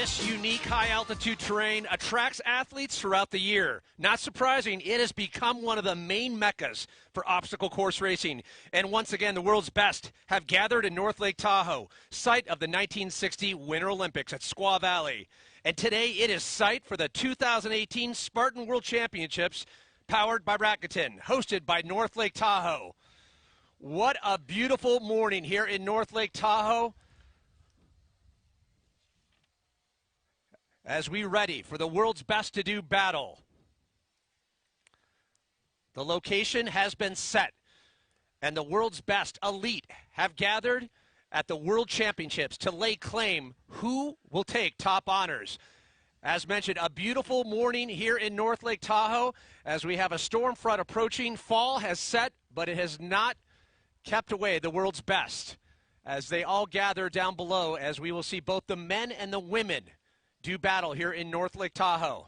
This unique high-altitude terrain attracts athletes throughout the year. Not surprising, it has become one of the main meccas for obstacle course racing. And once again, the world's best have gathered in North Lake Tahoe, site of the 1960 Winter Olympics at Squaw Valley. And today it is site for the 2018 Spartan World Championships, powered by Rakuten, hosted by North Lake Tahoe. What a beautiful morning here in North Lake Tahoe, as we ready for the world's best to do battle. The location has been set, and the world's best elite have gathered at the World Championships to lay claim who will take top honors. As mentioned, a beautiful morning here in North Lake Tahoe as we have a storm front approaching. Fall has set, but it has not kept away the world's best as they all gather down below, as we will see both the men and the women do battle here in North Lake Tahoe.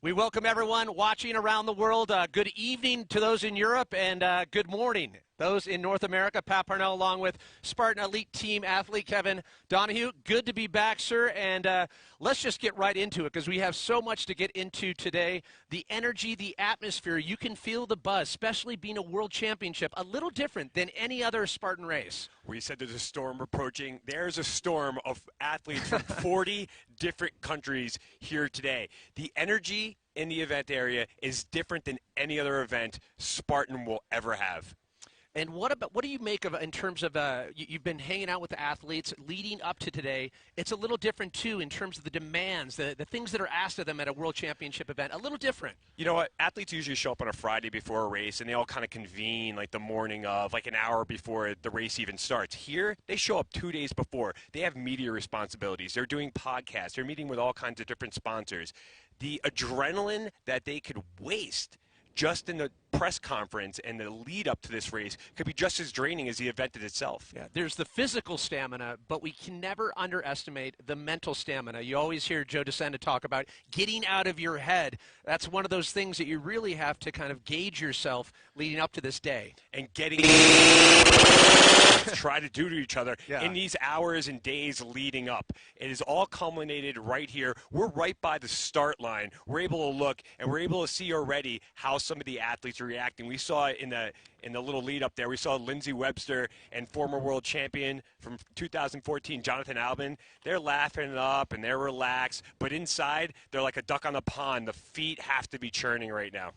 We welcome everyone watching around the world. Good evening to those in Europe, and good morning those in North America. Pat Parnell along with Spartan Elite Team athlete Kevin Donahue. Good to be back, sir, and let's just get right into it because we have so much to get into today. The energy, the atmosphere, you can feel the buzz, especially being a world championship, a little different than any other Spartan race. We said there's a storm approaching. There's a storm of athletes from 40 different countries here today. The energy in the event area is different than any other event Spartan will ever have. And what do you make of, in terms of, you've been hanging out with the athletes leading up to today. It's a little different, too, in terms of the demands, the things that are asked of them at a World Championship event. A little different. You know what? Athletes usually show up on a Friday before a race, and they all kind of convene like the morning of, like an hour before the race even starts. Here, they show up 2 days before. They have media responsibilities. They're doing podcasts. They're meeting with all kinds of different sponsors. The adrenaline that they could waste just in the press conference and the lead up to this race could be just as draining as the event in itself. Yeah, there's the physical stamina, but we can never underestimate the mental stamina. You always hear Joe DeSena talk about getting out of your head. That's one of those things that you really have to kind of gauge yourself leading up to this day. And getting try to do to each other in these hours and days leading up. It is all culminated right here. We're right by the start line. We're able to look, and we're able to see already how some of the athletes are reacting. We saw it in the little lead up there. We saw Lindsey Webster and former world champion from 2014, Jonathan Albin. They're laughing it up and they're relaxed, but inside they're like a duck on a pond. The feet have to be churning right now.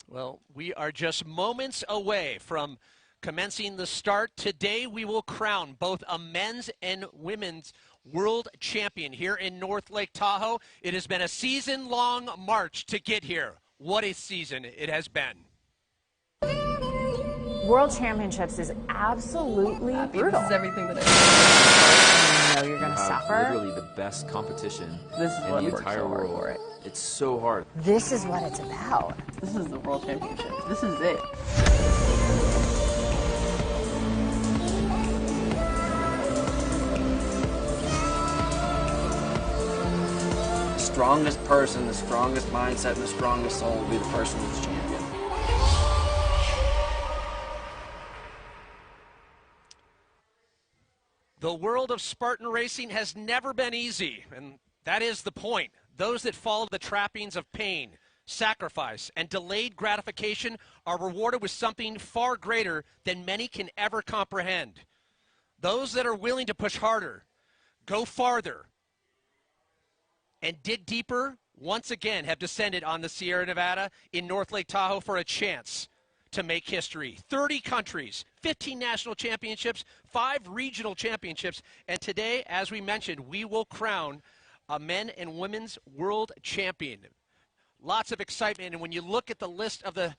Well, we are just moments away from commencing the start. Today we will crown both a men's and women's world champion here in North Lake Tahoe. It has been a season-long march to get here. What a season it has been. World Championships is absolutely brutal. This is everything that I You know you're going to suffer. Literally the best competition This is in what the works entire so hard world. for it. It's so hard. This is what it's about. This is the World Championship. This is it. The strongest person, the strongest mindset, and the strongest soul will be the person who's champion. The world of Spartan racing has never been easy, and that is the point. Those that follow the trappings of pain, sacrifice, and delayed gratification are rewarded with something far greater than many can ever comprehend. Those that are willing to push harder, go farther, and dig deeper, once again have descended on the Sierra Nevada in North Lake Tahoe for a chance to make history. 30 countries, 15 national championships, 5 regional championships, and today, as we mentioned, we will crown a men and women's world champion. Lots of excitement, and when you look at the list of the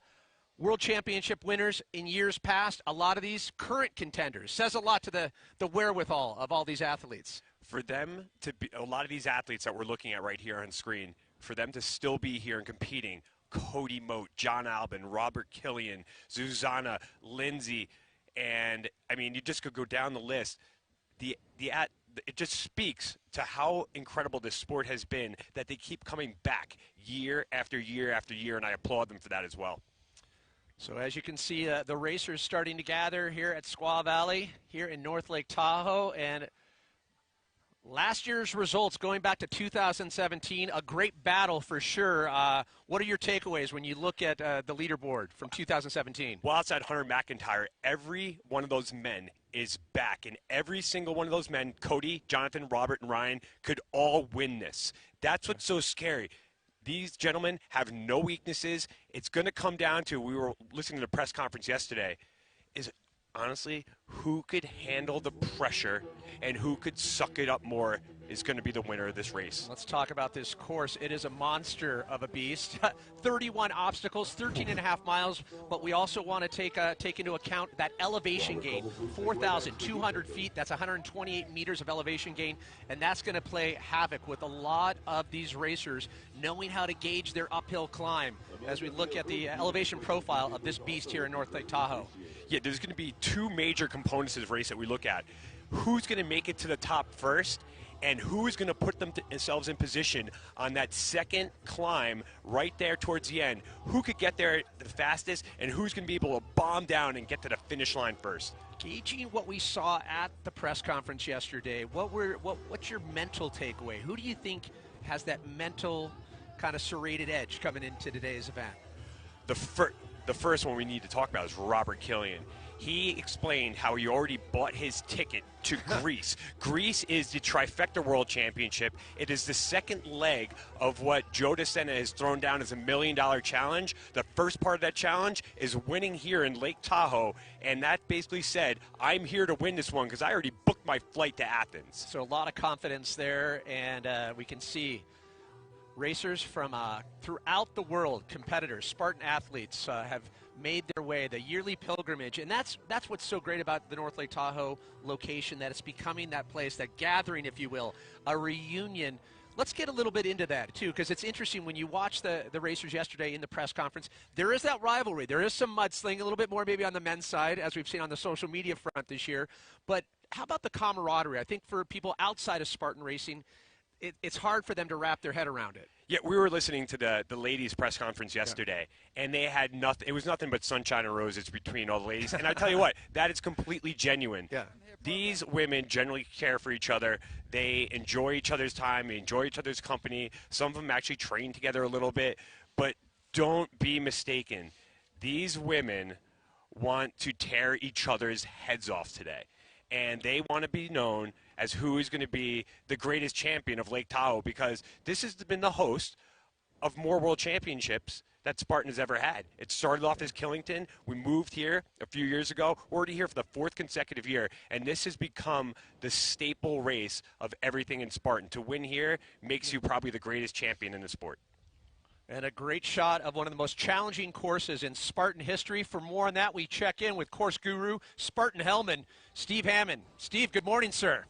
world championship winners in years past, a lot of these current contenders, says a lot to the wherewithal of all these athletes. For them to be, a lot of these athletes that we're looking at right here on screen, for them to still be here and competing, Cody Moat, John Albin, Robert Killian, Zuzana, Lindsay, and I mean, you just could go down the list. It just speaks to how incredible this sport has been that they keep coming back year after year after year, and I applaud them for that as well. So as you can see, the racers starting to gather here at Squaw Valley, here in North Lake Tahoe. And last year's results, going back to 2017, a great battle for sure. What are your takeaways when you look at the leaderboard from 2017? Well, outside Hunter McIntyre, every one of those men is back. And every single one of those men, Cody, Jonathan, Robert, and Ryan, could all win this. That's what's so scary. These gentlemen have no weaknesses. It's going to come down to, we were listening to the press conference yesterday, is honestly, who could handle the pressure and who could suck it up more is going to be the winner of this race. Let's talk about this course. It is a monster of a beast. 31 obstacles, 13 and a half miles, but we also want to take into account that elevation gain, 4,200 feet. That's 128 meters of elevation gain, and that's going to play havoc with a lot of these racers knowing how to gauge their uphill climb as we look at the elevation profile of this beast here in North Lake Tahoe. Yeah, there's going to be two major components to this race that we look at. Who's going to make it to the top first, and who is going to put themselves in position on that second climb right there towards the end. Who could get there the fastest, and who's going to be able to bomb down and get to the finish line first. Gauging what we saw at the press conference yesterday, what's your mental takeaway? Who do you think has that mental kind of serrated edge coming into today's event? The first one we need to talk about is Robert Killian. He explained how he already bought his ticket to Greece. Greece is the Trifecta World Championship. It is the second leg of what Joe DeSena has thrown down as $1 million challenge. The first part of that challenge is winning here in Lake Tahoe, and that basically said, I'm here to win this one because I already booked my flight to Athens. So a lot of confidence there, and we can see racers from throughout the world, competitors, Spartan athletes have made their way, the yearly pilgrimage. And that's what's so great about the North Lake Tahoe location, that it's becoming that place, that gathering, if you will, a reunion. Let's get a little bit into that, too, because it's interesting when you watch the racers yesterday in the press conference. There is that rivalry. There is some mudslinging, a little bit more maybe on the men's side, as we've seen on the social media front this year. But how about the camaraderie? I think for people outside of Spartan racing, it's hard for them to wrap their head around it. Yeah, we were listening to the ladies' press conference yesterday, and they had nothing. It was nothing but sunshine and roses between all the ladies. And I tell you what, that is completely genuine. Yeah. These women generally care for each other. They enjoy each other's time. They enjoy each other's company. Some of them actually train together a little bit. But don't be mistaken. These women want to tear each other's heads off today. And they want to be known as who is going to be the greatest champion of Lake Tahoe, because this has been the host of more world championships that Spartan has ever had. It started off as Killington. We moved here a few years ago. We're already here for the fourth consecutive year, and this has become the staple race of everything in Spartan. To win here makes you probably the greatest champion in the sport. And a great shot of one of the most challenging courses in Spartan history. For more on that, we check in with course guru, Spartan Hellman, Steve Hammond. Steve, good morning, sir.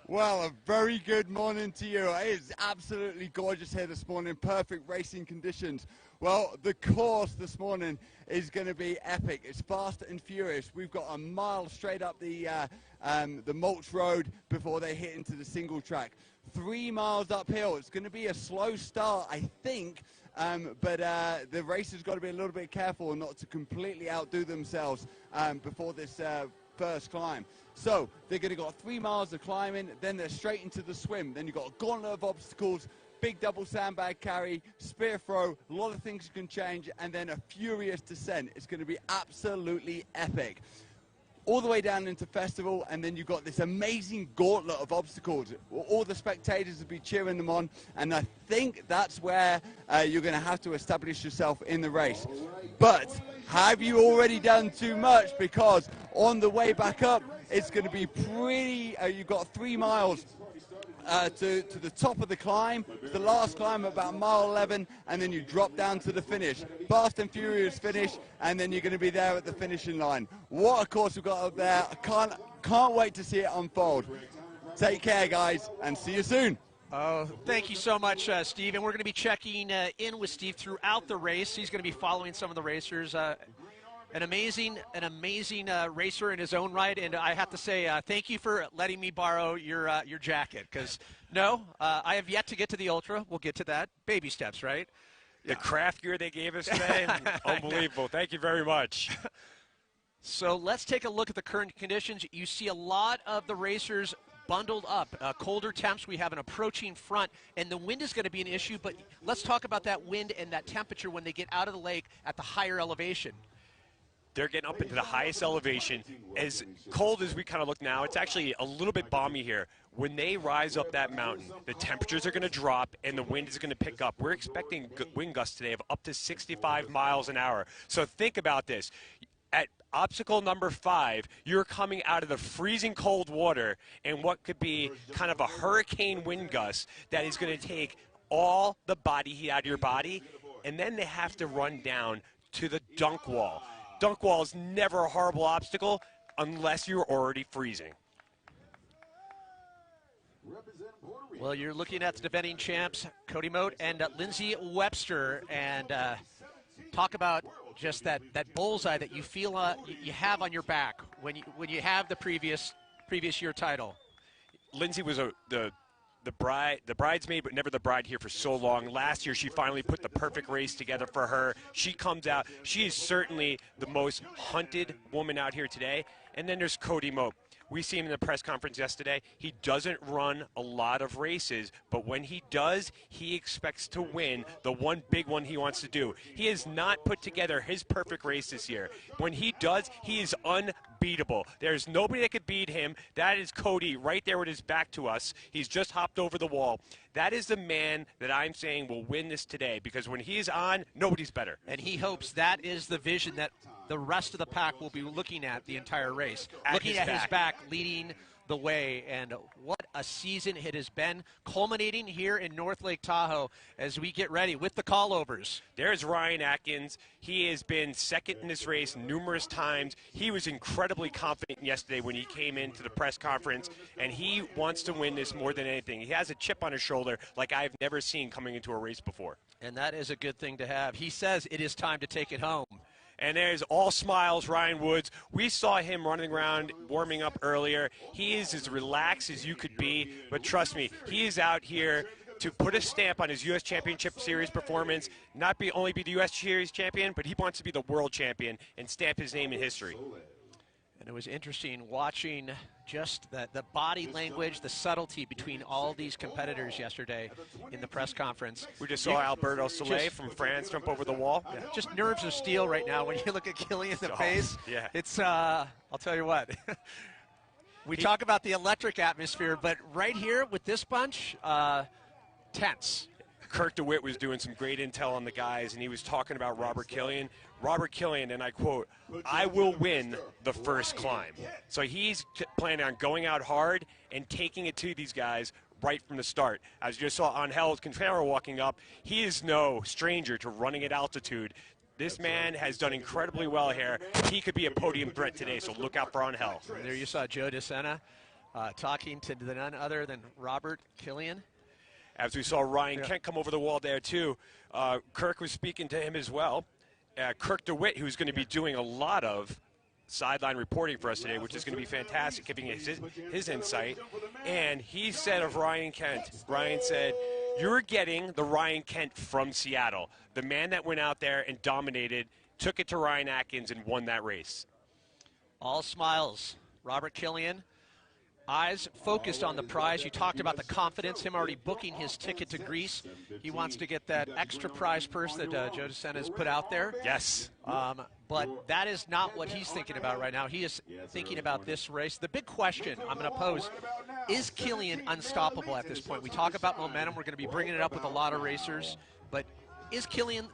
Well, a very good morning to you. It is absolutely gorgeous here this morning, perfect racing conditions. Well, the course this morning is going to be epic. It's fast and furious. We've got a mile straight up the mulch road before they hit into the single track. 3 miles uphill. It's going to be a slow start, I think, but the racers got to be a little bit careful not to completely outdo themselves before this first climb. So they're going to got 3 miles of climbing, then they're straight into the swim. Then you've got a gauntlet of obstacles, big double sandbag carry, spear throw, a lot of things can change, and then a furious descent. It's going to be absolutely epic. All the way down into festival, and then you've got this amazing gauntlet of obstacles. All the spectators will be cheering them on, and I think that's where you're going to have to establish yourself in the race. But have you already done too much? Because on the way back up, it's going to be pretty, you've got 3 miles to the top of the climb, the last climb about mile 11, and then you drop down to the finish. Fast and furious finish, and then you're going to be there at the finishing line. What a course we've got up there. I can't wait to see it unfold. Take care, guys, and see you soon. Oh, thank you so much, Steve. And we're going to be checking in with Steve throughout the race. He's going to be following some of the racers. An amazing racer in his own right, and I have to say thank you for letting me borrow your jacket, because I have yet to get to the Ultra. We'll get to that. Baby steps, right? The craft gear they gave us today, unbelievable. Thank you very much. So let's take a look at the current conditions. You see a lot of the racers bundled up. Colder temps, we have an approaching front, and the wind is going to be an issue, but let's talk about that wind and that temperature when they get out of the lake at the higher elevation. They're getting up into the highest elevation. As cold as we kind of look now, it's actually a little bit balmy here. When they rise up that mountain, the temperatures are going to drop and the wind is going to pick up. We're expecting wind gusts today of up to 65 miles an hour. So think about this. At obstacle number 5, you're coming out of the freezing cold water and what could be kind of a hurricane wind gust that is going to take all the body heat out of your body, and then they have to run down to the dunk wall. Dunk wall is never a horrible obstacle unless you're already freezing. Well, you're looking at the defending champs, Cody Moat and Lindsey Webster, and talk about just that bullseye that you feel you have on your back when you have the previous year title. Lindsey was the bridesmaid, but never the bride here for so long. Last year, she finally put the perfect race together for her. She comes out. She is certainly the most hunted woman out here today. And then there's Cody Moat. We see him in the press conference yesterday. He doesn't run a lot of races, but when he does, he expects to win the one big one he wants to do. He has not put together his perfect race this year. When he does, he is unbeatable. There's nobody that could beat him. That is Cody right there with his back to us. He's just hopped over the wall. That is the man that I'm saying will win this today, because when he's on, nobody's better. And he hopes that is the vision that the rest of the pack will be looking at the entire race. Looking at his back, leading the way, and what a season it has been, culminating here in North Lake Tahoe as we get ready with the callovers. There's Ryan Atkins. He has been second in this race numerous times. He was incredibly confident yesterday when he came into the press conference, and he wants to win this more than anything. He has a chip on his shoulder like I've never seen coming into a race before. And that is a good thing to have. He says it is time to take it home. And there's all smiles, Ryan Woods. We saw him running around, warming up earlier. He is as relaxed as you could be, but trust me, he is out here to put a stamp on his U.S. Championship Series performance, not only be the U.S. Series champion, but he wants to be the world champion and stamp his name in history. And it was interesting watching just the body language, the subtlety between all these competitors yesterday in the press conference. We just saw Alberto Soleil from France jump over the wall. Yeah, just nerves of steel right now when you look at Killian in the face. Yeah. It's, I'll tell you what. We talk about the electric atmosphere, but right here with this bunch, tense. Kirk DeWitt was doing some great intel on the guys, and he was talking about Robert Killian. Robert Killian, and I quote, "I will win the first climb." So he's planning on going out hard and taking it to these guys right from the start. As you just saw Angel Contreras walking up, he is no stranger to running at altitude. This man has done incredibly well here. He could be a podium threat today, so look out for Angel. There you saw Joe DeSena talking to none other than Robert Killian. As we saw Ryan Kent come over the wall there, too. Kirk was speaking to him as well. Kirk DeWitt, who's going to be doing a lot of sideline reporting for us today, which is going to be fantastic, giving his insight. And he said of Ryan Kent, Ryan said, "You're getting the Ryan Kent from Seattle, the man that went out there and dominated, took it to Ryan Atkins and won that race." All smiles. Robert Killian. Eyes focused on the prize. You talked about the confidence, him already booking his ticket to Greece. He wants to get that extra prize purse that Joe DeSena has put out there. Yes. But that is not what he's thinking about right now. He is thinking about this race. The big question I'm going to pose, is Killian unstoppable at this point? We talk about momentum. We're going to be bringing it up with a lot of racers. But is Killian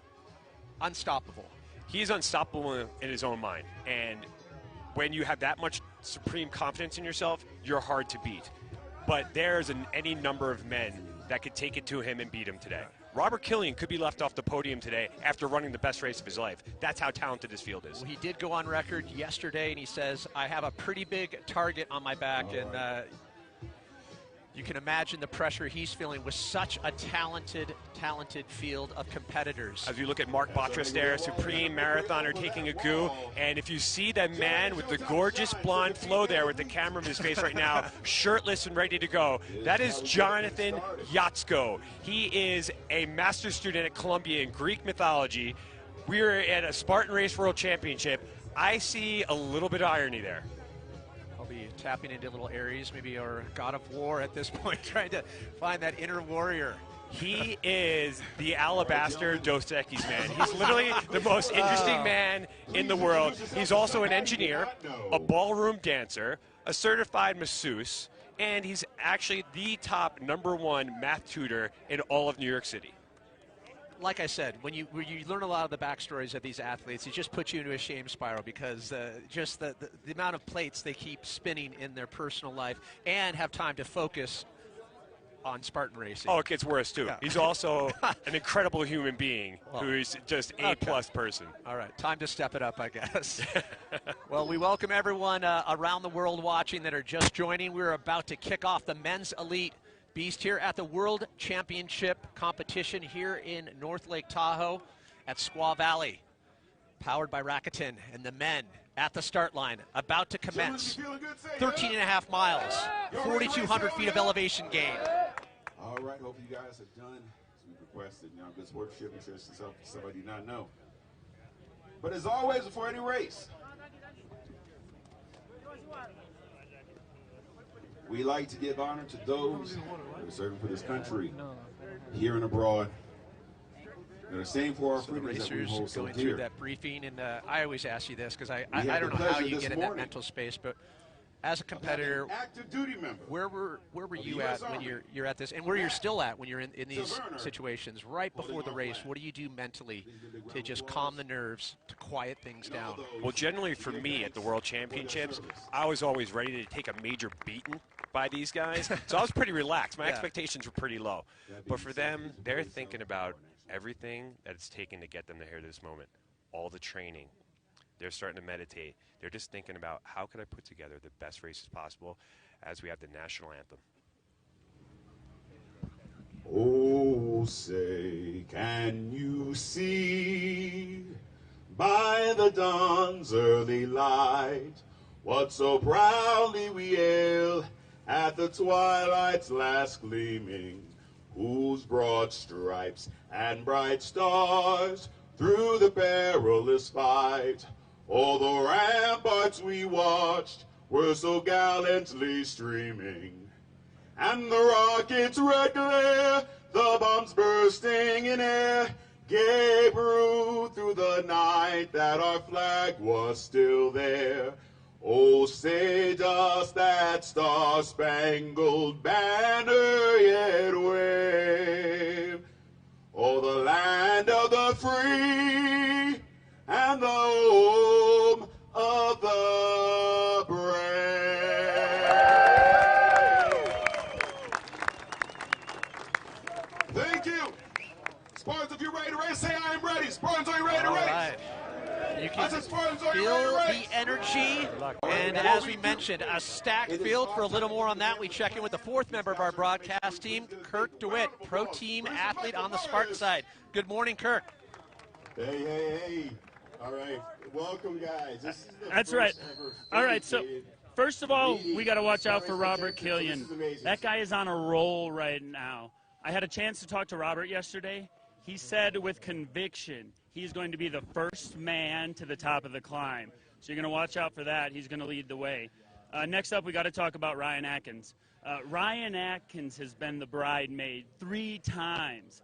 unstoppable? He's unstoppable in his own mind. And when you have that much supreme confidence in yourself, you're hard to beat. But there's any number of men that could take it to him and beat him today. Robert Killian could be left off the podium today after running the best race of his life. That's how talented this field is. Well, he did go on record yesterday, and he says, "I have a pretty big target on my back." And You can imagine the pressure he's feeling with such a talented field of competitors. As you look at Mark Botras there, supreme marathoner taking a goo, and if you see that man with the gorgeous blonde flow there with the camera in his face right now, shirtless and ready to go, that is Jonathan Yatsko. He is a master's student at Columbia in Greek mythology. We are at a Spartan Race World Championship. I see a little bit of irony there. I'll be tapping into little Ares, maybe, or God of War at this point, trying to find that inner warrior. He is the Alabaster Dos Equis man. He's literally the most interesting man in the world. He's also an engineer, a ballroom dancer, a certified masseuse, and he's actually the top #1 math tutor in all of New York City. Like I said, when you learn a lot of the backstories of these athletes, it just puts you into a shame spiral because just the amount of plates they keep spinning in their personal life and have time to focus on Spartan racing. Oh, it gets worse, too. Yeah. He's also an incredible human being who's just A-plus person. All right, time to step it up, I guess. Well, we welcome everyone around the world watching that are just joining. We're about to kick off the men's elite beast here at the World Championship competition here in North Lake Tahoe at Squaw Valley, powered by Rakuten, and the men at the start line, about to commence. 13.5 miles, 4,200 feet of elevation gain. All right, hope you guys have done as we requested. Now, good sportsmanship and trust yourself to somebody you not know. But as always, before any race, we like to give honor to those that are serving for this country, here and abroad, that are staying for our So the freedoms that we racers hold so going dear. through that briefing, and I always ask you this because I had don't the know how pleasure you this get in that morning mental space, but as a Of having competitor, an active duty member where were of the you at US when Army, you're at this, and where you're still at when you're in these Taverner, situations right before the holding our race? flag. What do you do mentally These are the big to round just applause. calm the nerves, to quiet things And all down? those Well, generally for who give me at the thanks World for their Championships, service. I was always ready to take a major beating by these guys. So I was pretty relaxed. My Yeah. expectations were pretty low. But for them, they're thinking about everything that it's taken to get them to here to this moment. All the training. They're starting to meditate. They're just thinking about how could I put together the best races possible as we have the national anthem. Oh, say, can you see by the dawn's early light what so proudly we hail at the twilight's last gleaming, whose broad stripes and bright stars through the perilous fight all the ramparts we watched were so gallantly streaming, and the rocket's red glare, the bombs bursting in air, gave proof through the night that our flag was still there. Oh, say does that star-spangled banner yet wave? Oh, the land of the free and the home of the brave. Thank you. Spartans, if you're ready to race, say I am ready. Spartans, are you ready to All race? right. You I can said, Spartans, are you feel ready to the energy, and What as we we do- mentioned, a stacked field. For a little more on that, we check in with the fourth member of our broadcast team, Kirk DeWitt, pro team athlete on the Spartan side. Good morning, Kirk. Hey. All right. Welcome, guys. This is the That's first right. ever All right, so dedicated first of all, meeting we got to watch out Spartan for Robert Championship. This Killian. is amazing. That guy is on a roll right now. I had a chance to talk to Robert yesterday. He said with conviction he's going to be the first man to the top of the climb. So you're going to watch out for that. He's going to lead the way. Next up, we got to talk about Ryan Atkins. Ryan Atkins has been the bridesmaid 3 times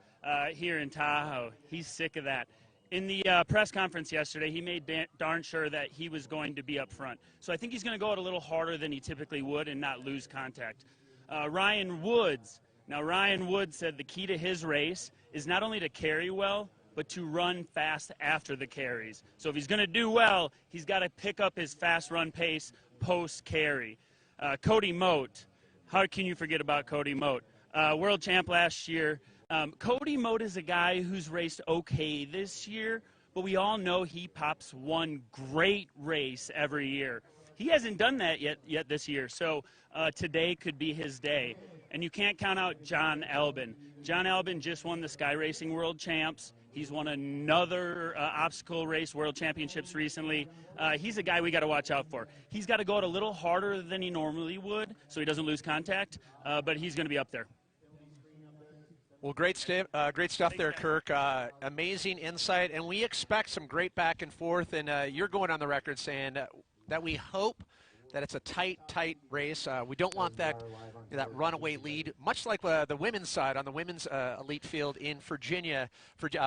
here in Tahoe. He's sick of that. In the press conference yesterday, he made darn sure that he was going to be up front. So I think he's going to go out a little harder than he typically would and not lose contact. Ryan Woods. Now, Ryan Woods said the key to his race is not only to carry well, but to run fast after the carries. So if he's going to do well, he's got to pick up his fast run pace post-carry. Cody Moat. How can you forget about Cody Moat? World champ last year. Cody Moat is a guy who's raced okay this year, but we all know he pops one great race every year. He hasn't done that yet this year, so today could be his day. And you can't count out John Albin. John Albin just won the Sky Racing World Champs. He's won another obstacle race world championships recently. He's a guy we got to watch out for. He's got to go out a little harder than he normally would so he doesn't lose contact, but he's going to be up there. Well, great stuff there, Kirk. Amazing insight, and we expect some great back and forth. And you're going on the record saying that we hope that it's a tight race. We don't want that runaway lead, much like the women's side on the women's elite field in Virginia,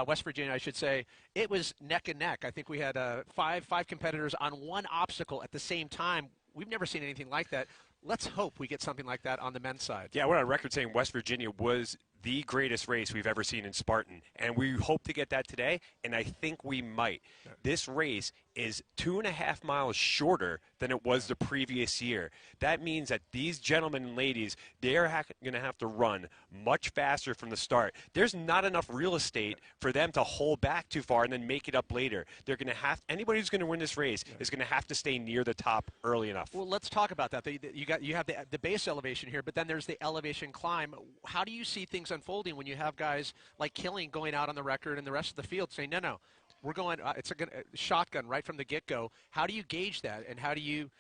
West Virginia, I should say. It was neck and neck. I think we had five competitors on one obstacle at the same time. We've never seen anything like that. Let's hope we get something like that on the men's side. Yeah, we're on record saying West Virginia was the greatest race we've ever seen in Spartan, and we hope to get that today, and I think we might. This race is 2.5 miles shorter than it was the previous year. That means that these gentlemen and ladies, they're going to have to run much faster from the start. There's not enough real estate for them to hold back too far and then make it up later. They're going to have anybody who's going to win this race is going to have to stay near the top early enough. Well, let's talk about that. You have the base elevation here, but then there's the elevation climb. How do you see things unfolding when you have guys like Killian going out on the record and the rest of the field saying, no, we're going, it's a shotgun right from the get-go. How do you gauge that, and how do you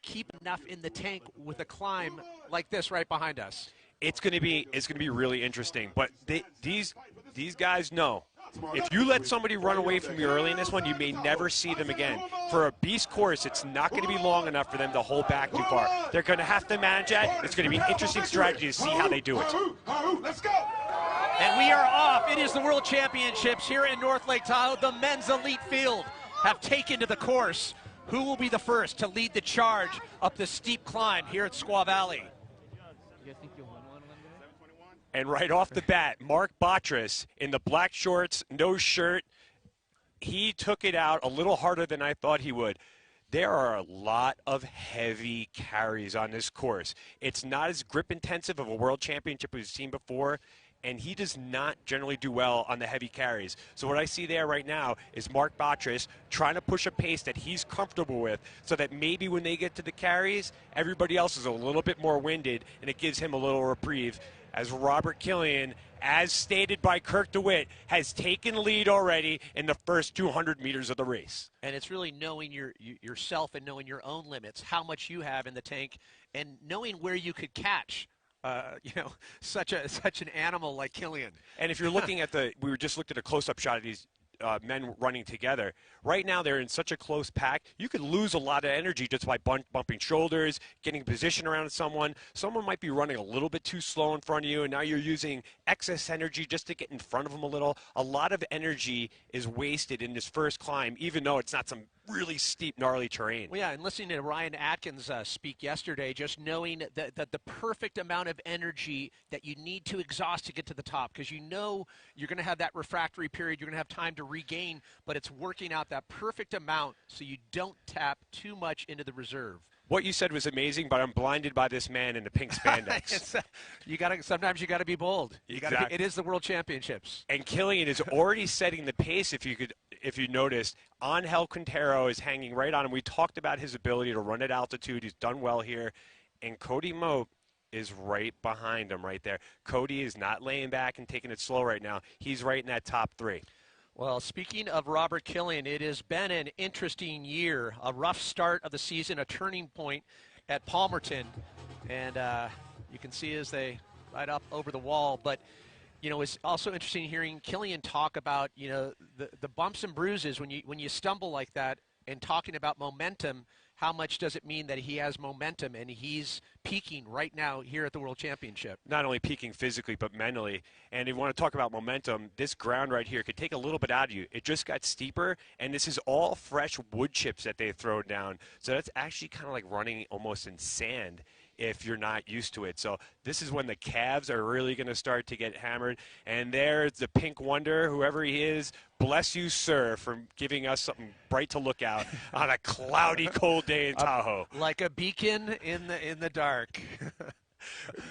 keep enough in the tank with a climb like this right behind us? It's going to be really interesting, but these guys know. If you let somebody run away from you early in this one, you may never see them again. For a beast course, it's not going to be long enough for them to hold back too far. They're going to have to manage that. It's going to be an interesting strategy to see how they do it. Let's go! And we are off. It is the World Championships here in North Lake Tahoe. The men's elite field have taken to the course. Who will be the first to lead the charge up the steep climb here at Squaw Valley? And right off the bat, Mark Botras in the black shorts, no shirt. He took it out a little harder than I thought he would. There are a lot of heavy carries on this course. It's not as grip intensive of a world championship we've seen before, and he does not generally do well on the heavy carries. So what I see there right now is Mark Botras trying to push a pace that he's comfortable with so that maybe when they get to the carries, everybody else is a little bit more winded, and it gives him a little reprieve. As Robert Killian, as stated by Kirk DeWitt, has taken lead already in the first 200 meters of the race. And it's really knowing yourself and knowing your own limits, how much you have in the tank, and knowing where you could catch such an animal like Killian. And if you're looking at we just looked at a close-up shot of these men running together. Right now, they're in such a close pack. You could lose a lot of energy just by bumping shoulders, getting position around someone. Someone might be running a little bit too slow in front of you, and now you're using excess energy just to get in front of them a little. A lot of energy is wasted in this first climb, even though it's not some really steep, gnarly terrain. Well, yeah, and listening to Ryan Atkins speak yesterday, just knowing that the perfect amount of energy that you need to exhaust to get to the top, because you know you're going to have that refractory period, you're going to have time to regain, but it's working out that perfect amount so you don't tap too much into the reserve. What you said was amazing, but I'm blinded by this man in the pink spandex. Sometimes you got to be bold. Exactly. It is the World Championships. And Killian is already setting the pace. If you noticed, Angel Quintero is hanging right on him. We talked about his ability to run at altitude. He's done well here, and Cody Moat is right behind him right there. Cody is not laying back and taking it slow right now. He's right in that top three. Well, speaking of Robert Killian, it has been an interesting year, a rough start of the season, a turning point at Palmerton. And you can see as they ride up over the wall. But, it's also interesting hearing Killian talk about, the bumps and bruises when you stumble like that, and talking about momentum. How much does it mean that he has momentum, and he's peaking right now here at the World Championship? Not only peaking physically, but mentally. And if you want to talk about momentum, this ground right here could take a little bit out of you. It just got steeper, and this is all fresh wood chips that they've thrown down. So that's actually kind of like running almost in sand if you're not used to it. So this is when the calves are really going to start to get hammered. And there's the Pink Wonder, whoever he is. Bless you, sir, for giving us something bright to look out on a cloudy, cold day in Tahoe. Like a beacon in the dark.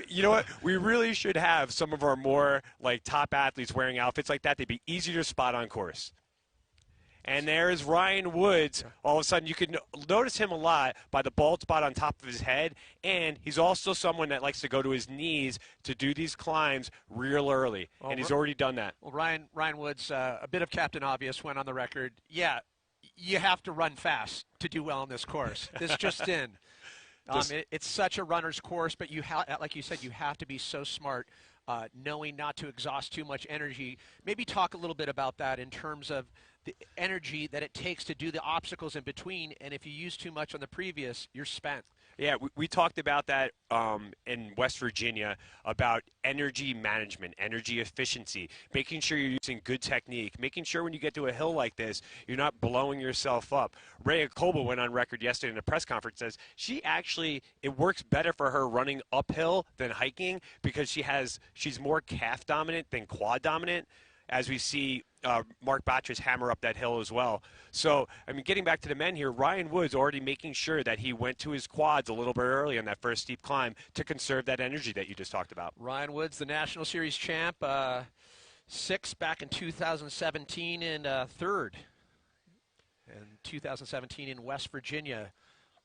You know what? We really should have some of our more top athletes wearing outfits like that. They'd be easier to spot on course. And there's Ryan Woods. All of a sudden, you can notice him a lot by the bald spot on top of his head. And he's also someone that likes to go to his knees to do these climbs real early. And he's already done that. Well, Ryan Woods, a bit of Captain Obvious, went on the record. Yeah, you have to run fast to do well on this course. This just in. It's such a runner's course, but like you said, you have to be so smart, knowing not to exhaust too much energy. Maybe talk a little bit about that in terms of the energy that it takes to do the obstacles in between, and if you use too much on the previous, you're spent. Yeah, we talked about that in West Virginia, about energy management, energy efficiency, making sure you're using good technique, making sure when you get to a hill like this, you're not blowing yourself up. Rhea Koba went on record yesterday in a press conference, says it works better for her running uphill than hiking because she's more calf dominant than quad dominant, as we see Mark Batras hammer up that hill as well. So, I mean, getting back to the men here, Ryan Woods already making sure that he went to his quads a little bit early on that first steep climb to conserve that energy that you just talked about. Ryan Woods, the National Series champ, 6th back in 2017 and 3rd in 2017 in West Virginia.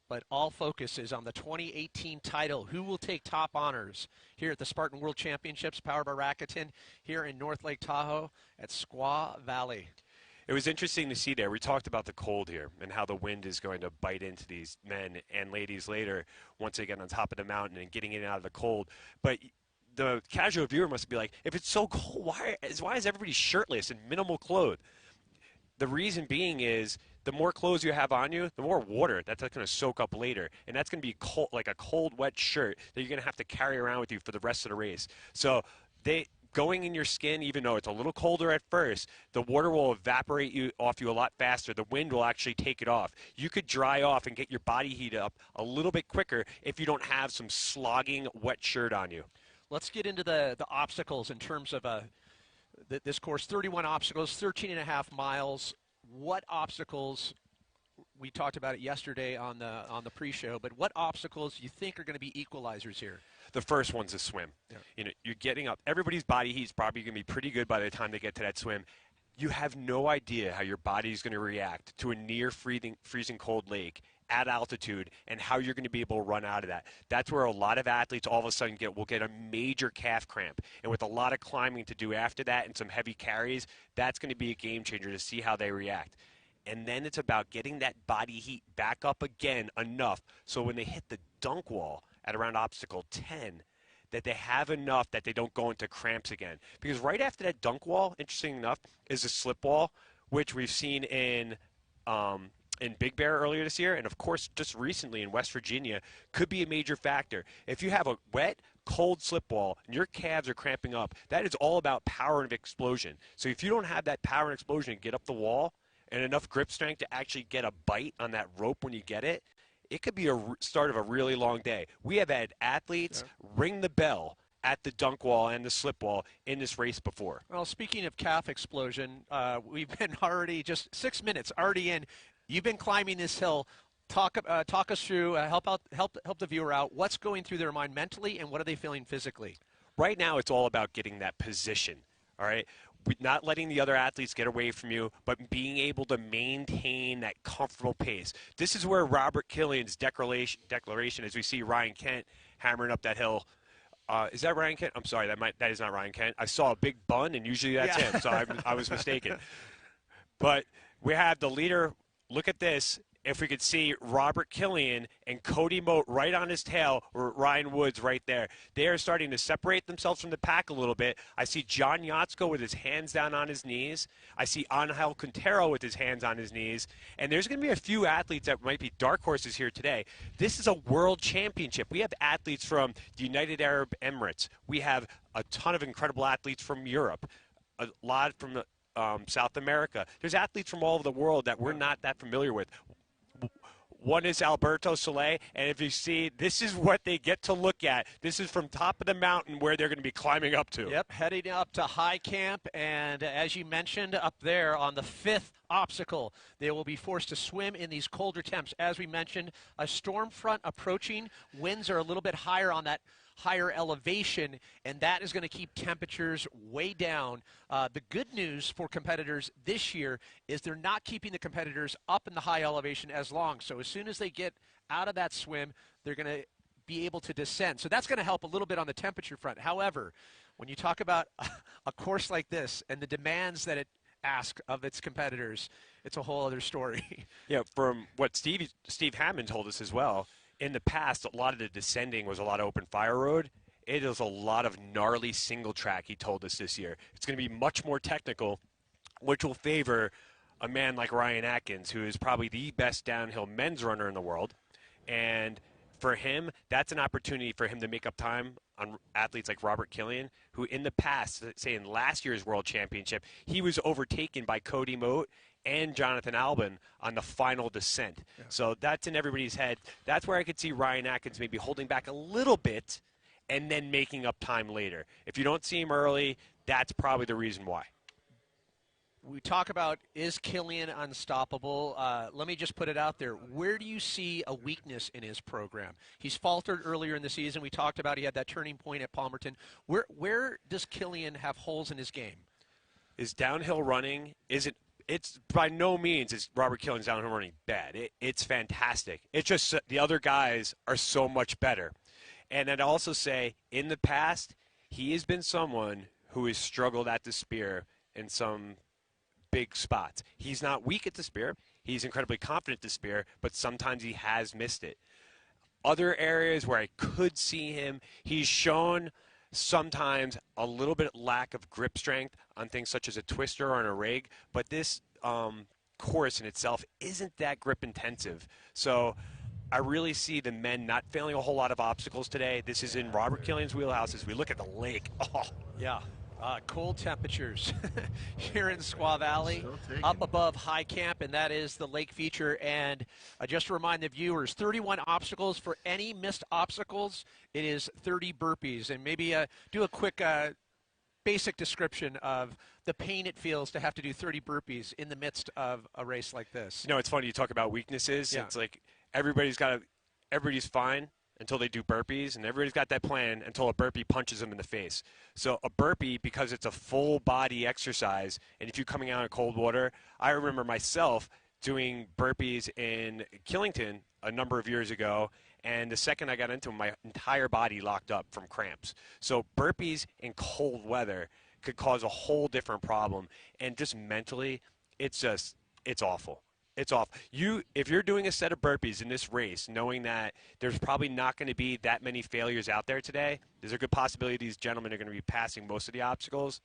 But all focus is on the 2018 title. Who will take top honors here at the Spartan World Championships, powered by Rakuten, here in North Lake Tahoe at Squaw Valley? It was interesting to see there. We talked about the cold here and how the wind is going to bite into these men and ladies later once they get on top of the mountain and getting in and out of the cold. But the casual viewer must be like, if it's so cold, why is everybody shirtless and minimal clothes? The reason being is the more clothes you have on you, the more water that's going to soak up later. And that's going to be cold, like a cold, wet shirt that you're going to have to carry around with you for the rest of the race. So going in your skin, even though it's a little colder at first, the water will evaporate off you a lot faster. The wind will actually take it off. You could dry off and get your body heat up a little bit quicker if you don't have some slogging, wet shirt on you. Let's get into the obstacles in terms of this course. 31 obstacles, 13.5 miles. What obstacles, we talked about it yesterday on the pre-show, but what obstacles do you think are going to be equalizers here? The first one's a swim. Yeah. You know, you're getting up. Everybody's body heat's probably going to be pretty good by the time they get to that swim. You have no idea how your body's going to react to a near freezing cold lake at altitude and how you're going to be able to run out of that. That's where a lot of athletes all of a sudden will get a major calf cramp. And with a lot of climbing to do after that and some heavy carries, that's going to be a game changer to see how they react. And then it's about getting that body heat back up again enough so when they hit the dunk wall at around obstacle 10, that they have enough that they don't go into cramps again. Because right after that dunk wall, interesting enough, is a slip wall, which we've seen in Big Bear earlier this year, and of course just recently in West Virginia, could be a major factor. If you have a wet, cold slip wall and your calves are cramping up, that is all about power and explosion. So if you don't have that power and explosion to get up the wall and enough grip strength to actually get a bite on that rope when you get it, it could be a start of a really long day. We have had athletes ring the bell at the dunk wall and the slip wall in this race before. Well, speaking of calf explosion, we've been already just 6 minutes already in. You've been climbing this hill. Talk us through, help the viewer out. What's going through their mind mentally, and what are they feeling physically? Right now, it's all about getting that position. All right, not letting the other athletes get away from you, but being able to maintain that comfortable pace. This is where Robert Killian's declaration, as we see Ryan Kent hammering up that hill. Is that Ryan Kent? I'm sorry, that is not Ryan Kent. I saw a big bun, and usually that's him, so I was mistaken. But we have the leader. Look at this. If we could see Robert Killian and Cody Moat right on his tail, or Ryan Woods right there. They are starting to separate themselves from the pack a little bit. I see John Yatsko with his hands down on his knees. I see Angel Quintero with his hands on his knees. And there's going to be a few athletes that might be dark horses here today. This is a world championship. We have athletes from the United Arab Emirates. We have a ton of incredible athletes from Europe, a lot from South America. There's athletes from all over the world that we're not that familiar with. One is Alberto Soleil, and if you see, this is what they get to look at. This is from top of the mountain where they're going to be climbing up to. Yep, heading up to high camp, and as you mentioned, up there on the 5th obstacle, they will be forced to swim in these colder temps. As we mentioned, a storm front approaching. Winds are a little bit higher on that higher elevation, and that is going to keep temperatures way down. The good news for competitors this year is they're not keeping the competitors up in the high elevation as long. So as soon as they get out of that swim, they're going to be able to descend. So that's going to help a little bit on the temperature front. However, when you talk about a course like this and the demands that it asks of its competitors, it's a whole other story. Yeah, from what Steve Hammond told us as well, in the past, a lot of the descending was a lot of open fire road. It is a lot of gnarly single track, he told us this year. It's going to be much more technical, which will favor a man like Ryan Atkins, who is probably the best downhill men's runner in the world. And for him, that's an opportunity for him to make up time on athletes like Robert Killian, who in the past, say in last year's World Championship, he was overtaken by Cody Moat and Jonathan Albon on the final descent. Yeah. So that's in everybody's head. That's where I could see Ryan Atkins maybe holding back a little bit and then making up time later. If you don't see him early, that's probably the reason why. We talk about, is Killian unstoppable? Let me just put it out there. Where do you see a weakness in his program? He's faltered earlier in the season. We talked about he had that turning point at Palmerton. Where does Killian have holes in his game? His downhill running isn't. It's by no means is Robert Killian's downhill running bad. It's fantastic. It's just the other guys are so much better. And I'd also say in the past, he has been someone who has struggled at the spear in some big spots. He's not weak at the spear. He's incredibly confident at the spear, but sometimes he has missed it. Other areas where I could see him, he's shown sometimes a little bit lack of grip strength on things such as a twister or on a rig, but this course in itself isn't that grip intensive. So I really see the men not failing a whole lot of obstacles today. This is in Robert Killian's wheelhouse as we look at the lake. Oh. Yeah. Cold temperatures here in Squaw Valley, up above High Camp, and that is the lake feature. And just to remind the viewers, 31 obstacles. For any missed obstacles, it is 30 burpees. And maybe do a quick basic description of the pain it feels to have to do 30 burpees in the midst of a race like this. You know, it's funny you talk about weaknesses. Yeah. It's like everybody's fine until they do burpees, and everybody's got that plan until a burpee punches them in the face. So a burpee, because it's a full body exercise, and if you're coming out in cold water, I remember myself doing burpees in Killington a number of years ago, and the second I got into them, my entire body locked up from cramps. So burpees in cold weather could cause a whole different problem, and just mentally, it's awful. It's off. If you're doing a set of burpees in this race, knowing that there's probably not going to be that many failures out there today, there's a good possibility these gentlemen are going to be passing most of the obstacles.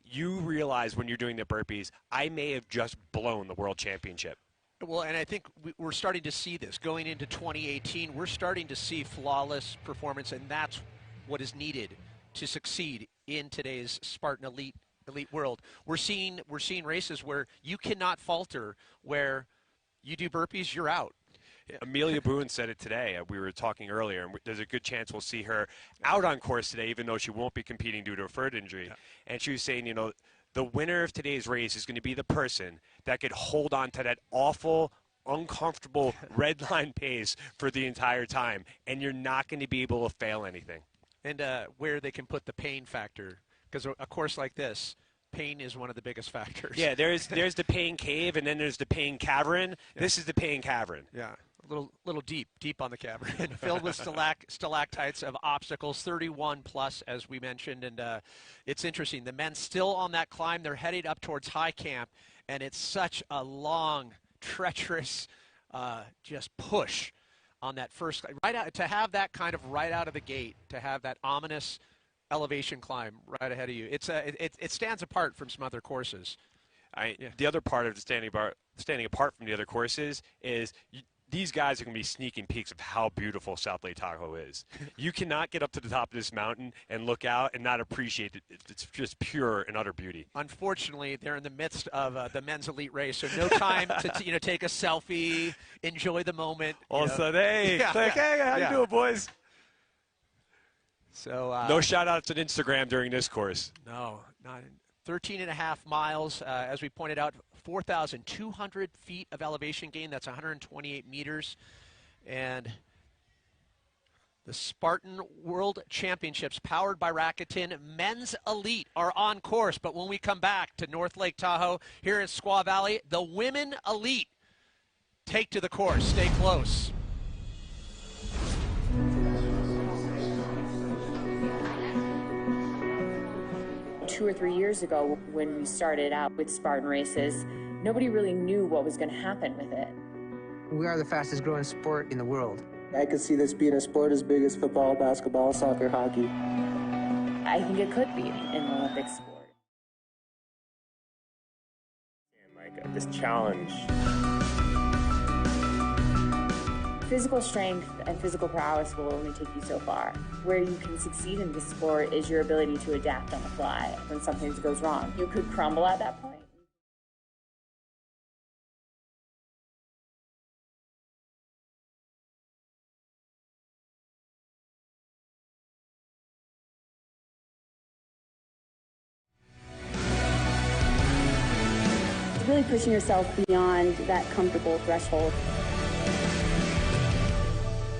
You realize when you're doing the burpees, I may have just blown the world championship. Well, and I think we're starting to see this. Going into 2018, we're starting to see flawless performance, and that's what is needed to succeed in today's Spartan elite world. We're seeing races where you cannot falter, where you do burpees, you're out. Amelia Boone said it today. We were talking earlier, and there's a good chance we'll see her out on course today, even though she won't be competing due to a foot injury. Yeah. And she was saying, you know, the winner of today's race is going to be the person that could hold on to that awful, uncomfortable red line pace for the entire time, and you're not going to be able to fail anything. And where they can put the pain factor. Because a course like this, pain is one of the biggest factors. Yeah, there's the pain cave, and then there's the pain cavern. Yeah. This is the pain cavern. Yeah, a little deep on the cavern, filled with stalactites of obstacles, 31 plus, as we mentioned. And it's interesting. The men still on that climb. They're headed up towards High Camp, and it's such a long, treacherous, just push on that first right out, to have that kind of right out of the gate, to have that ominous elevation climb right ahead of you. It stands apart from some other courses. The other part of standing apart from the other courses is these guys are going to be sneaking peeks of how beautiful South Lake Tahoe is. You cannot get up to the top of this mountain and look out and not appreciate it. It's just pure and utter beauty. Unfortunately, they're in the midst of the men's elite race, so no time to take a selfie, enjoy the moment. Also, hey, how you doing, boys? So no shout-outs on Instagram during this course. No, not 13.5 miles, as we pointed out, 4,200 feet of elevation gain. That's 128 meters. And The Spartan World Championships powered by Rakuten Men's Elite are on course. But when we come back to North Lake Tahoe here in Squaw Valley, the Women Elite take to the course. Stay close. 2 or 3 years ago, when we started out with Spartan races, nobody really knew what was going to happen with it. We are the fastest growing sport in the world. I could see this being a sport as big as football, basketball, soccer, hockey. I think it could be an Olympic sport. And like this challenge. Physical strength and physical prowess will only take you so far. Where you can succeed in this sport is your ability to adapt on the fly when something goes wrong. You could crumble at that point. It's really pushing yourself beyond that comfortable threshold.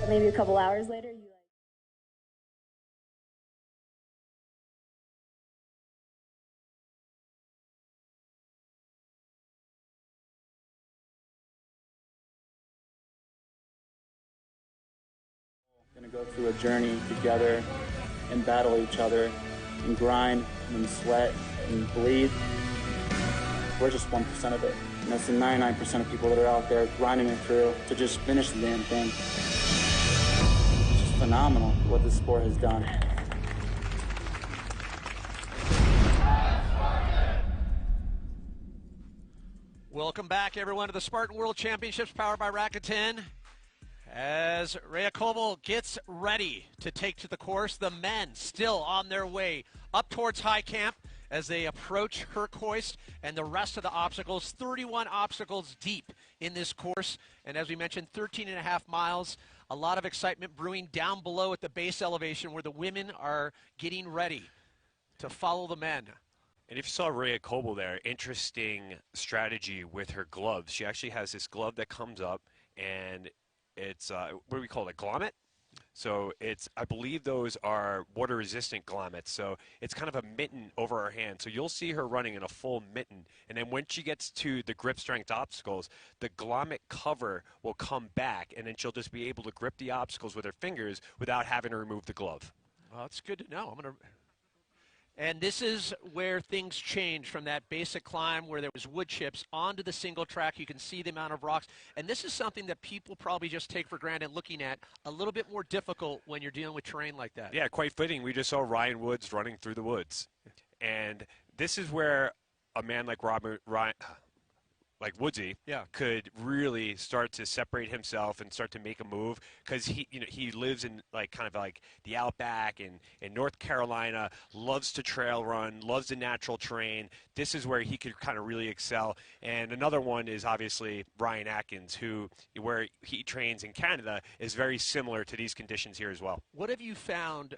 Maybe a couple hours later, you We're going to go through a journey together and battle each other and grind and sweat and bleed. We're just 1% of it. And that's the 99% of people that are out there grinding it through to just finish the damn thing. It's just phenomenal what this sport has done. Welcome back, everyone, to the Spartan World Championships powered by Rakuten. As Rakuten gets ready to take to the course, the men still on their way up towards High Camp as they approach Herkhoist and the rest of the obstacles. 31 obstacles deep in this course, and as we mentioned, 13.5 miles. A lot of excitement brewing down below at the base elevation where the women are getting ready to follow the men. And if you saw Rhea Coble there, interesting strategy with her gloves. She actually has this glove that comes up, and it's, what do we call it, a grommet? So it's, I believe those are water-resistant grommets. So it's kind of a mitten over her hand. So you'll see her running in a full mitten. And then when she gets to the grip strength obstacles, the grommet cover will come back, and then she'll just be able to grip the obstacles with her fingers without having to remove the glove. Well, that's good to know. And this is where things change from that basic climb where there was wood chips onto the single track. You can see the amount of rocks. And this is something that people probably just take for granted looking at. A little bit more difficult when you're dealing with terrain like that. Yeah, quite fitting. We just saw Ryan Woods running through the woods. And this is where a man like Woodsy could really start to separate himself and start to make a move, because he lives in kind of the outback in North Carolina, loves to trail run, loves the natural terrain. This is where he could kind of really excel. And another one is obviously Ryan Atkins, where he trains in Canada, is very similar to these conditions here as well. What have you found,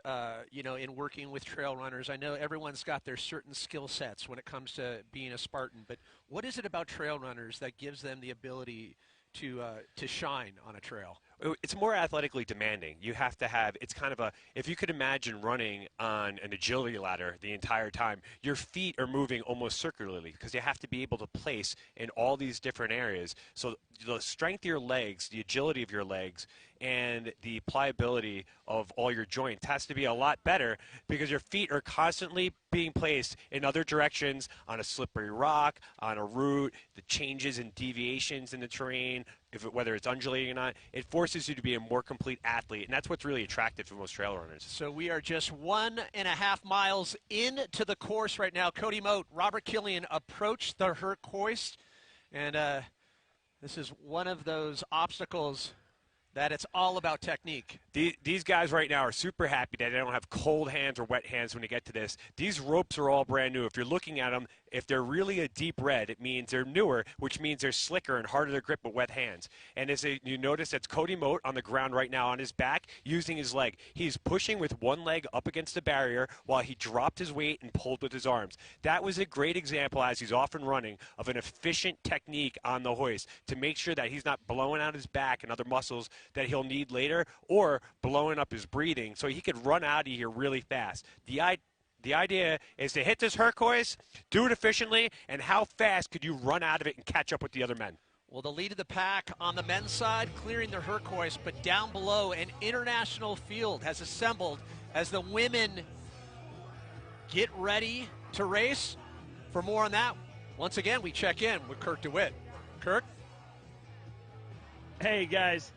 in working with trail runners? I know everyone's got their certain skill sets when it comes to being a Spartan, but what is it about trail runners that gives them the ability to shine on a trail? It's more athletically demanding. You have to have, it's kind of if you could imagine running on an agility ladder the entire time, your feet are moving almost circularly because you have to be able to place in all these different areas. So the strength of your legs, the agility of your legs, and the pliability of all your joints has to be a lot better because your feet are constantly being placed in other directions on a slippery rock, on a route, the changes and deviations in the terrain, whether it's undulating or not. It forces you to be a more complete athlete, and that's what's really attractive for most trail runners. So we are just 1.5 miles into the course right now. Cody Moat, Robert Killian approach the Herkhoist, and this is one of those obstacles that it's all about technique. These guys right now are super happy that they don't have cold hands or wet hands when they get to this. These ropes are all brand new. If you're looking at them, If they're really a deep red, it means they're newer, which means they're slicker and harder to grip with wet hands. And you notice that's Cody Moat on the ground right now on his back using his leg. He's pushing with one leg up against the barrier while he dropped his weight and pulled with his arms. That was a great example, as he's often running, of an efficient technique on the hoist to make sure that he's not blowing out his back and other muscles that he'll need later, or blowing up his breathing, so he could run out of here really fast. The idea is to hit this Herc hoist, do it efficiently, and how fast could you run out of it and catch up with the other men? Well, the lead of the pack on the men's side, clearing the Herc hoist, but down below, an international field has assembled as the women get ready to race. For more on that, once again, we check in with Kirk DeWitt. Kirk? Hey, guys.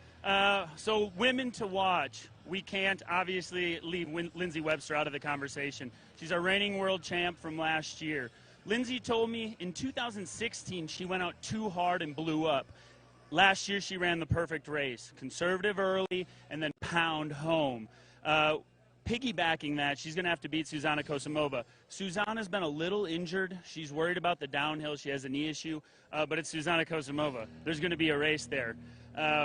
So women to watch. We can't obviously leave Lindsey Webster out of the conversation. She's our reigning world champ from last year. Lindsey told me in 2016 she went out too hard and blew up. Last year she ran the perfect race. Conservative early and then pound home. Piggybacking that, she's going to have to beat Zuzana Kosimova. Zuzana's been a little injured. She's worried about the downhill. She has a knee issue, but it's Zuzana Kosimova. There's going to be a race there.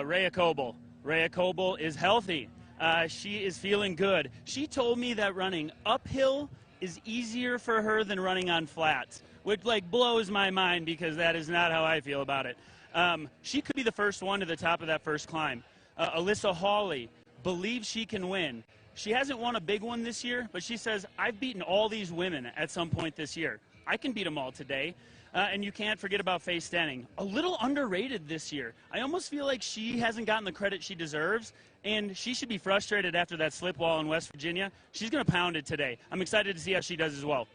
Rhea Kobel. Rhea Kobel is healthy. She is feeling good. She told me that running uphill is easier for her than running on flats, which blows my mind because that is not how I feel about it. She could be the first one to the top of that first climb. Alyssa Hawley believes she can win. She hasn't won a big one this year, but she says, I've beaten all these women at some point this year. I can beat them all today. And you can't forget about Faye Stenning. A little underrated this year. I almost feel like she hasn't gotten the credit she deserves, and she should be frustrated after that slip wall in West Virginia. She's going to pound it today. I'm excited to see how she does as well.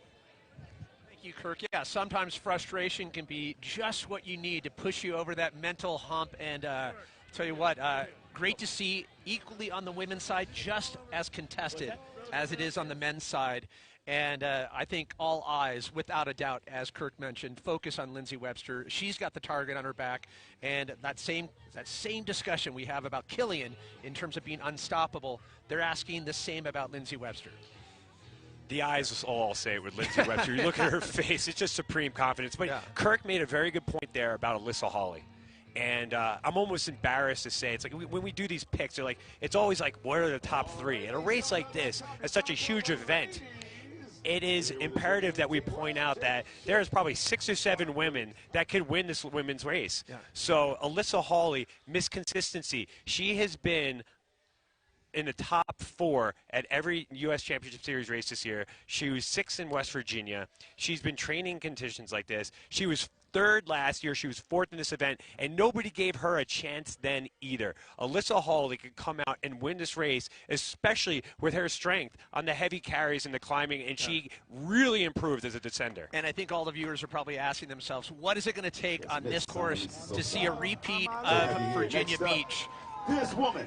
Thank you, Kirk. Yeah, sometimes frustration can be just what you need to push you over that mental hump. And tell you what, great to see equally on the women's side, just as contested as it is on the men's side. And I think all eyes, without a doubt, as Kirk mentioned, focus on Lindsey Webster. She's got the target on her back. And that same discussion we have about Killian in terms of being unstoppable, they're asking the same about Lindsey Webster. The eyes is all I'll say with Lindsey Webster. You look at her face, it's just supreme confidence. But yeah. Kirk made a very good point there about Alyssa Hawley. And I'm almost embarrassed to say, it's like when we do these picks, they're like, it's always like, what are the top three? And a race like this, it's such a huge event, it is imperative that we point out that there's probably 6 or 7 women that could win this women's race. Yeah. So Alyssa Hawley, Miss Consistency, she has been in the top 4 at every U.S. Championship Series race this year. She was 6th in West Virginia. She's been training conditions like this. She was 3rd last year. She was 4th in this event, and nobody gave her a chance then either. Alyssa Hawley could come out and win this race, especially with her strength on the heavy carries and the climbing, and she really improved as a descender. And I think all the viewers are probably asking themselves, what is it going to take on this course to see a repeat of Virginia Beach? This woman.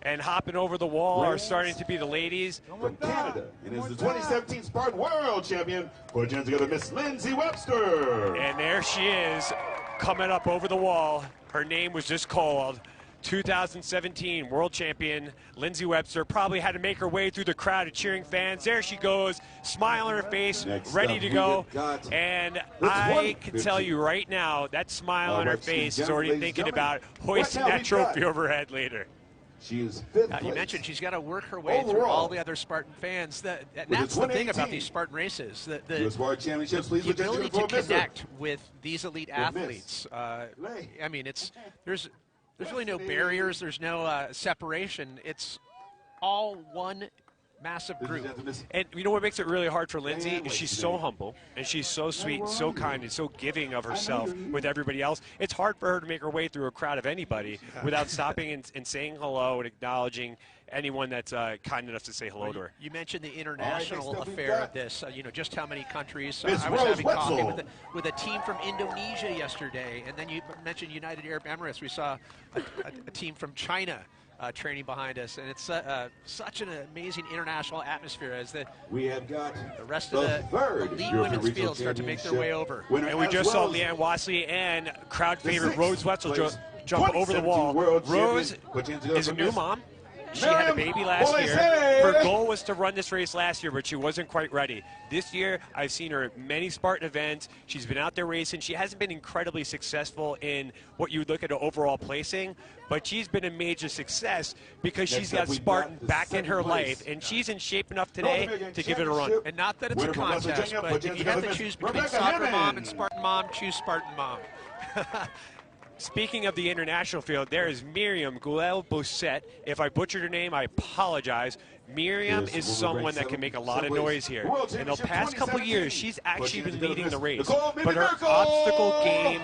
And hopping over the wall are starting to be the ladies. From Canada, and is the 2017 Spartan World Champion, put your hands together, Miss Lindsey Webster. And there she is, coming up over the wall. Her name was just called. 2017 World Champion Lindsey Webster probably had to make her way through the crowd of cheering fans. There she goes, smile on her face, ready to go. And I can tell you right now, that smile on her face is already thinking about hoisting that trophy over her head later. She is 5th you mentioned she's got to work her way through all the other Spartan fans. That's the thing about these Spartan races. The ability to connect with these elite athletes. I mean, there's really no barriers. There's no separation. It's all one massive group. And you know what makes it really hard for Lindsey is she's so humble and she's so sweet and so kind and so giving of herself with everybody else. It's hard for her to make her way through a crowd of anybody without stopping and saying hello and acknowledging anyone that's kind enough to say hello to her. You mentioned the international affair of this, just how many countries. I was having coffee with a team from Indonesia yesterday, and then you mentioned United Arab Emirates. We saw a team from China training behind us, and it's such an amazing international atmosphere as we have got the rest of the elite women's field start to make their way over. And we just saw Leanne Wasley and crowd favorite Rose Wetzel jump over the wall. Rose is a new mom. She had a baby last year. Her goal was to run this race last year, but she wasn't quite ready. This year, I've seen her at many Spartan events. She's been out there racing. She hasn't been incredibly successful in what you would look at an overall placing, but she's been a major success because she's got Spartan back in her life, and she's in shape enough today to give it a run. And not that it's a contest, but if you have to choose between soccer mom and Spartan mom, choose Spartan mom. Speaking of the international field, there is Miriam Goulel-Bousset. If I butchered her name, I apologize. Miriam is someone that can make a lot of noise here. In the past couple years, she's actually been leading the race. But her obstacle game,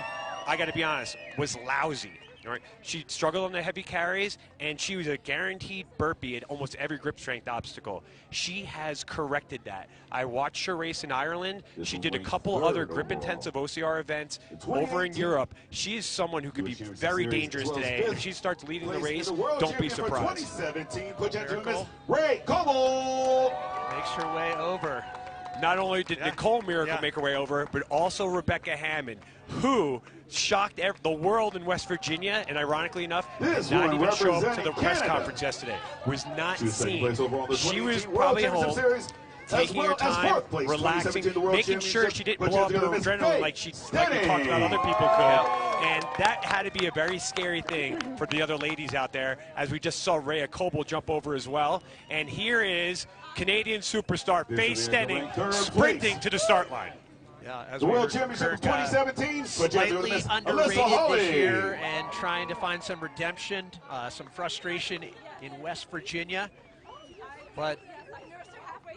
I got to be honest, was lousy. Right? She struggled on the heavy carries, and she was a guaranteed burpee at almost every grip strength obstacle. She has corrected that. I watched her race in Ireland. She did a couple other grip-intensive OCR events over in Europe. She is someone who could be very dangerous today. If she starts leading the race, don't be surprised. Ray Coble makes her way over. Not only did Nicole Miracle make her way over, but also Rebecca Hammond, who shocked the world in West Virginia, and ironically enough, did not even show up to the press conference yesterday. Was not seen. She was probably home, taking her time, relaxing, making sure she didn't blow up her adrenaline like we talked about other people could. And that had to be a very scary thing for the other ladies out there, as we just saw Rhea Coble jump over as well. And here is Canadian superstar Faye Stenning sprinting to the start line. Yeah, as the World Championship of 2017, slightly underrated this year and trying to find some redemption, some frustration in West Virginia. But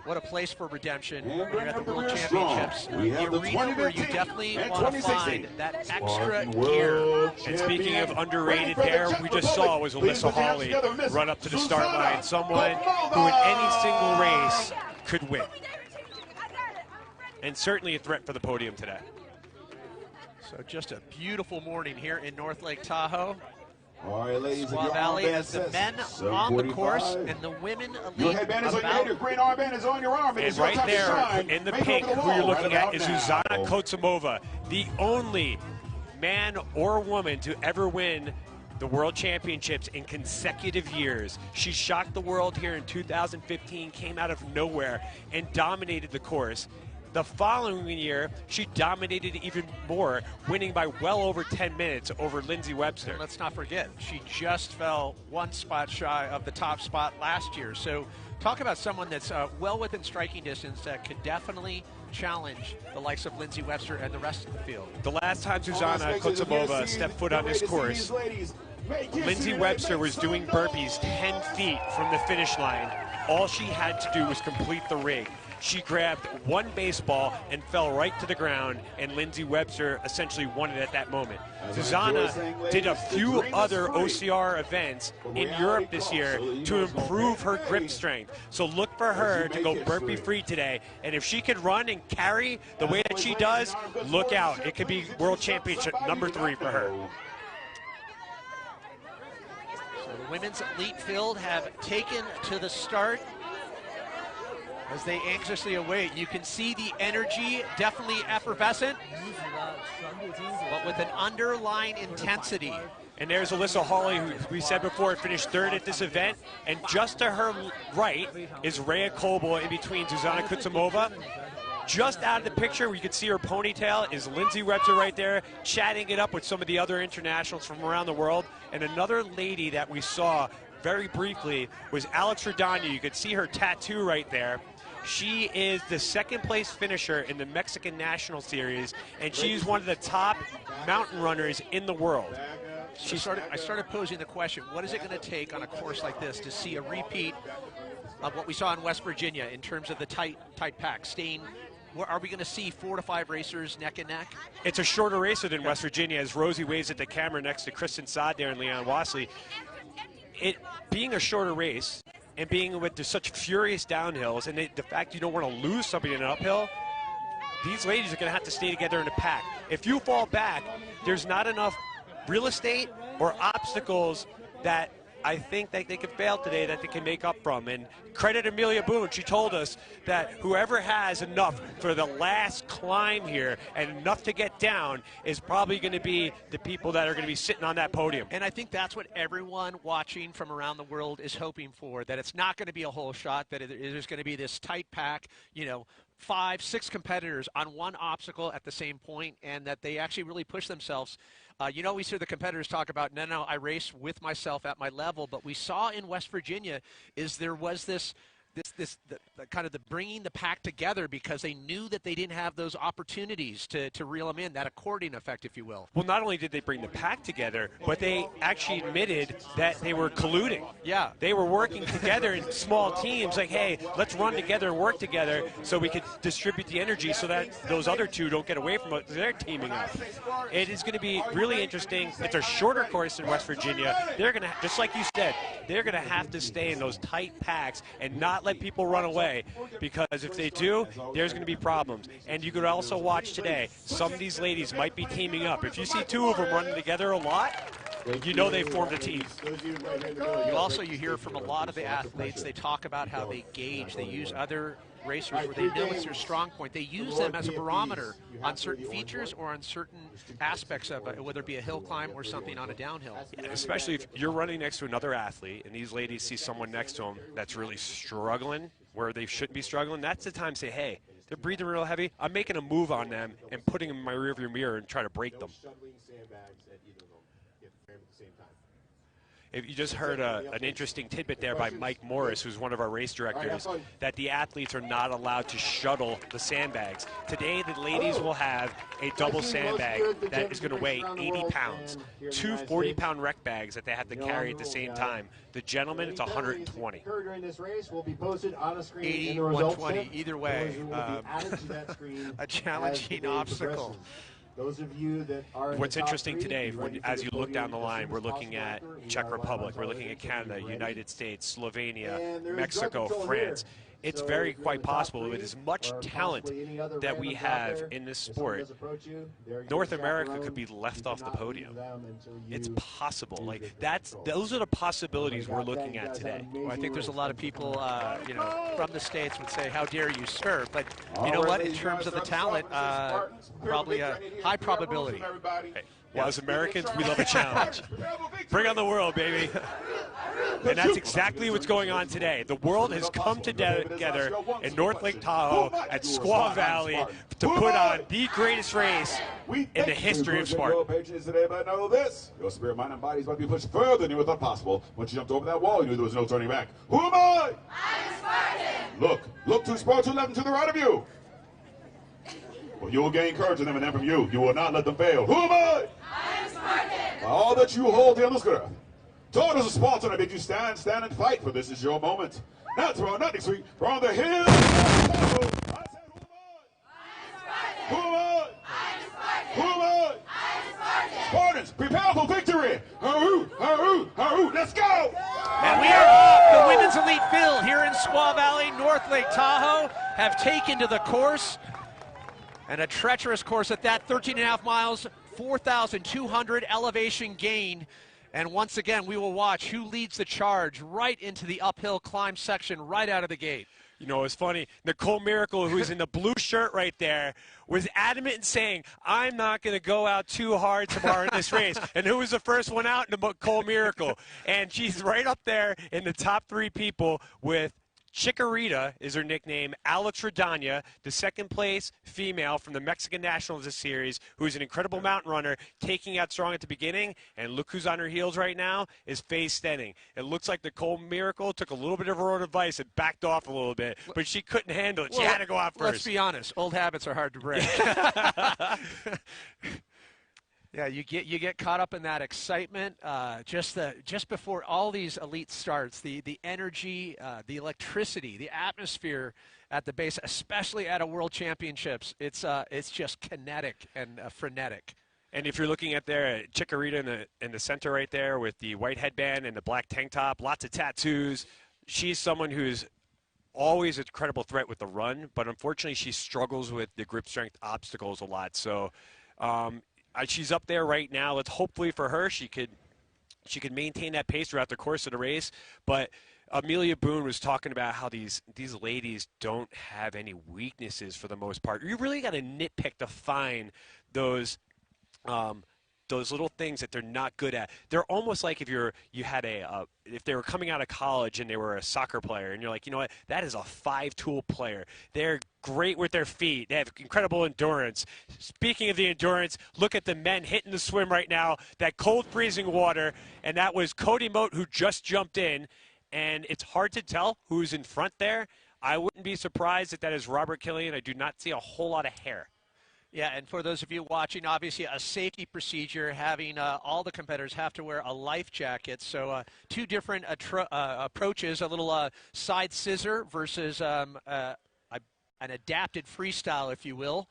what a place for redemption here at the World Championships. The arena where you definitely want to find that extra gear. And speaking of underrated there, we just saw was Alyssa Hawley run up to the start line. Someone who in any single race could win. And certainly a threat for the podium today. So just a beautiful morning here in North Lake Tahoe. All right, ladies, Squaw Valley as the men on the course and the women your headband is on your head, your green armband is on your arm. And right there in the pink, who you're looking at is Zuzana Kotsumova, the only man or woman to ever win the World Championships in consecutive years. She shocked the world here in 2015, came out of nowhere, and dominated the course. The following year, she dominated even more, winning by well over 10 minutes over Lindsay Webster. And let's not forget, she just fell one spot shy of the top spot last year. So talk about someone that's well within striking distance that could definitely challenge the likes of Lindsay Webster and the rest of the field. The last time Zuzana Kotsumova stepped foot on this course, Lindsay Webster was doing burpees 10 feet from the finish line. All she had to do was complete the rig. She grabbed one baseball and fell right to the ground, and Lindsay Webster essentially won it at that moment. Zuzana did a few other OCR events in Europe this year to improve her grip strength. So look for her to go burpee free today. And if she could run and carry the way that she does, look out. It could be World Championship #3 for her. So the women's elite field have taken to the start as they anxiously await. You can see the energy, definitely effervescent, but with an underlying intensity. And there's Alyssa Hawley, who we said before finished third at this event. And just to her right is Rhea Coble in between Zuzana Kotsumova. Just out of the picture, where you can see her ponytail, is Lindsay Webster right there, chatting it up with some of the other internationals from around the world. And another lady that we saw very briefly was Alex Rodano. You could see her tattoo right there. She is the second place finisher in the Mexican National Series, and she's one of the top mountain runners in the world. I started posing the question, what is it going to take on a course like this to see a repeat of what we saw in West Virginia in terms of the tight pack? Are we going to see 4 to 5 racers neck and neck? It's a shorter racer than West Virginia, as Rosie waves at the camera next to Kristen Saad there and Leon Wasley. It being a shorter race, and being with such furious downhills, and the fact you don't want to lose somebody in an uphill, these ladies are going to have to stay together in a pack. If you fall back, there's not enough real estate or obstacles that I think that they could fail today that they can make up from. And credit Amelia Boone. She told us that whoever has enough for the last climb here and enough to get down is probably going to be the people that are going to be sitting on that podium. And I think that's what everyone watching from around the world is hoping for, that it's not going to be a whole shot, that there's going to be this tight pack, 5, 6 competitors on one obstacle at the same point, and that they actually really push themselves. You always hear the competitors talk about, no, I race with myself at my level. But we saw in West Virginia is there was this kind of the bringing the pack together because they knew that they didn't have those opportunities to reel them in, that accordion effect, if you will. Well, not only did they bring the pack together, but they actually admitted that they were colluding. Yeah. They were working together in small teams, like, hey, let's run together and work together so we could distribute the energy so that those other two don't get away from us. They're teaming up. It is going to be really interesting. It's a shorter course in West Virginia. They're going to, just like you said, they're going to have to stay in those tight packs and not let people run away, because if they do, there's going to be problems. And you could also watch today, some of these ladies might be teaming up. If you see 2 of them running together a lot, you know they formed a team. You hear from a lot of the athletes, they talk about how they gauge, they use other racers where they know it's their strong point. They use them as a barometer on certain features or on certain aspects of it, whether it be a hill climb or something on a downhill. Yeah, especially if you're running next to another athlete and these ladies see someone next to them that's really struggling where they shouldn't be struggling, that's the time to say, hey, they're breathing real heavy. I'm making a move on them and putting them in my rearview mirror and try to break them. If you just heard an interesting tidbit there by Mike Morris, who's one of our race directors, that the athletes are not allowed to shuttle the sandbags. Today, the ladies will have a double sandbag that is going to weigh 80 pounds. 2 40-pound rec bags that they have to carry at the same time. The gentlemen, it's 120. 80, 120, either way. A challenging obstacle. Those of you that are What's interesting today, as you look down the line, we're looking at Czech Republic, we're looking at Canada, United States, Slovenia, Mexico, France. It's very quite possible with as much talent that we have in this sport, North America could be left off the podium. It's possible. Like those are the possibilities we're looking at today. Well, I think there's a lot of people, from the States would say, how dare you, sir? But you know what? In terms of the talent, probably a high probability. Hey, well, as Americans, we love a challenge. Bring on the world, baby. And that's exactly what's going on today. The world has come together in North Lake Tahoe at Squaw Valley to put on the greatest race in the history of Spartan. Know this. Your spirit, mind, and body is about to be pushed further than you ever thought possible. Once you jumped over that wall, you knew there was no turning back. Who am I? I'm Spartan. Look to Spartan 211 to the right of you. Well, you will gain courage in them and them from you. You will not let them fail. Who am I? I'm Spartan. By all that you hold dear on this earth. Daughters of Spartan, I bid you stand and fight, for this is your moment. Not tomorrow, not next week, for on the hill. I said, who am I? I'm Spartan. Who am I? I'm Spartan. Spartans, prepare for victory. Let's go. And we are off. The women's elite field here in Squaw Valley, North Lake Tahoe, have taken to the course. And a treacherous course at that, 13.5 miles, 4,200 elevation gain. And once again, we will watch who leads the charge right into the uphill climb section right out of the gate. You know, it's funny. Nicole Miracle, who's in the blue shirt right there, was adamant in saying, I'm not going to go out too hard tomorrow in this race. And who was the first one out? Nicole Miracle. And she's right up there in the top 3 people with Chikorita is her nickname, Alex Radanya, the second place female from the Mexican Nationals Series, who's an incredible mountain runner, taking out strong at the beginning. And look who's on her heels right now is Faye Stenning. It looks like Nicole Miracle took a little bit of her own advice and backed off a little bit, but she couldn't handle it. She had to go out first. Let's be honest. Old habits are hard to break. Yeah, you get caught up in that excitement just before all these elite starts. The energy, the electricity, the atmosphere at the base, especially at a World Championships. It's just kinetic and frenetic. And if you're looking at there, Chikorita in the center right there with the white headband and the black tank top, lots of tattoos. She's someone who's always a credible threat with the run, but unfortunately she struggles with the grip strength obstacles a lot. So she's up there right now. Let's hopefully for her she could she could maintain that pace throughout the course of the race. But Amelia Boone was talking about how these ladies don't have any weaknesses for the most part. You really got to nitpick to find those little things that they're not good at. They're almost like if if they were coming out of college and they were a soccer player, and you're like, you know what, that is a 5-tool player. They're great with their feet. They have incredible endurance. Speaking of the endurance, look at the men hitting the swim right now, that cold freezing water, and that was Cody Moat who just jumped in, and it's hard to tell who's in front there. I wouldn't be surprised if that is Robert Killian. I do not see a whole lot of hair. Yeah, and for those of you watching, obviously a safety procedure, having all the competitors have to wear a life jacket. So 2 different approaches, a little side scissor versus an adapted freestyle, if you will.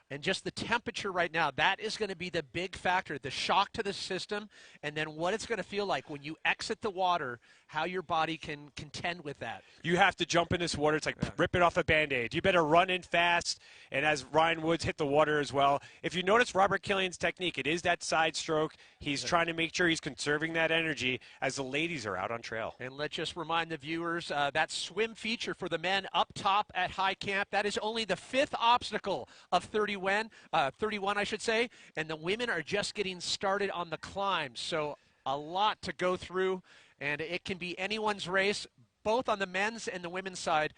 And just the temperature right now, that is going to be the big factor, the shock to the system, and then what it's going to feel like when you exit the water, how your body can contend with that. You have to jump in this water. It's like ripping off a Band-Aid. You better run in fast, and as Ryan Woods hit the water as well. If you notice Robert Killian's technique, it is that side stroke. He's trying to make sure he's conserving that energy as the ladies are out on trail. And let's just remind the viewers, that swim feature for the men up top at High Camp, that is only the 5th obstacle of 31, I should say, and the women are just getting started on the climb. So a lot to go through, and it can be anyone's race, both on the men's and the women's side.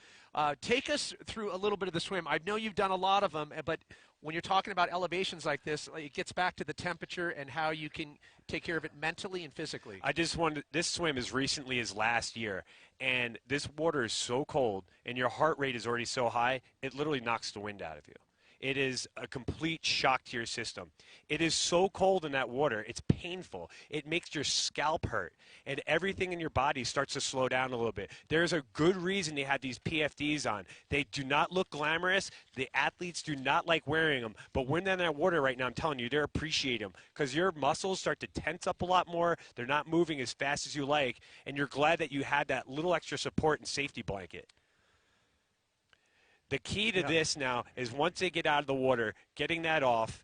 Take us through a little bit of the swim. I know you've done a lot of them, but when you're talking about elevations like this, it gets back to the temperature and how you can take care of it mentally and physically. This swim as recently as last year, and this water is so cold, and your heart rate is already so high, it literally knocks the wind out of you. It is a complete shock to your system. It is so cold in that water, it's painful. It makes your scalp hurt, and everything in your body starts to slow down a little bit. There's a good reason they have these PFDs on. They do not look glamorous. The athletes do not like wearing them, but when they're in that water right now, I'm telling you, they're appreciate them because your muscles start to tense up a lot more. They're not moving as fast as you like, and you're glad that you had that little extra support and safety blanket. The key to this now is once they get out of the water, getting that off,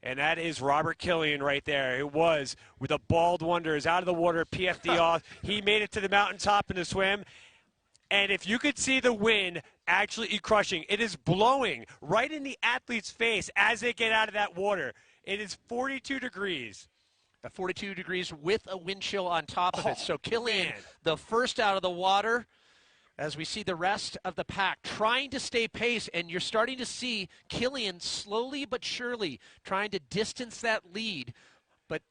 and that is Robert Killian right there. It was with a bald wonder is out of the water, PFD off. He made it to the mountaintop in the swim. And if you could see the wind actually crushing, it is blowing right in the athlete's face as they get out of that water. It is 42 degrees. 42 degrees with a wind chill on top of it. So Killian, the first out of the water, as we see the rest of the pack trying to stay pace, and you're starting to see Killian slowly but surely trying to distance that lead. But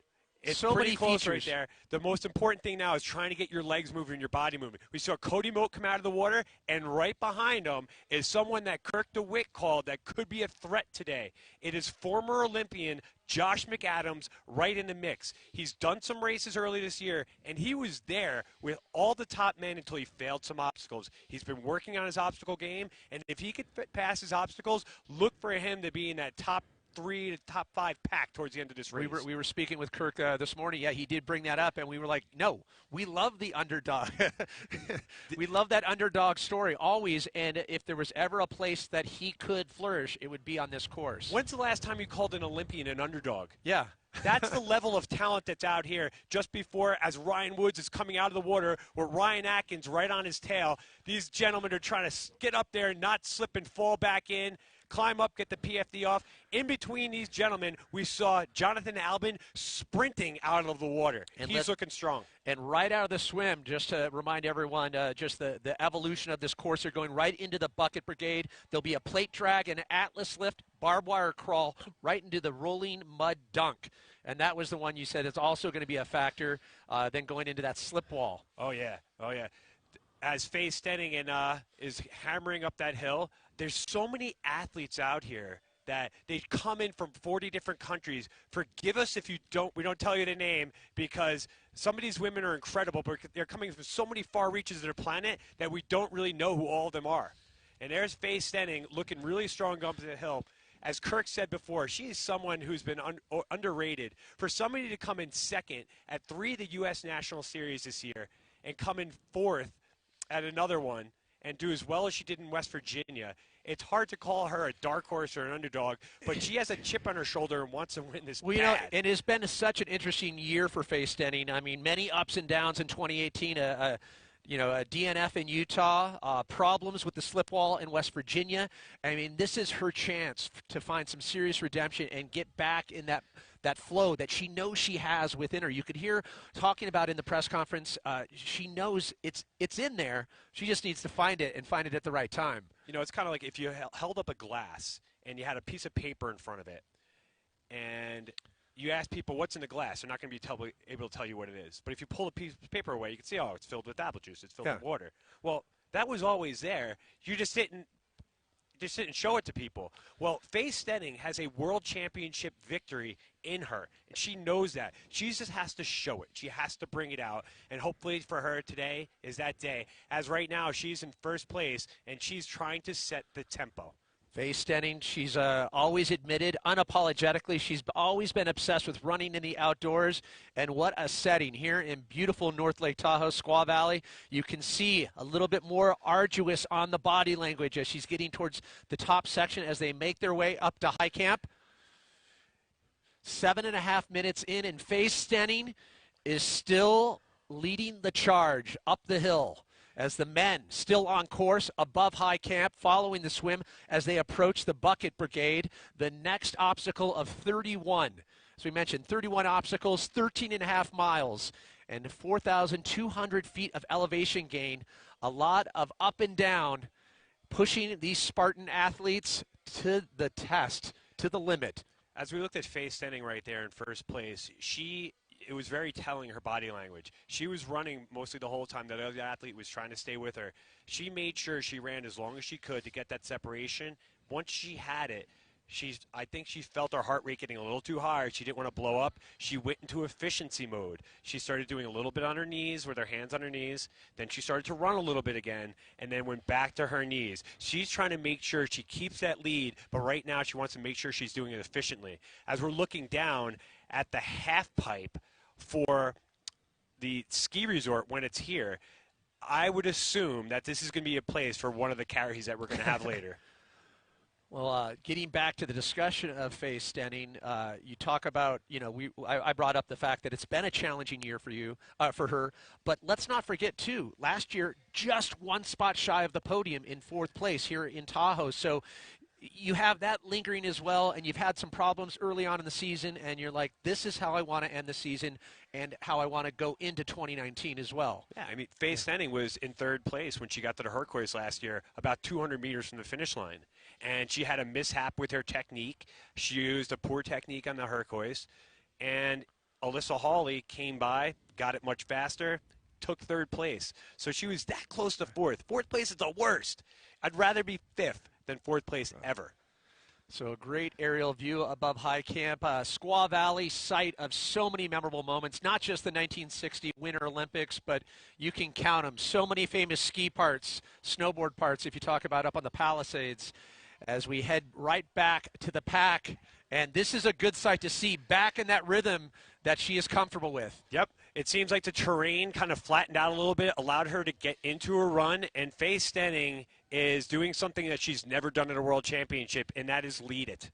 it's so pretty many close features. Right there. The most important thing now is trying to get your legs moving, your body moving. We saw Cody Moat come out of the water, and right behind him is someone that Kirk DeWitt called that could be a threat today. It is former Olympian Josh McAdams right in the mix. He's done some races early this year, and he was there with all the top men until he failed some obstacles. He's been working on his obstacle game, and if he could pass his obstacles, look for him to be in that top 3 to top 5 pack towards the end of this race. We were speaking with Kirk this morning. Yeah, he did bring that up, and we were like, no, we love the underdog. We love that underdog story always, and if there was ever a place that he could flourish, it would be on this course. When's the last time you called an Olympian an underdog? Yeah. That's the level of talent that's out here. Just before, as Ryan Woods is coming out of the water, with Ryan Atkins right on his tail, these gentlemen are trying to get up there, not slip and fall back in, climb up, get the PFD off. In between these gentlemen, we saw Jonathan Albin sprinting out of the water. And he's looking strong. And right out of the swim, just to remind everyone, just the evolution of this course, they're going right into the bucket brigade. There'll be a plate drag, an atlas lift, barbed wire crawl, right into the rolling mud dunk. And that was the one you said is also going to be a factor, then going into that slip wall. Oh, yeah. Oh, yeah. As Faye Stenning is hammering up that hill, there's so many athletes out here that they come in from 40 different countries. Forgive us if we don't tell you the name, because some of these women are incredible, but they're coming from so many far reaches of their planet that we don't really know who all of them are. And there's Faye Stenning looking really strong up the hill. As Kirk said before, she is someone who's been underrated. For somebody to come in second at 3 of the U.S. National Series this year and come in 4th at another one and do as well as she did in West Virginia, it's hard to call her a dark horse or an underdog, but she has a chip on her shoulder and wants to win this Well, bad. it has been such an interesting year for Faye Stenning. I mean, many ups and downs in 2018. A DNF in Utah, problems with the slip wall in West Virginia. I mean, this is her chance to find some serious redemption and get back in that flow that she knows she has within her. You could hear talking about in the press conference. She knows it's in there. She just needs to find it and find it at the right time. It's kind of like if you held up a glass and you had a piece of paper in front of it, and you ask people what's in the glass, they're not going to be able to tell you what it is. But if you pull a piece of paper away, you can see, it's filled with apple juice. It's filled with water. Well, that was always there. You just didn't show it to people. Well, Faye Stenning has a world championship victory in her, and she knows that. She just has to show it. She has to bring it out, and hopefully for her today is that day. As right now, she's in first place, and she's trying to set the tempo. Faye Stenning, she's always admitted unapologetically she's always been obsessed with running in the outdoors, and what a setting here in beautiful North Lake Tahoe, Squaw Valley. You can see a little bit more arduous on the body language as she's getting towards the top section as they make their way up to high camp. 7.5 minutes in, and Faye Stenning is still leading the charge up the hill, as the men still on course above high camp following the swim as they approach the bucket brigade. The next obstacle of 31. As we mentioned, 31 obstacles, 13.5 miles, and 4,200 feet of elevation gain. A lot of up and down, pushing these Spartan athletes to the test, to the limit. As we looked at Faye Stenning right there in first place, it was very telling, her body language. She was running mostly the whole time. The other athlete was trying to stay with her. She made sure she ran as long as she could to get that separation. Once she had it, I think she felt her heart rate getting a little too high. She didn't want to blow up. She went into efficiency mode. She started doing a little bit on her knees with her hands on her knees. Then she started to run a little bit again and then went back to her knees. She's trying to make sure she keeps that lead, but right now she wants to make sure she's doing it efficiently. As we're looking down at the half pipe for the ski resort when it's here, I would assume that this is going to be a place for one of the carries that we're going to have later. Well, getting back to the discussion of Faye Stenning, you talk about, I brought up the fact that it's been a challenging year for her, but let's not forget, too, last year, just one spot shy of the podium in fourth place here in Tahoe. So you have that lingering as well, and you've had some problems early on in the season, and you're like, this is how I want to end the season and how I want to go into 2019 as well. Yeah, I mean, Faye Stenning was in third place when she got to the Hercules last year, about 200 meters from the finish line. And she had a mishap with her technique. She used a poor technique on the Hercules. And Alyssa Hawley came by, got it much faster, took third place. So she was that close to fourth. Fourth place is the worst. I'd rather be fifth than fourth place ever. So a great aerial view above high camp. Squaw Valley, site of so many memorable moments, not just the 1960 Winter Olympics, but you can count them. So many famous ski parts, snowboard parts, if you talk about up on the Palisades, as we head right back to the pack. And this is a good sight to see, back in that rhythm that she is comfortable with. Yep. It seems like the terrain kind of flattened out a little bit, allowed her to get into a run, and Faye Stenning is doing something that she's never done in a world championship, and that is lead it.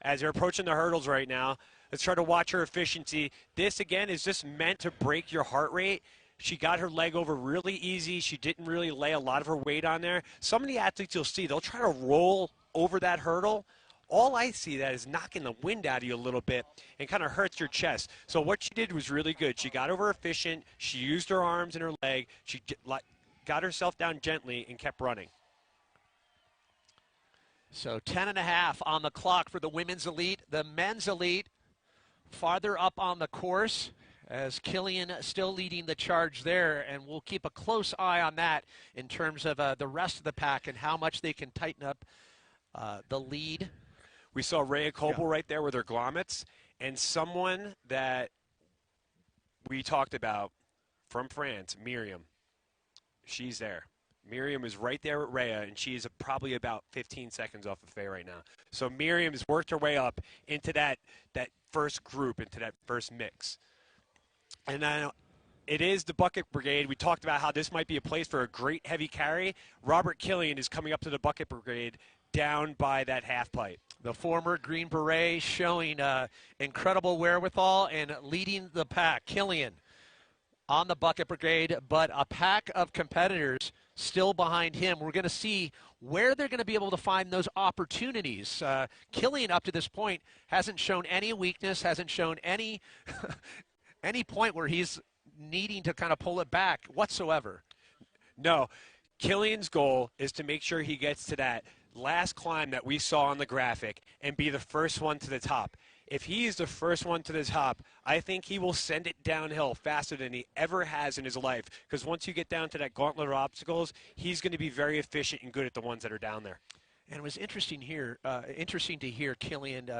As they're approaching the hurdles right now, let's try to watch her efficiency. This, again, is just meant to break your heart rate. She got her leg over really easy. She didn't really lay a lot of her weight on there. Some of the athletes you'll see, they'll try to roll over that hurdle. All I see that is knocking the wind out of you a little bit and kind of hurts your chest. So what she did was really good. She got over efficient. She used her arms and her leg. She got herself down gently and kept running. So 10.5 on the clock for the women's elite. The men's elite farther up on the course, as Killian still leading the charge there, and we'll keep a close eye on that in terms of the rest of the pack and how much they can tighten up the lead. We saw Rhea Coble right there with her grommets, and someone that we talked about from France, Miriam. She's there. Miriam is right there with Rhea, and she's probably about 15 seconds off of Faye right now. So Miriam has worked her way up into that first group, into that first mix. And now it is the bucket brigade. We talked about how this might be a place for a great heavy carry. Robert Killian is coming up to the bucket brigade down by that half pipe. The former Green Beret showing incredible wherewithal and leading the pack. Killian on the bucket brigade, but a pack of competitors still behind him. We're going to see where they're going to be able to find those opportunities. Killian, up to this point, hasn't shown any weakness, hasn't shown any any point where he's needing to kind of pull it back whatsoever. No, Killian's goal is to make sure he gets to that last climb that we saw on the graphic and be the first one to the top. If he is the first one to the top, I think he will send it downhill faster than he ever has in his life, because once you get down to that gauntlet of obstacles, he's going to be very efficient and good at the ones that are down there. And it was interesting to hear Killian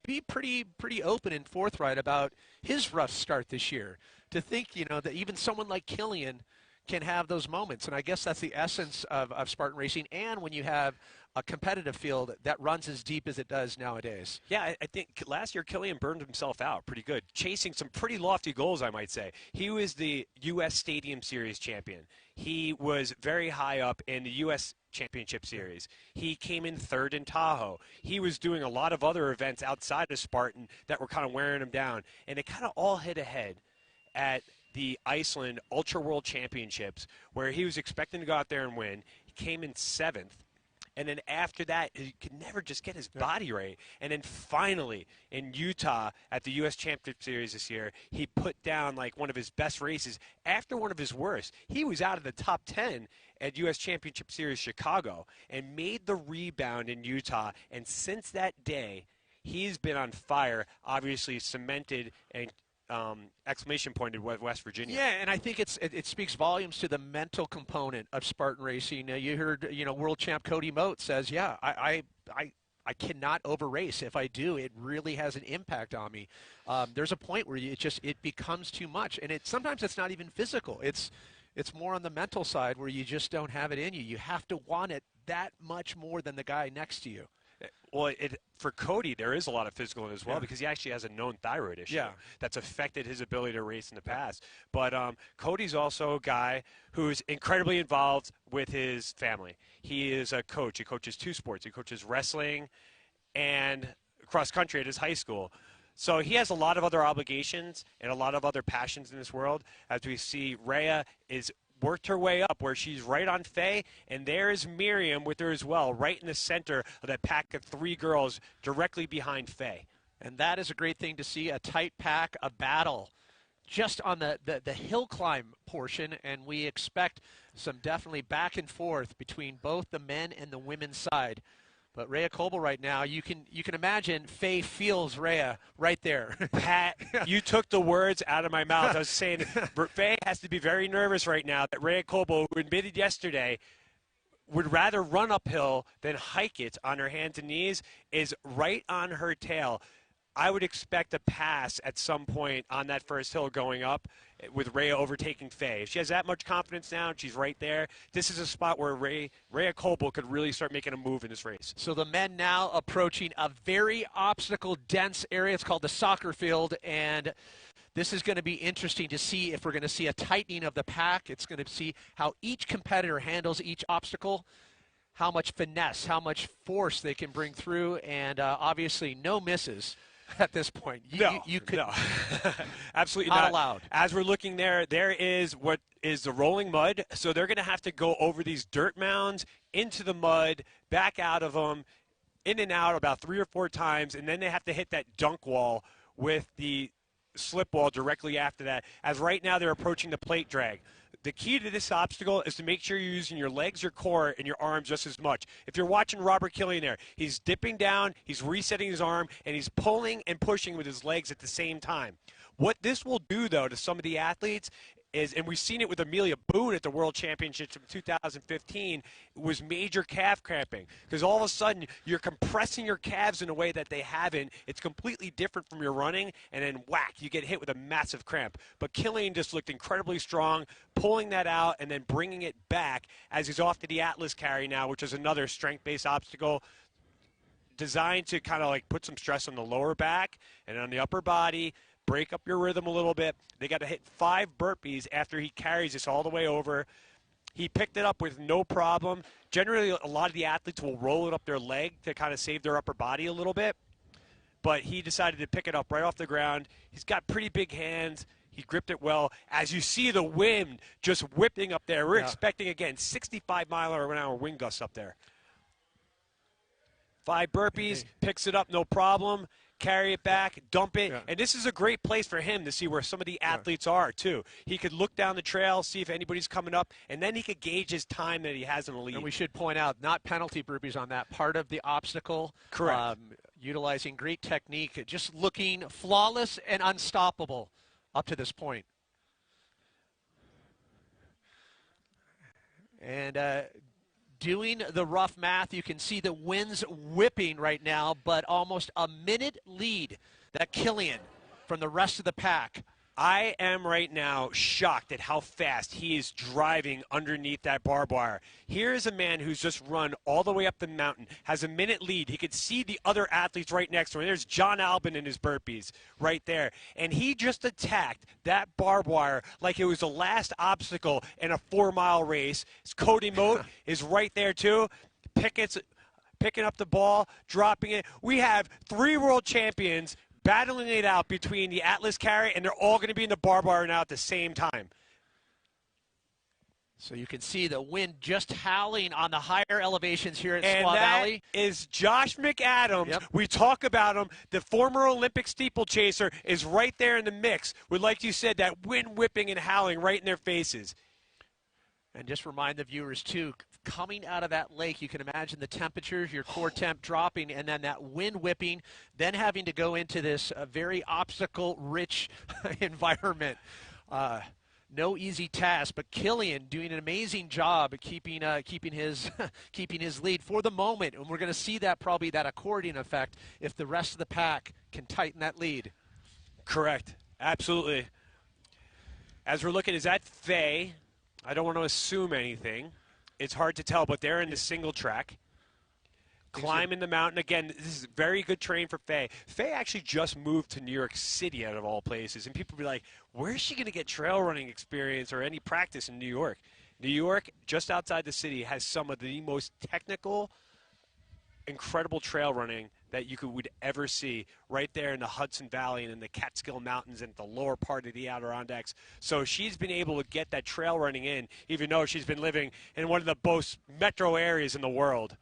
be pretty open and forthright about his rough start this year. To think, that even someone like Killian can have those moments. And I guess that's the essence of Spartan racing, and when you have a competitive field that runs as deep as it does nowadays. Yeah, I think last year Killian burned himself out pretty good, chasing some pretty lofty goals, I might say. He was the U.S. Stadium Series champion. He was very high up in the U.S. Championship Series. He came in third in Tahoe. He was doing a lot of other events outside of Spartan that were kind of wearing him down, and it kind of all hit ahead at the Iceland Ultra World Championships, where he was expecting to go out there and win. He came in seventh. And then after that, he could never just get his body right. And then finally, in Utah at the U.S. Championship Series this year, he put down like one of his best races after one of his worst. He was out of the top 10 at U.S. Championship Series Chicago and made the rebound in Utah. And since that day, he's been on fire, obviously cemented and exclamation point in West Virginia. Yeah, and I think it speaks volumes to the mental component of Spartan racing. You heard, world champ Cody Moat says, yeah, I cannot over race. If I do, it really has an impact on me. There's a point where it becomes too much, and sometimes it's not even physical. It's more on the mental side where you just don't have it in you. You have to want it that much more than the guy next to you. Well, for Cody, there is a lot of physical in it as well, because he actually has a known thyroid issue that's affected his ability to race in the past. But Cody's also a guy who's incredibly involved with his family. He is a coach. He coaches two sports. He coaches wrestling and cross country at his high school. So he has a lot of other obligations and a lot of other passions in this world. As we see, Rhea is worked her way up where she's right on Faye, and there's Miriam with her as well, right in the center of that pack of three girls directly behind Faye. And that is a great thing to see, a tight pack, a battle just on the hill climb portion, and we expect some definitely back and forth between both the men and the women's side. But Rhea Coble right now, you can imagine Faye feels Rhea right there. Pat, you took the words out of my mouth. I was saying Faye has to be very nervous right now that Rhea Coble, who admitted yesterday would rather run uphill than hike it on her hands and knees, is right on her tail. I would expect a pass at some point on that first hill going up with Rhea overtaking Faye. If she has that much confidence now and she's right there, this is a spot where Rhea Coble could really start making a move in this race. So the men now approaching a very obstacle-dense area. It's called the soccer field, and this is going to be interesting to see if we're going to see a tightening of the pack. It's going to see how each competitor handles each obstacle, how much finesse, how much force they can bring through, and obviously no misses. At this point, you could no. Absolutely not not allowed. As we're looking there is what is the rolling mud. So they're going to have to go over these dirt mounds, into the mud, back out of them, in and out about 3 or 4 times, and then they have to hit that dunk wall with the slip wall directly after that. As right now they're approaching the plate drag. The key to this obstacle is to make sure you're using your legs, your core, and your arms just as much. If you're watching Robert Killian there, he's dipping down, he's resetting his arm, and he's pulling and pushing with his legs at the same time. What this will do, though, to some of the athletes is, and we've seen it with Amelia Boone at the World Championships in 2015, was major calf cramping. Because all of a sudden, you're compressing your calves in a way that they haven't. It's completely different from your running, and then whack, you get hit with a massive cramp. But Killian just looked incredibly strong, pulling that out and then bringing it back as he's off to the Atlas carry now, which is another strength-based obstacle designed to kind of like put some stress on the lower back and on the upper body, break up your rhythm a little bit. They got to hit 5 burpees after he carries this all the way over. He picked it up with no problem. Generally, a lot of the athletes will roll it up their leg to kind of save their upper body a little bit. But he decided to pick it up right off the ground. He's got pretty big hands. He gripped it well. As you see the wind just whipping up there, we're expecting, again, 65-mile-an-hour wind gusts up there. 5 burpees, picks it up, no problem. Carry it back, dump it. Yeah. And this is a great place for him to see where some of the athletes are, too. He could look down the trail, see if anybody's coming up, and then he could gauge his time that he has in the lead. And we should point out, not penalty burpees on that part of the obstacle. Correct. Utilizing great technique, just looking flawless and unstoppable up to this point. And doing the rough math, you can see the wind's whipping right now, but almost a minute lead that Killian from the rest of the pack. I am right now shocked at how fast he is driving underneath that barbed wire. Here is a man who's just run all the way up the mountain, has a minute lead. He could see the other athletes right next to him. There's John Albin in his burpees right there. And he just attacked that barbed wire like it was the last obstacle in a 4-mile race. Cody Moat is right there too. Picking up the ball, dropping it. We have 3 world champions battling it out between the Atlas carry, and they're all going to be in the barbed wire now at the same time. So you can see the wind just howling on the higher elevations here at and Squaw Valley. That is Josh McAdams. Yep. We talk about him. The former Olympic steeplechaser is right there in the mix with, like you said, that wind whipping and howling right in their faces. And just remind the viewers, too, coming out of that lake, you can imagine the temperatures, your core temp dropping, and then that wind whipping, then having to go into this very obstacle-rich environment. No easy task, but Killian doing an amazing job at keeping his keeping his lead for the moment, and we're going to see that probably that accordion effect if the rest of the pack can tighten that lead. Correct, absolutely. As we're looking, is that Faye? I don't want to assume anything. It's hard to tell, but they're in the single track. Climbing the mountain. Again, this is very good training for Faye. Faye actually just moved to New York City out of all places, and people be like, where is she going to get trail running experience or any practice in New York? New York, just outside the city, has some of the most technical, incredible trail running that you would ever see right there in the Hudson Valley and in the Catskill Mountains and the lower part of the Adirondacks. So she's been able to get that trail running in, even though she's been living in one of the most metro areas in the world.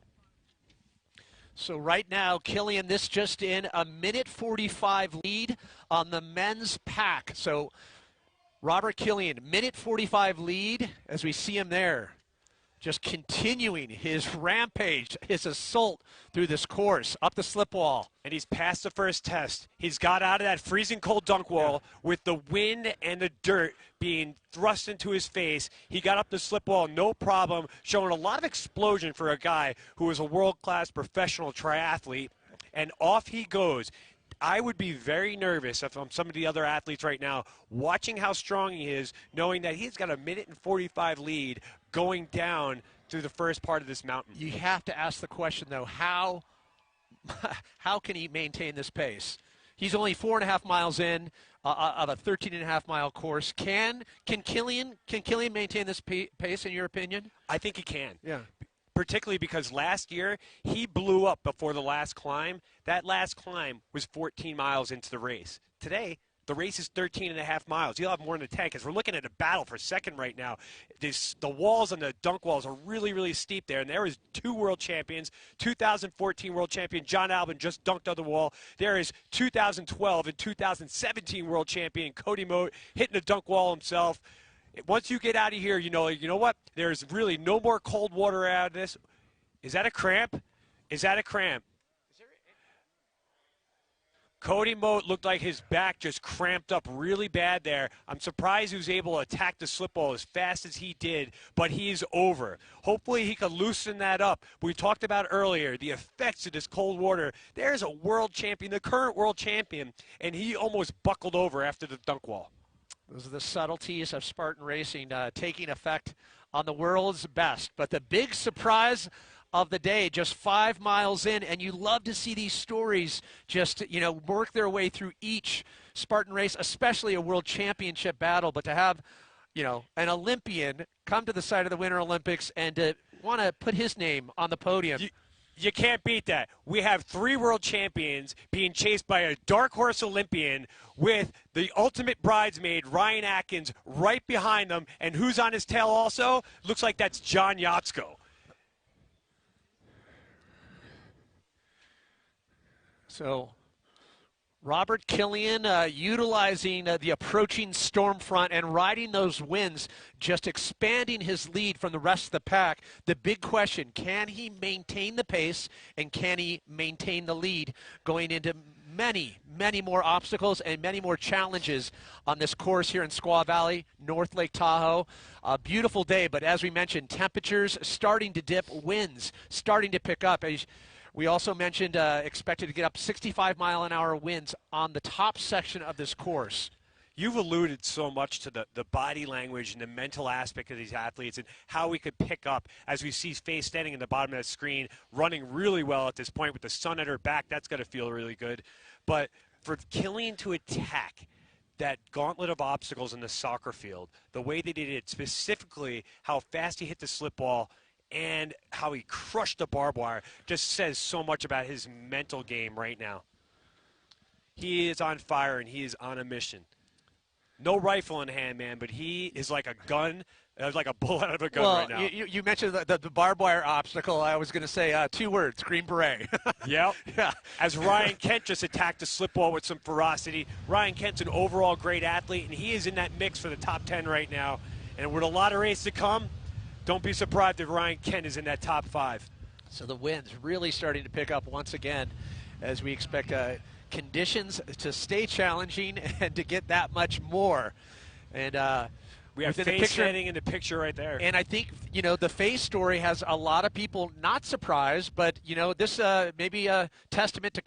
So right now, Killian, this just in, a minute 45 lead on the men's pack. So Robert Killian, minute 45 lead as we see him there. Just continuing his rampage, his assault through this course, up the slip wall. And he's passed the first test. He's got out of that freezing cold dunk wall with the wind and the dirt being thrust into his face. He got up the slip wall, no problem, showing a lot of explosion for a guy who was a world-class professional triathlete. And off he goes. I would be very nervous if I'm some of the other athletes right now, watching how strong he is, knowing that he's got a minute and 45 lead going down through the first part of this mountain. You have to ask the question, though, how can he maintain this pace? He's only 4.5 miles in of a 13.5-mile course. Can Killian maintain this pace, in your opinion? I think he can. Yeah. Particularly because last year he blew up before the last climb. That last climb was 14 miles into the race. Today, the race is 13.5 miles. You'll have more in the tank because we're looking at a battle for second right now. The walls and the dunk walls are really, really steep there. And there is 2 world champions. 2014 world champion John Albin just dunked on the wall. There is 2012 and 2017 world champion Cody Moat hitting the dunk wall himself. Once you get out of here, you know what? There's really no more cold water out of this. Is that a cramp? Is that a cramp? Cody Moat looked like his back just cramped up really bad there. I'm surprised he was able to attack the slip wall as fast as he did, but he's over. Hopefully he can loosen that up. We talked about earlier the effects of this cold water. There's a world champion, the current world champion, and he almost buckled over after the dunk wall. Those are the subtleties of Spartan racing taking effect on the world's best. But the big surprise of the day, just 5 miles in, and you love to see these stories just, work their way through each Spartan race, especially a world championship battle. But to have, an Olympian come to the site of the Winter Olympics and to want to put his name on the podium. You can't beat that. We have 3 world champions being chased by a dark horse Olympian with the ultimate bridesmaid, Ryan Atkins, right behind them. And who's on his tail also? Looks like that's John Yatsko. So Robert Killian utilizing the approaching storm front and riding those winds, just expanding his lead from the rest of the pack. The big question, can he maintain the pace and can he maintain the lead going into many, many more obstacles and many more challenges on this course here in Squaw Valley, North Lake Tahoe. A beautiful day, but as we mentioned, temperatures starting to dip, winds starting to pick up. We also mentioned expected to get up 65-mile-an-hour winds on the top section of this course. You've alluded so much to the body language and the mental aspect of these athletes and how we could pick up as we see Faye standing in the bottom of that screen, running really well at this point with the sun at her back. That's going to feel really good. But for Killian to attack that gauntlet of obstacles in the soccer field, the way they did it, specifically how fast he hit the slip ball, and how he crushed the barbed wire, just says so much about his mental game right now. He is on fire, and he is on a mission. No rifle in hand, man, but he is like a gun, like a bullet out of a gun right now. You mentioned the barbed wire obstacle. I was going to say 2 words, Green Beret. Yep. Yeah. As Ryan Kent just attacked the slip ball with some ferocity. Ryan Kent's an overall great athlete, and he is in that mix for the top 10 right now. And with a lot of races to come, don't be surprised if Ryan Kent is in that top 5. So the wind's really starting to pick up once again as we expect conditions to stay challenging and to get that much more. And we have Faye standing in the picture right there. And I think, the Faye story has a lot of people not surprised, but, this may be a testament to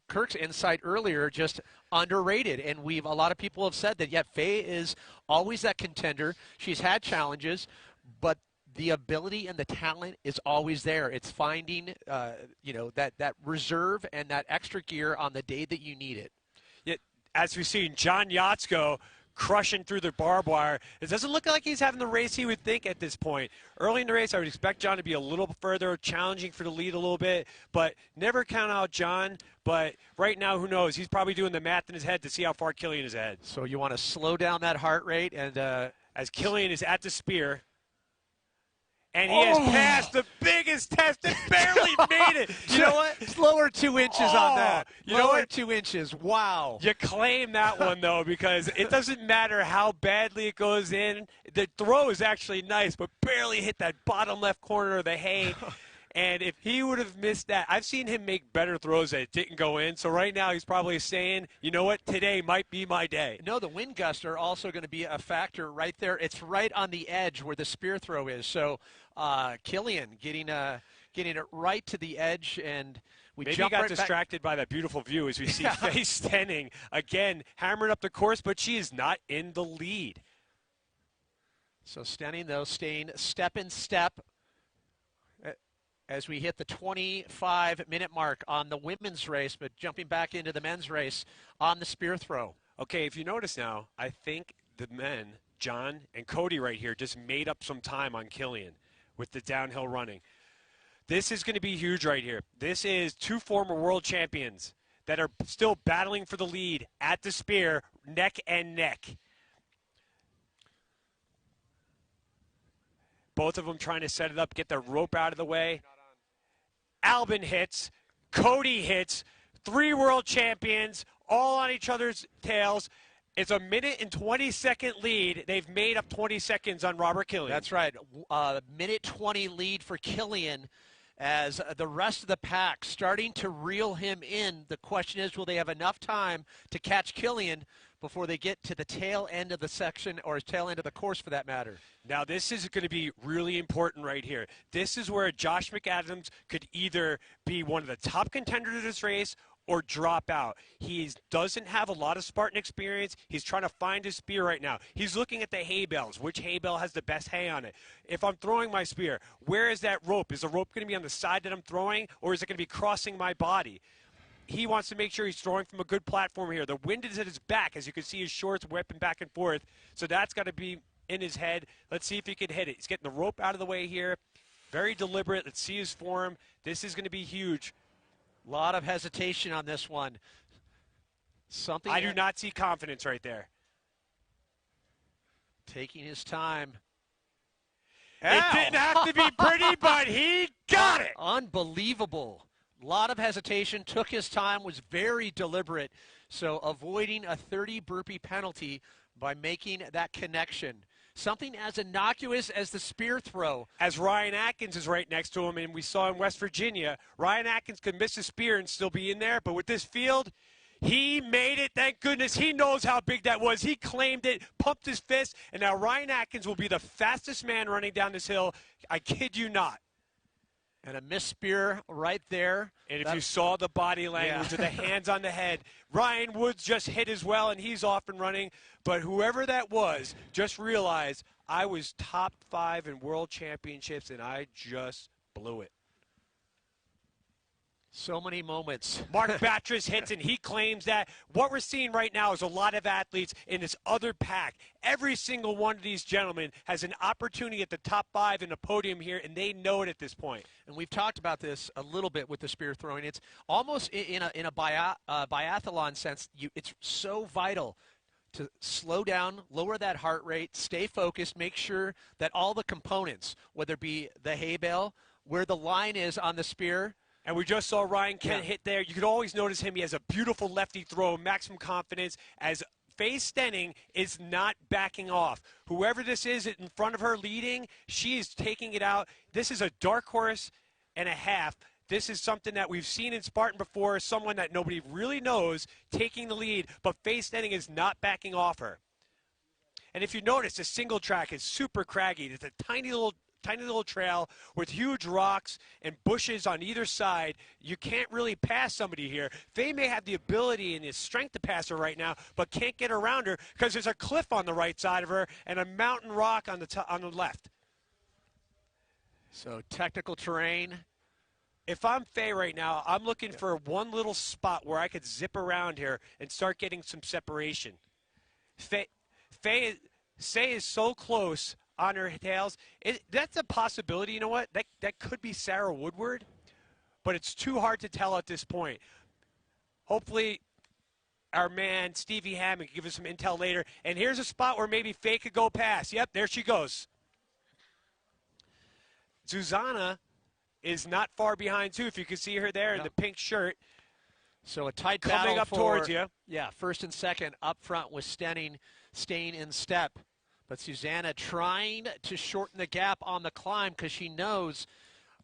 Kirk's insight earlier, just underrated. And a lot of people have said that, Faye is always that contender. She's had challenges, but the ability and the talent is always there. It's finding, that reserve and that extra gear on the day that you need it. Yet, as we've seen, John Yatsko crushing through the barbed wire. It doesn't look like he's having the race he would think at this point. Early in the race, I would expect John to be a little further, challenging for the lead a little bit, but never count out John. But right now, who knows? He's probably doing the math in his head to see how far Killian is ahead. So you want to slow down that heart rate. And as Killian is at the spear, and he has passed the biggest test and barely made it. You know what? It's lower 2 inches on that. Lower 2 inches. Wow. You claim that one, though, because it doesn't matter how badly it goes in. The throw is actually nice, but barely hit that bottom left corner of the hay. And if he would have missed that, I've seen him make better throws that didn't go in. So right now he's probably saying, you know what, today might be my day. No, the wind gusts are also going to be a factor right there. It's right on the edge where the spear throw is. So Killian getting it right to the edge, and maybe he got distracted by that beautiful view as we see Faye standing again, hammering up the course, but she is not in the lead. So standing, though, staying step in step as we hit the 25-minute mark on the women's race, but jumping back into the men's race on the spear throw. Okay, if you notice now, I think the men, John and Cody right here, just made up some time on Killian with the downhill running. This is going to be huge right here. This is 2 former world champions that are still battling for the lead at the spear, neck and neck. Both of them trying to set it up, get the rope out of the way. Albin hits, Cody hits, 3 world champions, all on each other's tails. It's a 1:20 lead. They've made up 20 seconds on Robert Killian. That's right. 1:20 lead for Killian as the rest of the pack starting to reel him in. The question is, will they have enough time to catch Killian before they get to the tail end of the section, or tail end of the course for that matter? Now, this is going to be really important right here. This is where Josh McAdams could either be one of the top contenders of this race or drop out. He doesn't have a lot of Spartan experience. He's trying to find his spear right now. He's looking at the hay bales. Which hay bale has the best hay on it? If I'm throwing my spear, where is that rope? Is the rope going to be on the side that I'm throwing, or is it going to be crossing my body? He wants to make sure he's throwing from a good platform here. The wind is at his back, as you can see his shorts whipping back and forth. So that's got to be in his head. Let's see if he can hit it. He's getting the rope out of the way here. Very deliberate. Let's see his form. This is going to be huge. A lot of hesitation on this one. I do not see confidence right there. Taking his time. It didn't have to be pretty, but he got it. Unbelievable. A lot of hesitation, took his time, was very deliberate. So avoiding a 30 burpee penalty by making that connection. Something as innocuous as the spear throw. As Ryan Atkins is right next to him, and we saw in West Virginia, Ryan Atkins could miss a spear and still be in there, but with this field, he made it. Thank goodness. He knows how big that was. He claimed it, pumped his fist, and now Ryan Atkins will be the fastest man running down this hill. I kid you not. And a missed spear right there. And if you saw the body language of the hands on the head, Ryan Woods just hit as well, and he's off and running. But whoever that was, just realized I was top 5 in world championships, and I just blew it. So many moments. Mark Batris hits, and he claims that. What we're seeing right now is a lot of athletes in this other pack. Every single one of these gentlemen has an opportunity at the top 5 in the podium here, and they know it at this point. And we've talked about this a little bit with the spear throwing. It's almost in a biathlon sense. It's so vital to slow down, lower that heart rate, stay focused, make sure that all the components, whether it be the hay bale, where the line is on the spear. And we just saw Ryan Kent hit there. You could always notice him. He has a beautiful lefty throw, maximum confidence, as Faye Stenning is not backing off. Whoever this is in front of her leading, she is taking it out. This is a dark horse and a half. This is something that we've seen in Spartan before, someone that nobody really knows taking the lead, but Faye Stenning is not backing off her. And if you notice, the single track is super craggy. It's a tiny little trail with huge rocks and bushes on either side. You can't really pass somebody here. Faye may have the ability and the strength to pass her right now, but can't get around her because there's a cliff on the right side of her and a mountain rock on the left. So technical terrain. If I'm Faye right now, I'm looking for one little spot where I could zip around here and start getting some separation. Faye is so close on her tails. That's a possibility. You know what? That could be Sarah Woodward, but it's too hard to tell at this point. Hopefully, our man Stevie Hammond can give us some intel later. And here's a spot where maybe Faye could go past. Yep, there she goes. Zuzana is not far behind, too, if you can see her there in the pink shirt. So a tight coming battle up towards you. Yeah, first and second up front with Stenning staying in step. But Susanna trying to shorten the gap on the climb because she knows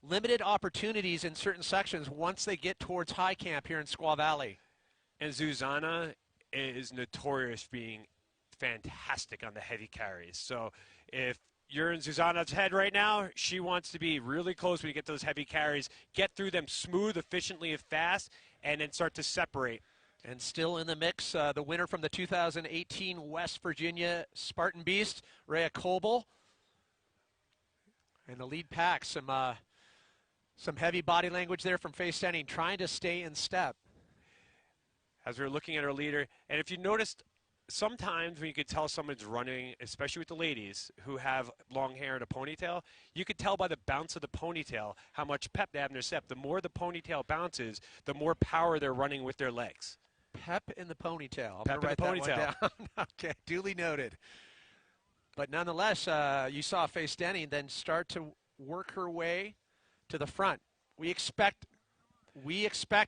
limited opportunities in certain sections once they get towards high camp here in Squaw Valley. And Zuzana is notorious being fantastic on the heavy carries. So if you're in Zuzana's head right now, she wants to be really close when you get those heavy carries, get through them smooth, efficiently, and fast, and then start to separate. And still in the mix, the winner from the 2018 West Virginia Spartan Beast, Rhea Coble. And the lead pack, some heavy body language there from Faye Stenning, trying to stay in step. As we're looking at our leader, and if you noticed, sometimes when you could tell someone's running, especially with the ladies who have long hair and a ponytail, you could tell by the bounce of the ponytail how much pep they have in their step. The more the ponytail bounces, the more power they're running with their legs. Pep in the ponytail. Pep in the ponytail. Okay, duly noted. But nonetheless, you saw Faye Stenning then start to work her way to the front. We expect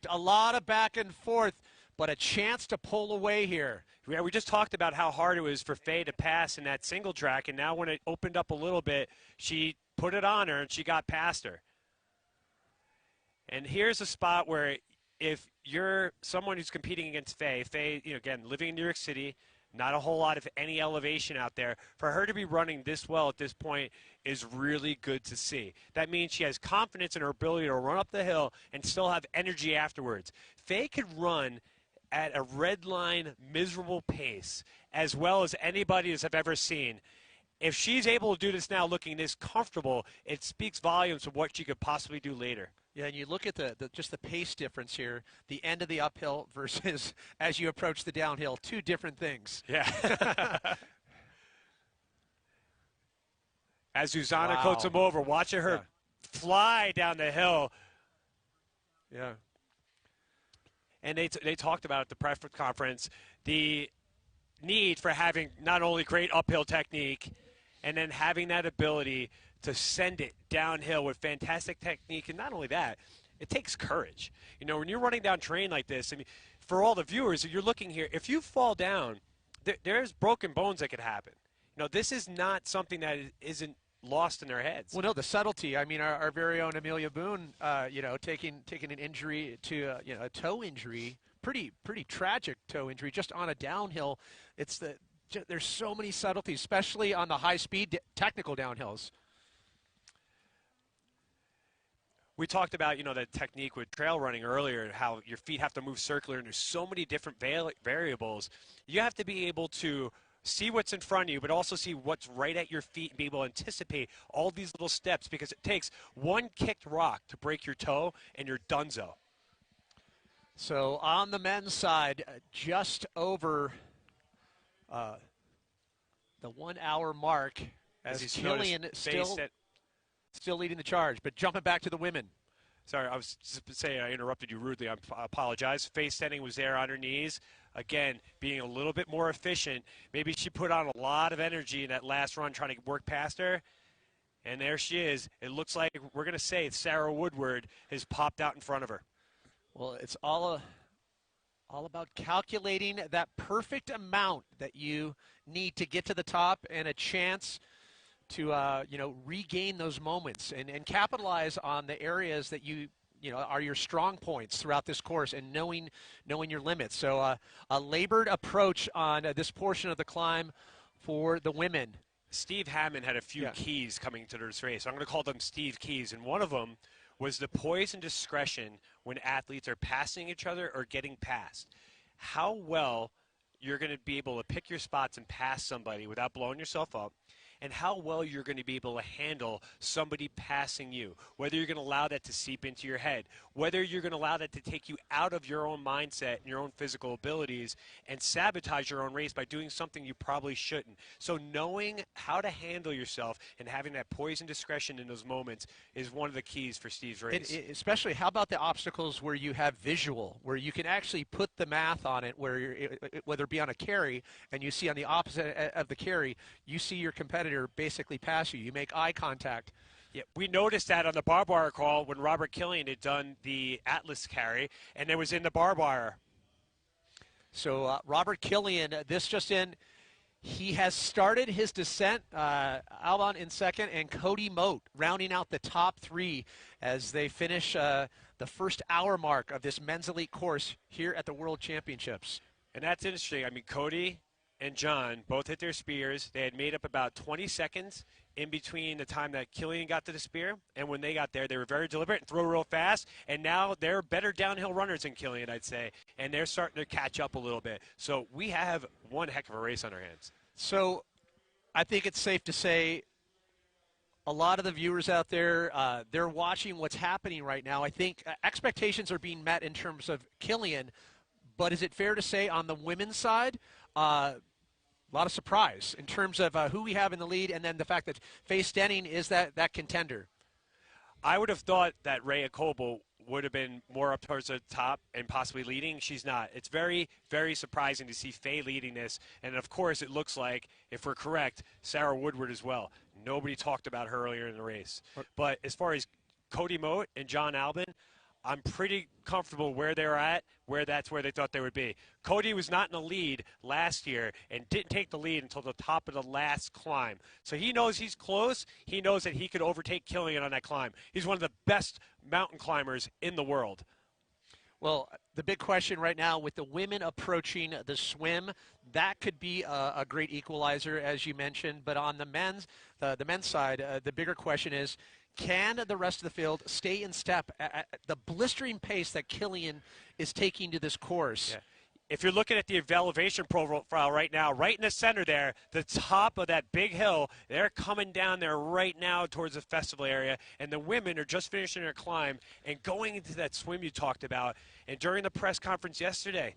a lot of back and forth, but a chance to pull away here. Yeah, we just talked about how hard it was for Faye to pass in that single track, and now when it opened up a little bit, she put it on her and she got past her. And here's a spot where if you're someone who's competing against Faye, again, living in New York City, Not a whole lot of any elevation out there. For her to be running this well at this point is really good to see. That means she has confidence in her ability to run up the hill and still have energy afterwards. Faye could run at a red line, miserable pace as well as anybody has I've ever seen. If she's able to do this now looking this comfortable, it speaks volumes of what she could possibly do later. Yeah, and you look at just the pace difference here, the end of the uphill versus as you approach the downhill, two different things. Yeah. As Zuzana coats him over, watching her fly down the hill. Yeah. And they talked about at the press conference the need for having not only great uphill technique and then having that ability to send it downhill with fantastic technique. And not only that, it takes courage. You know, when you're running down terrain like this, I mean, for all the viewers, you're looking here, if you fall down, there's broken bones that could happen. You know, this is not something that isn't lost in their heads. Well, no, the subtlety. I mean, our very own Amelia Boone, taking an injury to, a toe injury, pretty tragic toe injury, just on a downhill. There's so many subtleties, especially on the high-speed technical downhills. We talked about, the technique with trail running earlier and how your feet have to move circular, and there's so many different variables. You have to be able to see what's in front of you, but also see what's right at your feet and be able to anticipate all these little steps, because it takes one kicked rock to break your toe and you're donezo. So on the men's side, just over the 1 hour mark as Killian still leading the charge, but jumping back to the women. Sorry, I was just saying I interrupted you rudely. I apologize. Faye Stenning was there on her knees. Again, being a little bit more efficient. Maybe she put on a lot of energy in that last run trying to work past her. And there she is. It looks like we're going to say Sarah Woodward has popped out in front of her. Well, it's all about calculating that perfect amount that you need to get to the top and a chance to regain those moments and capitalize on the areas that are your strong points throughout this course, and knowing your limits. So a labored approach on this portion of the climb for the women. Steve Hammond had a few keys coming to this race. I'm going to call them Steve keys, and one of them was the poise and discretion when athletes are passing each other or getting passed. How well you're going to be able to pick your spots and pass somebody without blowing yourself up, and how well you're going to be able to handle somebody passing you, whether you're going to allow that to seep into your head, whether you're going to allow that to take you out of your own mindset and your own physical abilities and sabotage your own race by doing something you probably shouldn't. So knowing how to handle yourself and having that poise and discretion in those moments is one of the keys for Steve's race. Especially, how about the obstacles where you have visual, where you can actually put the math on it, whether it be on a carry, and you see on the opposite of the carry, you see your competitor basically pass you. You make eye contact. Yeah, we noticed that on the barbed wire call when Robert Killian had done the Atlas carry, and it was in the barbed wire. So Robert Killian, this just in, he has started his descent. Alban in second, and Cody Moat rounding out the top three as they finish the first hour mark of this men's elite course here at the World Championships. And that's interesting. I mean, Cody and John both hit their spears. They had made up about 20 seconds in between the time that Killian got to the spear and when they got there. They were very deliberate and throw real fast, and now they're better downhill runners than Killian, I'd say, and they're starting to catch up a little bit. So we have one heck of a race on our hands. So I think it's safe to say a lot of the viewers out there, they're watching what's happening right now. I think expectations are being met in terms of Killian, but is it fair to say on the women's side, a lot of surprise in terms of who we have in the lead, and then the fact that Faye Stenning is that contender? I would have thought that Rhea Coble would have been more up towards the top and possibly leading. She's not. It's very, very surprising to see Faye leading this. And, of course, it looks like, if we're correct, Sarah Woodward as well. Nobody talked about her earlier in the race. But as far as Cody Moat and John Albin, I'm pretty comfortable where they're at, that's where they thought they would be. Cody was not in the lead last year and didn't take the lead until the top of the last climb. So he knows he's close. He knows that he could overtake Killian on that climb. He's one of the best mountain climbers in the world. Well, the big question right now with the women approaching the swim, that could be a great equalizer, as you mentioned. But on the men's side, the bigger question is, can the rest of the field stay in step at the blistering pace that Killian is taking to this course? Yeah. If you're looking at the elevation profile right now, right in the center there, the top of that big hill, they're coming down there right now towards the festival area, and the women are just finishing their climb and going into that swim you talked about. And during the press conference yesterday,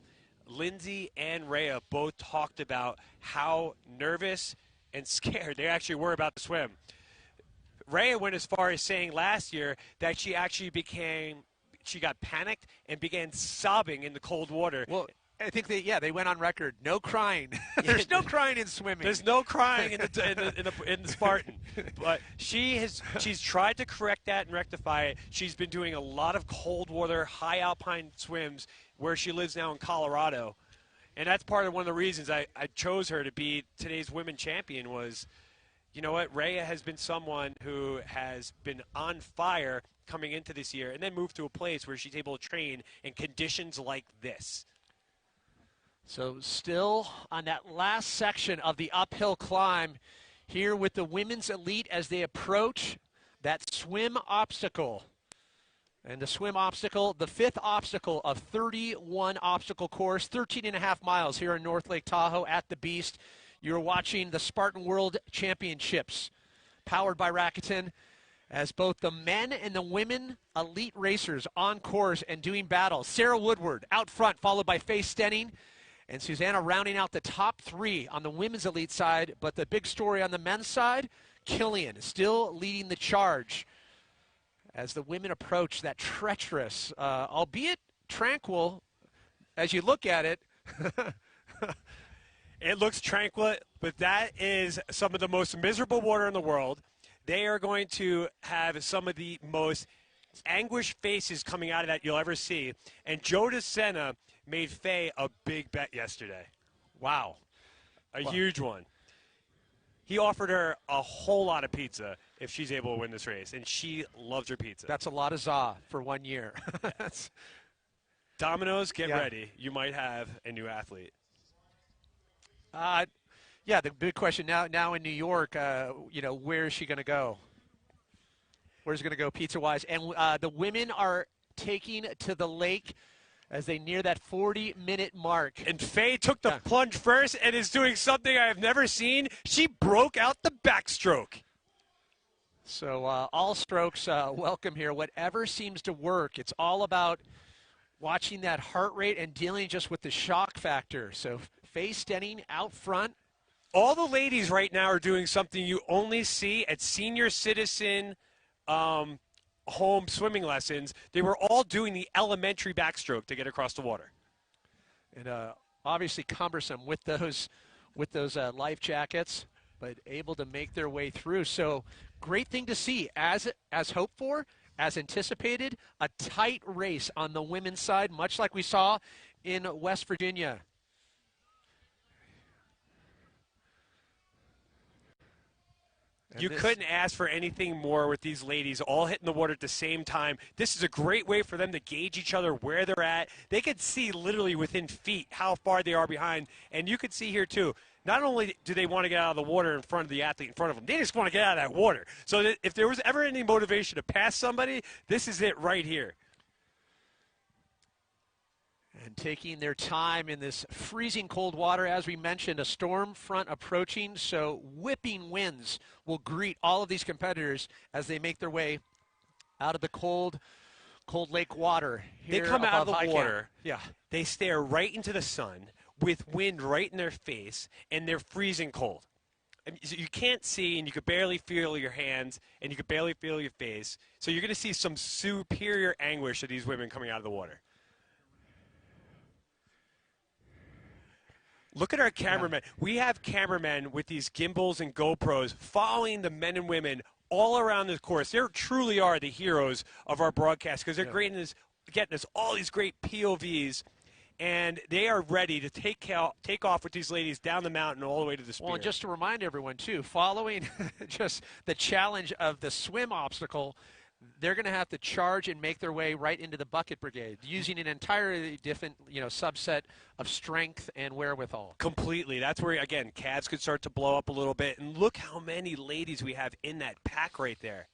Lindsay and Rhea both talked about how nervous and scared they actually were about the swim. Rhea went as far as saying last year that she got panicked and began sobbing in the cold water. Well, I think they went on record. No crying. There's no crying in swimming. There's no crying in the Spartan. But she's tried to correct that and rectify it. She's been doing a lot of cold water, high alpine swims where she lives now in Colorado. And that's part of one of the reasons I chose her to be today's women champion was, you know what, Rhea has been someone who has been on fire coming into this year and then moved to a place where she's able to train in conditions like this. So still on that last section of the uphill climb here with the women's elite as they approach that swim obstacle. And the swim obstacle, the fifth obstacle of 31 obstacle course, 13.5 miles here in North Lake Tahoe at the Beast. You're watching the Spartan World Championships powered by Rakuten as both the men and the women elite racers on course and doing battle. Sarah Woodward out front, followed by Faye Stenning. And Susanna rounding out the top three on the women's elite side. But the big story on the men's side, Killian still leading the charge as the women approach that treacherous, albeit tranquil, as you look at it. It looks tranquil, but that is some of the most miserable water in the world. They are going to have some of the most anguished faces coming out of that you'll ever see. And Joe DeSena made Faye a big bet yesterday. Wow. A huge one. He offered her a whole lot of pizza if she's able to win this race, and she loves her pizza. That's a lot of za for 1 year. Domino's, get ready. You might have a new athlete. Yeah, the big question now in New York, where is she going to go? Where's she going to go pizza-wise? And the women are taking to the lake as they near that 40-minute mark. And Faye took the plunge first and is doing something I have never seen. She broke out the backstroke. So all strokes welcome here. Whatever seems to work. It's all about watching that heart rate and dealing just with the shock factor. So Faye Stenning out front. All the ladies right now are doing something you only see at senior citizen home swimming lessons. They were all doing the elementary backstroke to get across the water. And obviously cumbersome with those life jackets, but able to make their way through. So great thing to see, as hoped for, as anticipated, a tight race on the women's side, much like we saw in West Virginia. You couldn't ask for anything more with these ladies all hitting the water at the same time. This is a great way for them to gauge each other where they're at. They could see literally within feet how far they are behind. And you could see here, too, not only do they want to get out of the water in front of the athlete in front of them, they just want to get out of that water. So that if there was ever any motivation to pass somebody, this is it right here. And taking their time in this freezing cold water, as we mentioned, a storm front approaching, so whipping winds will greet all of these competitors as they make their way out of the cold lake water. They come out of the water. Yeah. They stare right into the sun with wind right in their face, and they're freezing cold. I mean, so you can't see, and you could barely feel your hands, and you could barely feel your face. So you're going to see some superior anguish of these women coming out of the water. Look at our cameramen. Yeah. We have cameramen with these gimbals and GoPros following the men and women all around this course. They truly are the heroes of our broadcast because they're getting us all these great POVs, and they are ready to take off with these ladies down the mountain all the way to the spear. Well, just to remind everyone, too, following just the challenge of the swim obstacle, they're going to have to charge and make their way right into the bucket brigade, using an entirely different, subset of strength and wherewithal. Completely. That's where, again, calves could start to blow up a little bit. And look how many ladies we have in that pack right there.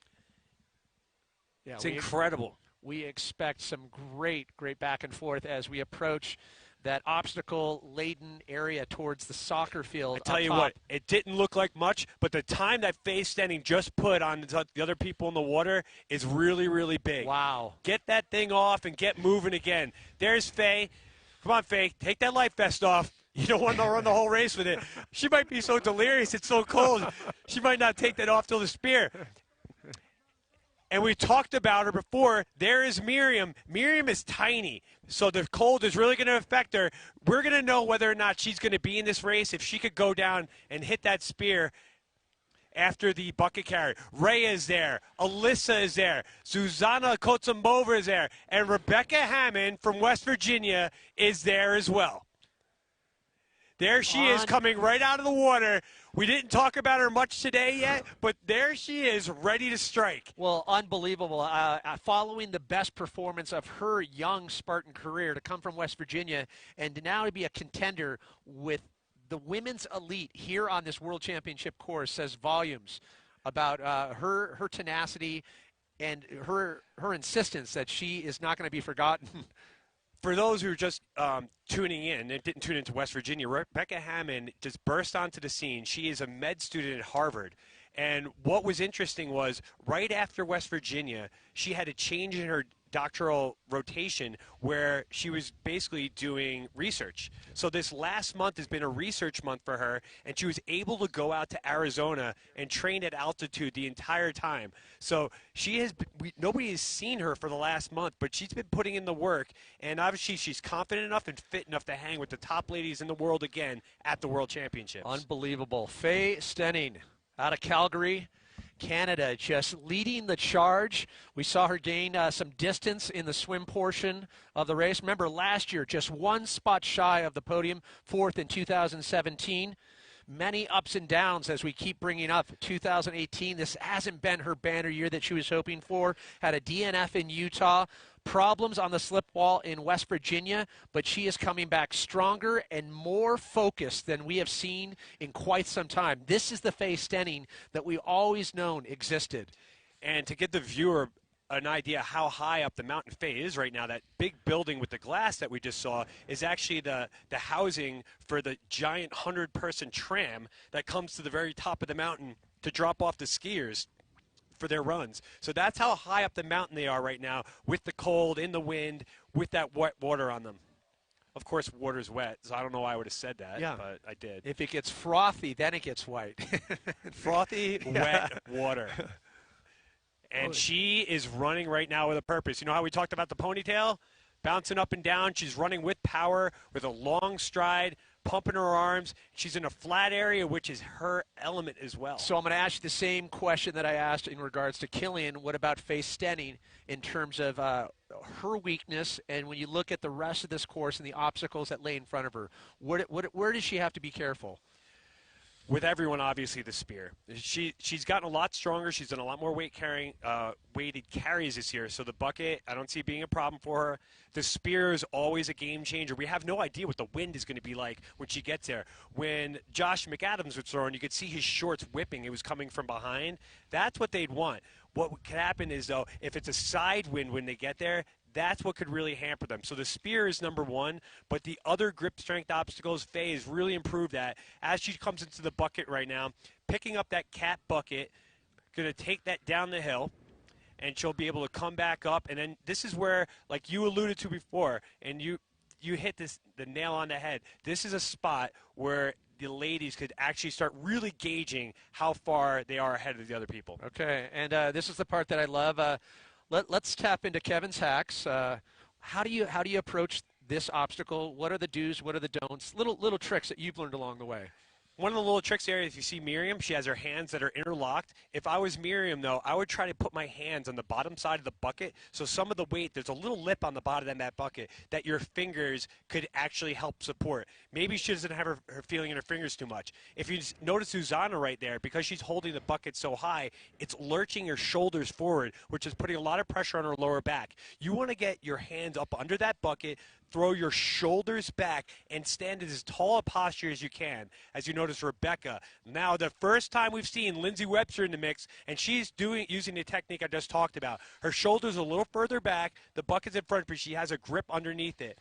Yeah, it's incredible. We expect some great back and forth as we approach that obstacle-laden area towards the soccer field. I tell you what, it didn't look like much, but the time that Faye Stenning just put on the other people in the water is really, really big. Wow. Get that thing off and get moving again. There's Faye. Come on, Faye, take that life vest off. You don't want to run the whole race with it. She might be so delirious, it's so cold, she might not take that off till the spear. And we talked about her before. There is Miriam. Miriam is tiny, so the cold is really going to affect her. We're going to know whether or not she's going to be in this race, if she could go down and hit that spear after the bucket carry. Rhea is there. Alyssa is there. Susanna Kotzembova is there. And Rebecca Hammond from West Virginia is there as well. There she is, coming right out of the water. We didn't talk about her much today yet, but there she is, ready to strike. Well, unbelievable. Following the best performance of her young Spartan career, to come from West Virginia and to now be a contender with the women's elite here on this World Championship course says volumes about her tenacity and her insistence that she is not going to be forgotten. For those who are just tuning in and didn't tune into West Virginia, Rebecca Hammond just burst onto the scene. She is a med student at Harvard. And what was interesting was right after West Virginia, she had a change in her doctoral rotation where she was basically doing research. So this last month has been a research month for her, and she was able to go out to Arizona and train at altitude the entire time. So nobody has seen her for the last month, but she's been putting in the work, and obviously she's confident enough and fit enough to hang with the top ladies in the world again at the World Championships. Unbelievable. Faye Stenning out of Calgary, Canada, just leading the charge. We saw her gain some distance in the swim portion of the race. Remember, last year, just one spot shy of the podium, fourth in 2017. Many ups and downs as we keep bringing up 2018. This hasn't been her banner year that she was hoping for. Had a DNF in Utah. Problems on the slip wall in West Virginia, but she is coming back stronger and more focused than we have seen in quite some time. This is the Faye Stenning that we always known existed. And to give the viewer an idea how high up the mountain Faye is right now, that big building with the glass that we just saw is actually the housing for the giant 100-person tram that comes to the very top of the mountain to drop off the skiers for their runs. So that's how high up the mountain they are right now, with the cold, in the wind, with that wet water on them. Of course, water's wet, so I don't know why I would have said that, but I did. If it gets frothy, then it gets white. Frothy, wet water. And she is running right now with a purpose. You know how we talked about the ponytail? Bouncing up and down. She's running with power, with a long stride, pumping her arms. She's in a flat area, which is her element as well. So I'm going to ask you the same question that I asked in regards to Killian. What about Faye Stenning in terms of her weakness? And when you look at the rest of this course and the obstacles that lay in front of her, where does she have to be careful? With everyone, obviously, the spear. She's gotten a lot stronger. She's done a lot more weighted carries this year. So the bucket, I don't see being a problem for her. The spear is always a game changer. We have no idea what the wind is going to be like when she gets there. When Josh McAdams was throwing, you could see his shorts whipping. It was coming from behind. That's what they'd want. What could happen is, though, if it's a side wind when they get there, that's what could really hamper them. So the spear is number one, but the other grip strength obstacles, Faye has really improved that. As she comes into the bucket right now, picking up that cat bucket, going to take that down the hill, and she'll be able to come back up. And then this is where, like you alluded to before, and you hit the nail on the head. This is a spot where the ladies could actually start really gauging how far they are ahead of the other people. Okay, and this is the part that I love. Let's tap into Kevin's hacks. How do you approach this obstacle? What are the do's? What are the don'ts? Little tricks that you've learned along the way. One of the little tricks there, if you see Miriam, she has her hands that are interlocked. If I was Miriam, though, I would try to put my hands on the bottom side of the bucket, so some of the weight, there's a little lip on the bottom of that bucket that your fingers could actually help support. Maybe she doesn't have her feeling in her fingers too much. If you notice Susanna right there, because she's holding the bucket so high, it's lurching her shoulders forward, which is putting a lot of pressure on her lower back. You want to get your hands up under that bucket, throw your shoulders back, and stand in as tall a posture as you can. As you notice, Rebecca. Now, the first time we've seen Lindsay Webster in the mix, and she's using the technique I just talked about. Her shoulders a little further back, the bucket's in front, but she has a grip underneath it.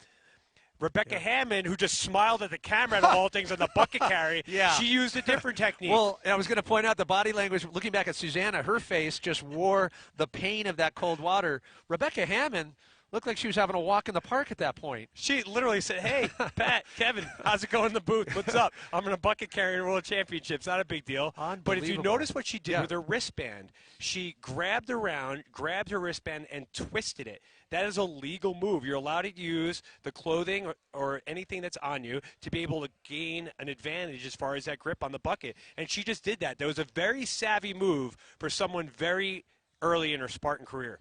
Rebecca Hammond, who just smiled at the camera, of all things, on the bucket carry, she used a different technique. Well, I was going to point out the body language. Looking back at Susanna, her face just wore the pain of that cold water. Rebecca Hammond looked like she was having a walk in the park at that point. She literally said, hey, Pat, Kevin, how's it going in the booth? What's up? I'm in a bucket carrying World Championships. Not a big deal. But if you notice what she did with her wristband, she grabbed around, grabbed her wristband, and twisted it. That is a legal move. You're allowed to use the clothing or anything that's on you to be able to gain an advantage as far as that grip on the bucket. And she just did that. That was a very savvy move for someone very early in her Spartan career.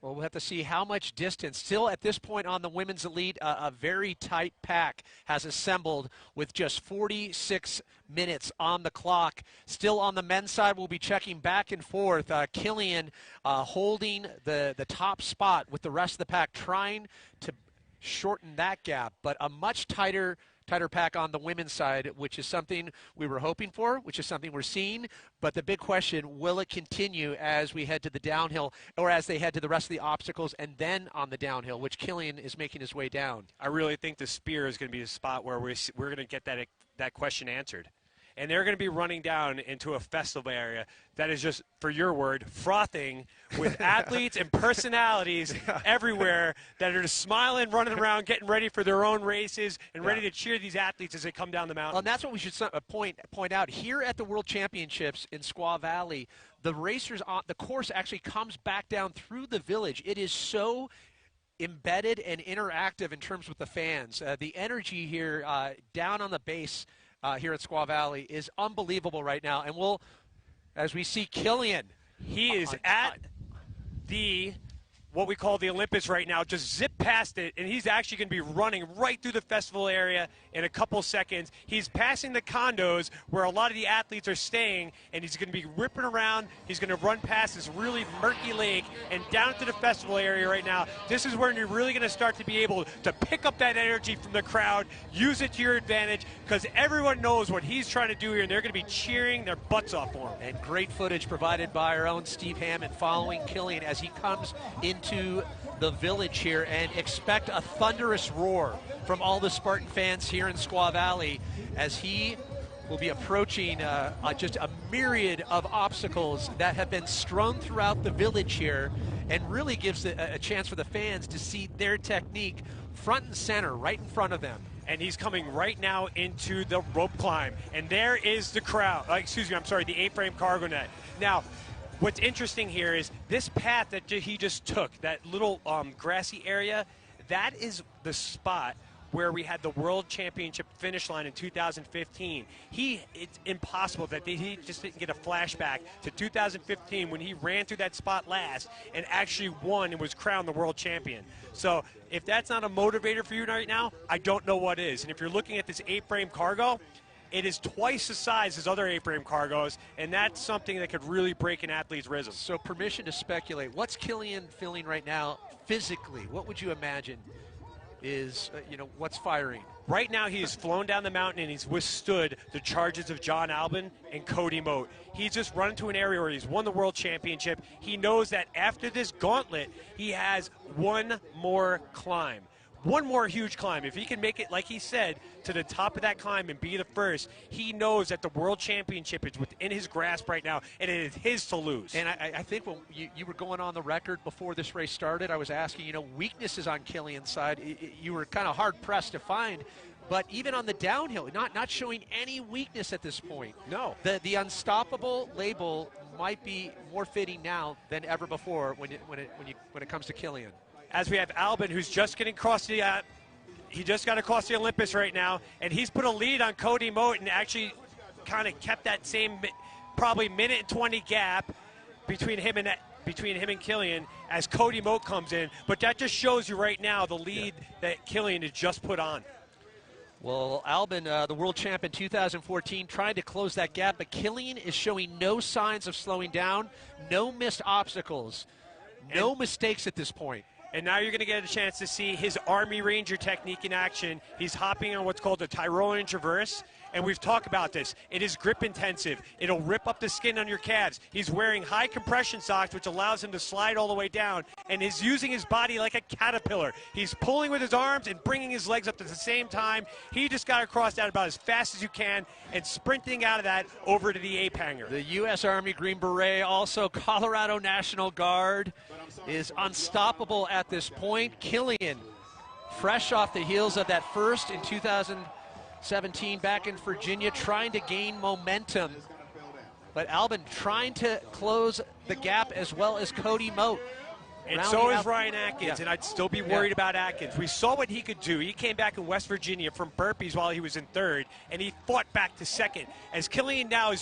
Well, we'll have to see how much distance. Still at this point on the women's elite, a very tight pack has assembled with just 46 minutes on the clock. Still on the men's side, we'll be checking back and forth. Killian holding the top spot with the rest of the pack, trying to shorten that gap, but a much tighter pack on the women's side, which is something we were hoping for, which is something we're seeing. But the big question, will it continue as we head to the downhill, or as they head to the rest of the obstacles and then on the downhill, which Killian is making his way down? I really think the spear is going to be the spot where we're going to get that question answered. And they're going to be running down into a festival area that is just, for your word, frothing with athletes and personalities everywhere that are just smiling, running around, getting ready for their own races and ready to cheer these athletes as they come down the mountain. Well, and that's what we should point out. Here at the World Championships in Squaw Valley, the racers on the course actually comes back down through the village. It is so embedded and interactive in terms with the fans. The energy here down on the base here at Squaw Valley is unbelievable right now. And we'll, as we see Killian. He is at the, what we call the Olympus right now, just zip past it, and he's actually going to be running right through the festival area in a couple seconds. He's passing the condos where a lot of the athletes are staying, and he's going to be ripping around. He's going to run past this really murky lake and down to the festival area right now. This is where you're really going to start to be able to pick up that energy from the crowd, use it to your advantage, because everyone knows what he's trying to do here, and they're going to be cheering their butts off for him. And great footage provided by our own Steve Hammond following Killian as he comes into the village here, and expect a thunderous roar from all the Spartan fans here in Squaw Valley as he will be approaching just a myriad of obstacles that have been strewn throughout the village here, and really gives a chance for the fans to see their technique front and center right in front of them. And he's coming right now into the rope climb, and there is the crowd. The A-frame cargo net. Now, what's interesting here is this path that he just took, that little grassy area, that is the spot where we had the World Championship finish line in 2015. It's impossible that he just didn't get a flashback to 2015 when he ran through that spot last and actually won and was crowned the world champion. So if that's not a motivator for you right now, I don't know what is. And if you're looking at this A-frame cargo, it is twice the size as other A-frame cargos, and that's something that could really break an athlete's rhythm. So permission to speculate. What's Killian feeling right now physically? What would you imagine is, what's firing? Right now he's flown down the mountain and he's withstood the charges of John Albin and Cody Moat. He's just run into an area where he's won the world championship. He knows that after this gauntlet, he has one more climb. One more huge climb. If he can make it, like he said, to the top of that climb and be the first, he knows that the World Championship is within his grasp right now, and it is his to lose. And I think when you were going on the record before this race started, I was asking, weaknesses on Killian's side, you were kind of hard-pressed to find. But even on the downhill, not showing any weakness at this point. No. The unstoppable label might be more fitting now than ever before when it comes to Killian. As we have Albin, who's just getting across the, he just got across the Olympus right now, and he's put a lead on Cody Moat, and actually kind of kept that same probably minute and 20 gap between him and Killian as Cody Moat comes in. But that just shows you right now the lead that Killian has just put on. Well, Albin, the world champ in 2014, tried to close that gap, but Killian is showing no signs of slowing down, no missed obstacles, no mistakes at this point. And now you're going to get a chance to see his Army Ranger technique in action. He's hopping on what's called the Tyrolean Traverse. And we've talked about this. It is grip intensive. It'll rip up the skin on your calves. He's wearing high compression socks, which allows him to slide all the way down. And is using his body like a caterpillar. He's pulling with his arms and bringing his legs up at the same time. He just got across that about as fast as you can and sprinting out of that over to the ape hanger. The U.S. Army Green Beret, also Colorado National Guard, is unstoppable at this point. Killian, fresh off the heels of that first in 2017 back in Virginia, trying to gain momentum. But Albin trying to close the gap as well as Cody Moat. And so is Ryan Atkins, and I'd still be worried about Atkins. We saw what he could do. He came back in West Virginia from burpees while he was in third, and he fought back to second. As Killian now is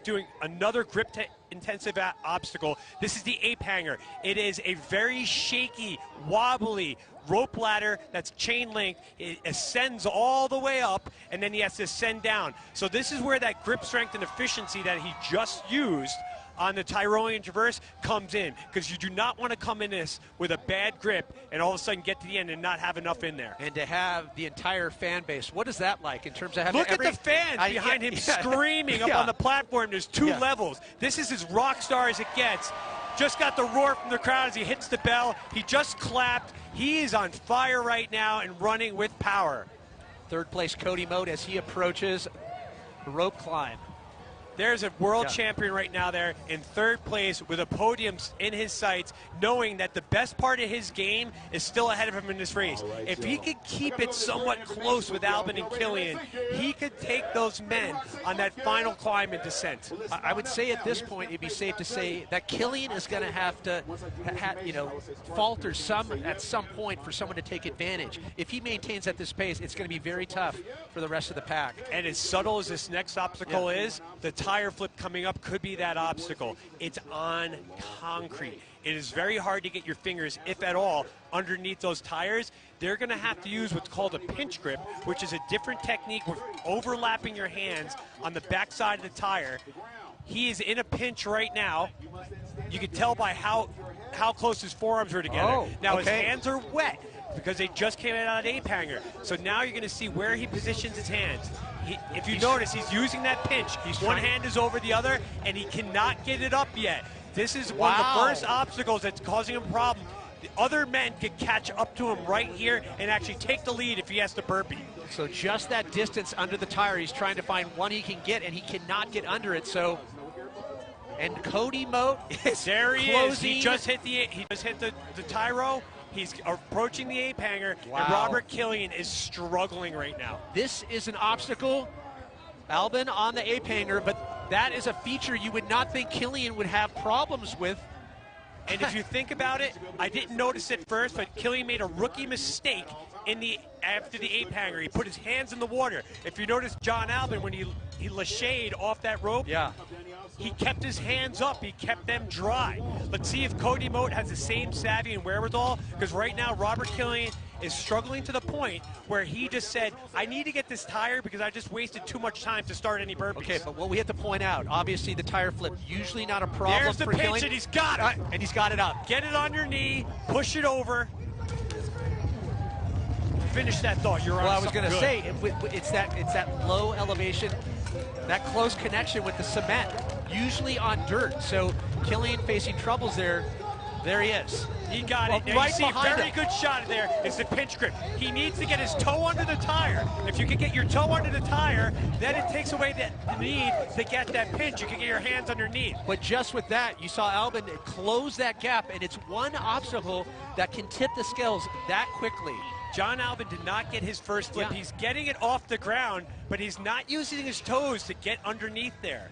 doing another grip-intensive obstacle, this is the ape hanger. It is a very shaky, wobbly rope ladder that's chain linked. It ascends all the way up, and then he has to ascend down. So this is where that grip strength and efficiency that he just used on the Tyrolean Traverse comes in, because you do not want to come in this with a bad grip and all of a sudden get to the end and not have enough in there. And to have the entire fan base, what is that like in terms of having Look at the fans behind him screaming up on the platform. There's two levels. This is as rock star as it gets. Just got the roar from the crowd as he hits the bell. He just clapped. He is on fire right now and running with power. Third place Cody Moat as he approaches the rope climb. There's a world champion right now there in third place with a podium in his sights, knowing that the best part of his game is still ahead of him in this race. If he could keep it somewhat close with Albin and Killian, he could take those men on that final climb and descent. I would say at this point it'd be safe to say that Killian is going to have to falter at some point for someone to take advantage. If he maintains at this pace, it's going to be very tough for the rest of the pack. And as subtle as this next obstacle is, the tire flip coming up could be that obstacle. It's on concrete. It is very hard to get your fingers, if at all, underneath those tires. They're going to have to use what's called a pinch grip, which is a different technique with overlapping your hands on the backside of the tire. He is in a pinch right now. You can tell by how close his forearms are together. Now his hands are wet because they just came out of that ape hanger. So now you're going to see where he positions his hands. If you notice, he's using that pinch. One hand is over the other, and he cannot get it up yet. This is one of the first obstacles that's causing him a problem. The other men could catch up to him right here and actually take the lead if he has to burpee. So just that distance under the tire, he's trying to find one he can get, and he cannot get under it. So, and Cody Moat is there. He closing. is. He just hit the Tyro. He's approaching the ape hanger, and Robert Killian is struggling right now. This is an obstacle, Albin, on the ape hanger, but that is a feature you would not think Killian would have problems with. And if you think about it, I didn't notice it first, but Killian made a rookie mistake after the ape hanger. He put his hands in the water. If you notice John Albin, when he lashayed off that rope, he kept his hands up. He kept them dry. Let's see if Cody Moat has the same savvy and wherewithal, because right now Robert Killian is struggling to the point where he just said, I need to get this tire because I just wasted too much time to start any burpees. Okay, but what we have to point out, obviously the tire flip, usually not a problem There's the for pinch, Killian. and he's got it. And he's got it up. Get it on your knee, push it over. Finish that thought. You're on. Well, I was going to say, it's that low elevation, that close connection with the cement, usually on dirt. So Killian facing troubles there. There he is. He got it. Now Right you see a behind very him. good shot there. It's the pinch grip. He needs to get his toe under the tire. If you can get your toe under the tire, then it takes away the need to get that pinch. You can get your hands underneath. But just with that, you saw Albin close that gap, and it's one obstacle that can tip the scales that quickly. John Albin did not get his first flip. He's getting it off the ground, but he's not using his toes to get underneath there.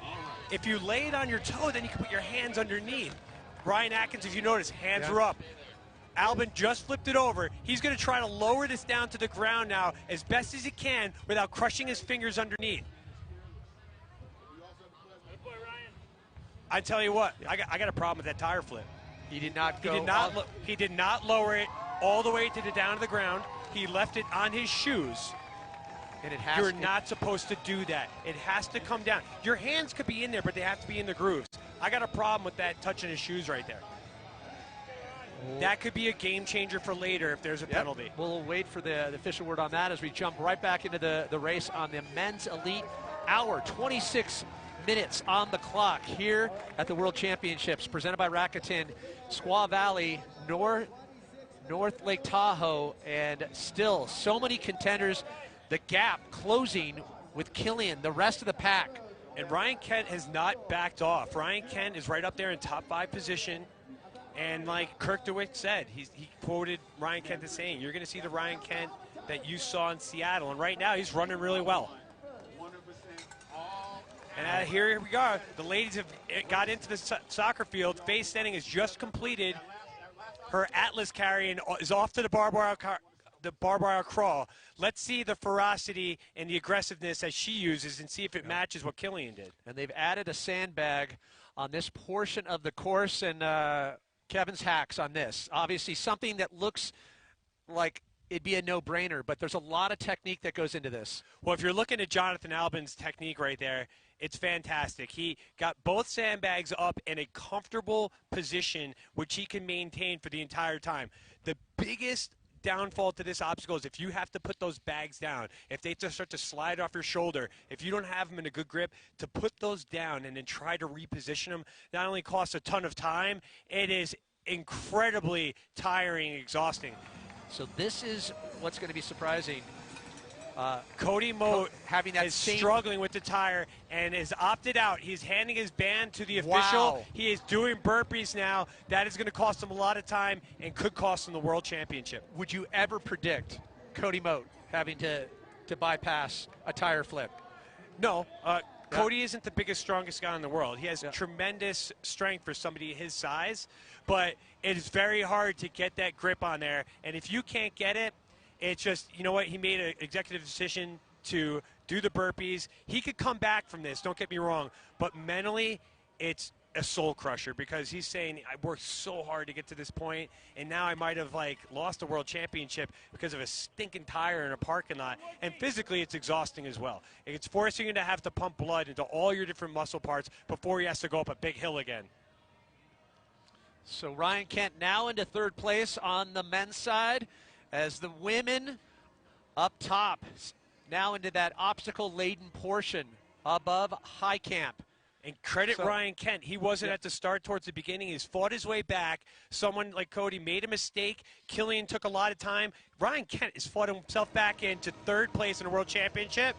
If you lay it on your toe, then you can put your hands underneath. Ryan Atkins, if you notice, hands are up. Albin just flipped it over. He's going to try to lower this down to the ground now as best as he can without crushing his fingers underneath. I tell you what, I got a problem with that tire flip. He did not go. He did not lower it all the way down to the ground. He left it on his shoes. And You're not supposed to do that. It has to come down. Your hands could be in there, but they have to be in the grooves. I got a problem with that touching his shoes right there. That could be a game changer for later if there's a penalty. We'll wait for the official word on that as we jump right back into the race on the men's elite hour. 26 minutes on the clock here at the World Championships presented by Rakuten, Squaw Valley, North Lake Tahoe, and still so many contenders. The gap closing with Killian, the rest of the pack. And Ryan Kent has not backed off. Ryan Kent is right up there in top 5 position. And like Kirk DeWitt said, he quoted Ryan Kent as saying, you're going to see the Ryan Kent that you saw in Seattle. And right now, he's running really well. And here we are. The ladies have got into the soccer field. Faye Stenning has just completed her Atlas carry and is off to the barbed wire crawl. Let's see the ferocity and the aggressiveness as she uses and see if it matches what Killian did. And they've added a sandbag on this portion of the course, and Kevin's hacks on this. Obviously something that looks like it'd be a no-brainer, but there's a lot of technique that goes into this. Well, if you're looking at Jonathan Albin's technique right there, it's fantastic. He got both sandbags up in a comfortable position, which he can maintain for the entire time. The biggest downfall to this obstacle is if you have to put those bags down, if they just start to slide off your shoulder, if you don't have them in a good grip, to put those down and then try to reposition them not only costs a ton of time, it is incredibly tiring and exhausting. So this is what's going to be surprising. Cody Moat having that is struggling with the tire and is opted out. He's handing his band to the official. Wow. He is doing burpees now. That is going to cost him a lot of time and could cost him the World Championship. Would you ever predict Cody Moat having to bypass a tire flip? No. Cody isn't the biggest, strongest guy in the world. He has tremendous strength for somebody his size, but it is very hard to get that grip on there. And if you can't get it, it's just, you know what, he made an executive decision to do the burpees. He could come back from this, don't get me wrong, but mentally it's a soul crusher because he's saying, I worked so hard to get to this point, and now I might have lost a world championship because of a stinking tire in a parking lot. And physically it's exhausting as well. It's forcing you to have to pump blood into all your different muscle parts before he has to go up a big hill again. So Ryan Kent now into third place on the men's side, as the women up top, now into that obstacle-laden portion above high camp. And credit Ryan Kent. He wasn't at the start towards the beginning. He's fought his way back. Someone like Cody made a mistake. Killian took a lot of time. Ryan Kent has fought himself back into third place in the World Championship.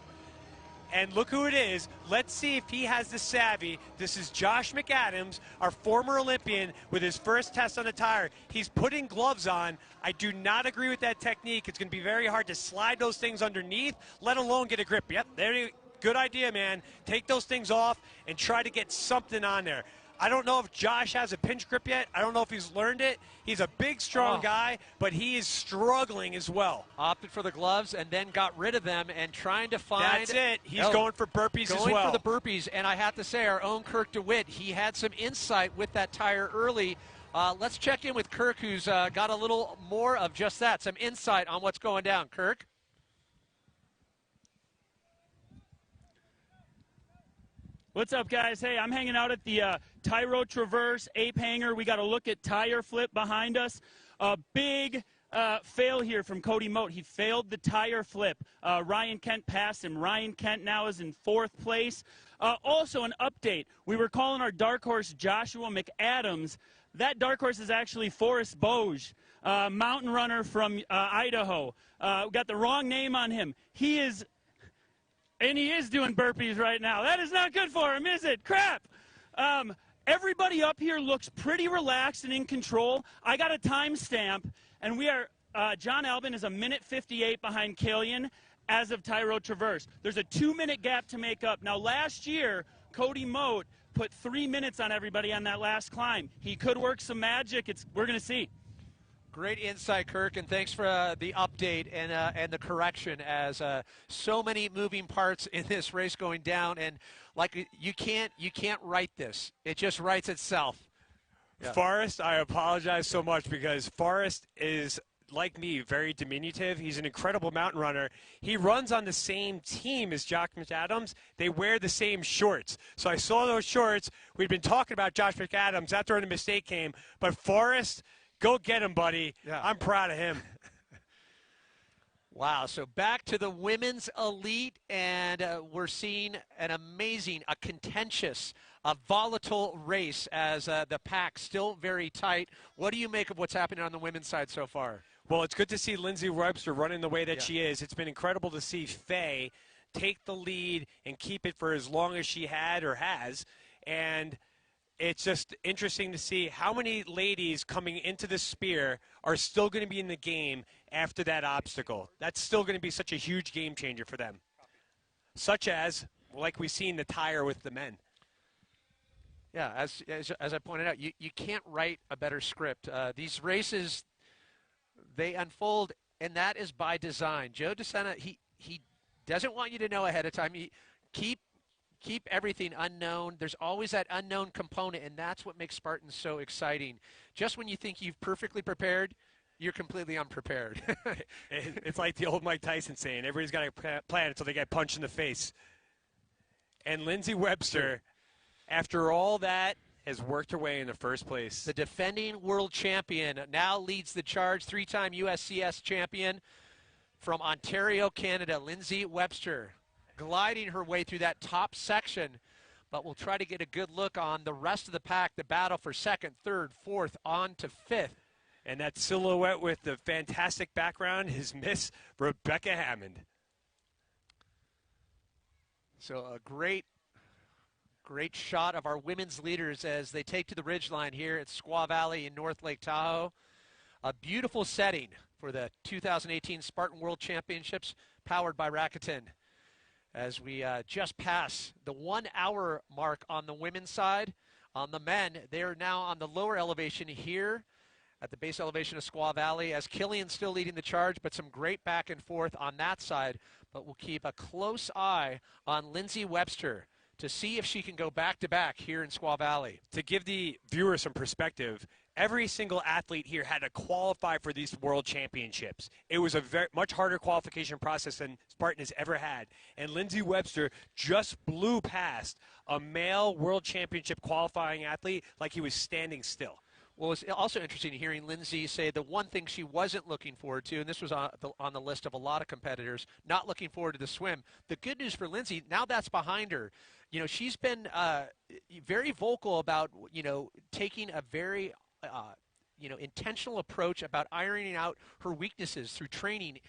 And look who it is. Let's see if he has the savvy. This is Josh McAdams, our former Olympian, with his first test on the tire. He's putting gloves on. I do not agree with that technique. It's going to be very hard to slide those things underneath, let alone get a grip. Yep, there you go. Good idea, man. Take those things off and try to get something on there. I don't know if Josh has a pinch grip yet. I don't know if he's learned it. He's a big, strong guy, but he is struggling as well. Opted for the gloves and then got rid of them and trying to find... That's it. He's going for burpees as well. Going for the burpees, and I have to say, our own Kirk DeWitt, he had some insight with that tire early. Let's check in with Kirk, who's got a little more of just that, some insight on what's going down. Kirk? What's up, guys? Hey, I'm hanging out at the Tyro Traverse Ape Hangar. We got a look at tire flip behind us. A big fail here from Cody Moat. He failed the tire flip. Ryan Kent passed him. Ryan Kent now is in fourth place. Also, an update. We were calling our dark horse Joshua McAdams. That dark horse is actually Forrest Boge, mountain runner from Idaho. We got the wrong name on him. He is doing burpees right now. That is not good for him, is it? Crap! Everybody up here looks pretty relaxed and in control. I got a timestamp, and we are, John Albin is 1:58 behind Killian as of Tyro Traverse. There's a 2-minute gap to make up. Now, last year, Cody Moat put 3 minutes on everybody on that last climb. He could work some magic. We're going to see. Great insight, Kirk, and thanks for the update and the correction, as so many moving parts in this race going down, and like you can't write this; it just writes itself. Yeah. Forrest, I apologize so much because Forrest is, like me, very diminutive. He's an incredible mountain runner. He runs on the same team as Josh McAdams. They wear the same shorts. So I saw those shorts. We'd been talking about Josh McAdams. That's where the mistake came. But Forrest, go get him, buddy. Yeah. I'm proud of him. Wow, so back to the women's elite, and we're seeing an amazing, a contentious, a volatile race as the pack still very tight. What do you make of what's happening on the women's side so far? Well, it's good to see Lindsey Webster running the way that she is. It's been incredible to see Faye take the lead and keep it for as long as she had or has, and it's just interesting to see how many ladies coming into the spear are still going to be in the game after that obstacle. That's still going to be such a huge game changer for them. Such as, like we've seen the tire with the men. Yeah, as I pointed out, you can't write a better script. These races, they unfold, and that is by design. Joe DeSena, he doesn't want you to know ahead of time. Keep everything unknown. There's always that unknown component, and that's what makes Spartan so exciting. Just when you think you've perfectly prepared, you're completely unprepared. It's like the old Mike Tyson saying, everybody's got a plan until they get punched in the face. And Lindsey Webster, after all that, has worked her way in the first place. The defending world champion now leads the charge, three-time USCS champion from Ontario, Canada, Lindsey Webster, gliding her way through that top section, but we'll try to get a good look on the rest of the pack, the battle for second, third, fourth, on to fifth. And that silhouette with the fantastic background is Miss Rebecca Hammond. So a great shot of our women's leaders as they take to the ridgeline here at Squaw Valley in North Lake Tahoe. A beautiful setting for the 2018 Spartan World Championships powered by Rakuten. As we just pass the 1 hour mark on the women's side. On the men, they are now on the lower elevation here at the base elevation of Squaw Valley, as Killian's still leading the charge, but some great back and forth on that side. But we'll keep a close eye on Lindsey Webster to see if she can go back-to-back here in Squaw Valley. To give the viewers some perspective, every single athlete here had to qualify for these world championships. It was a much harder qualification process than Spartan has ever had. And Lindsey Webster just blew past a male world championship qualifying athlete like he was standing still. Well, it's also interesting hearing Lindsey say the one thing she wasn't looking forward to, and this was on the list of a lot of competitors, not looking forward to the swim. The good news for Lindsey, now that's behind her. You know, she's been very vocal about, taking a very intentional approach about ironing out her weaknesses through training,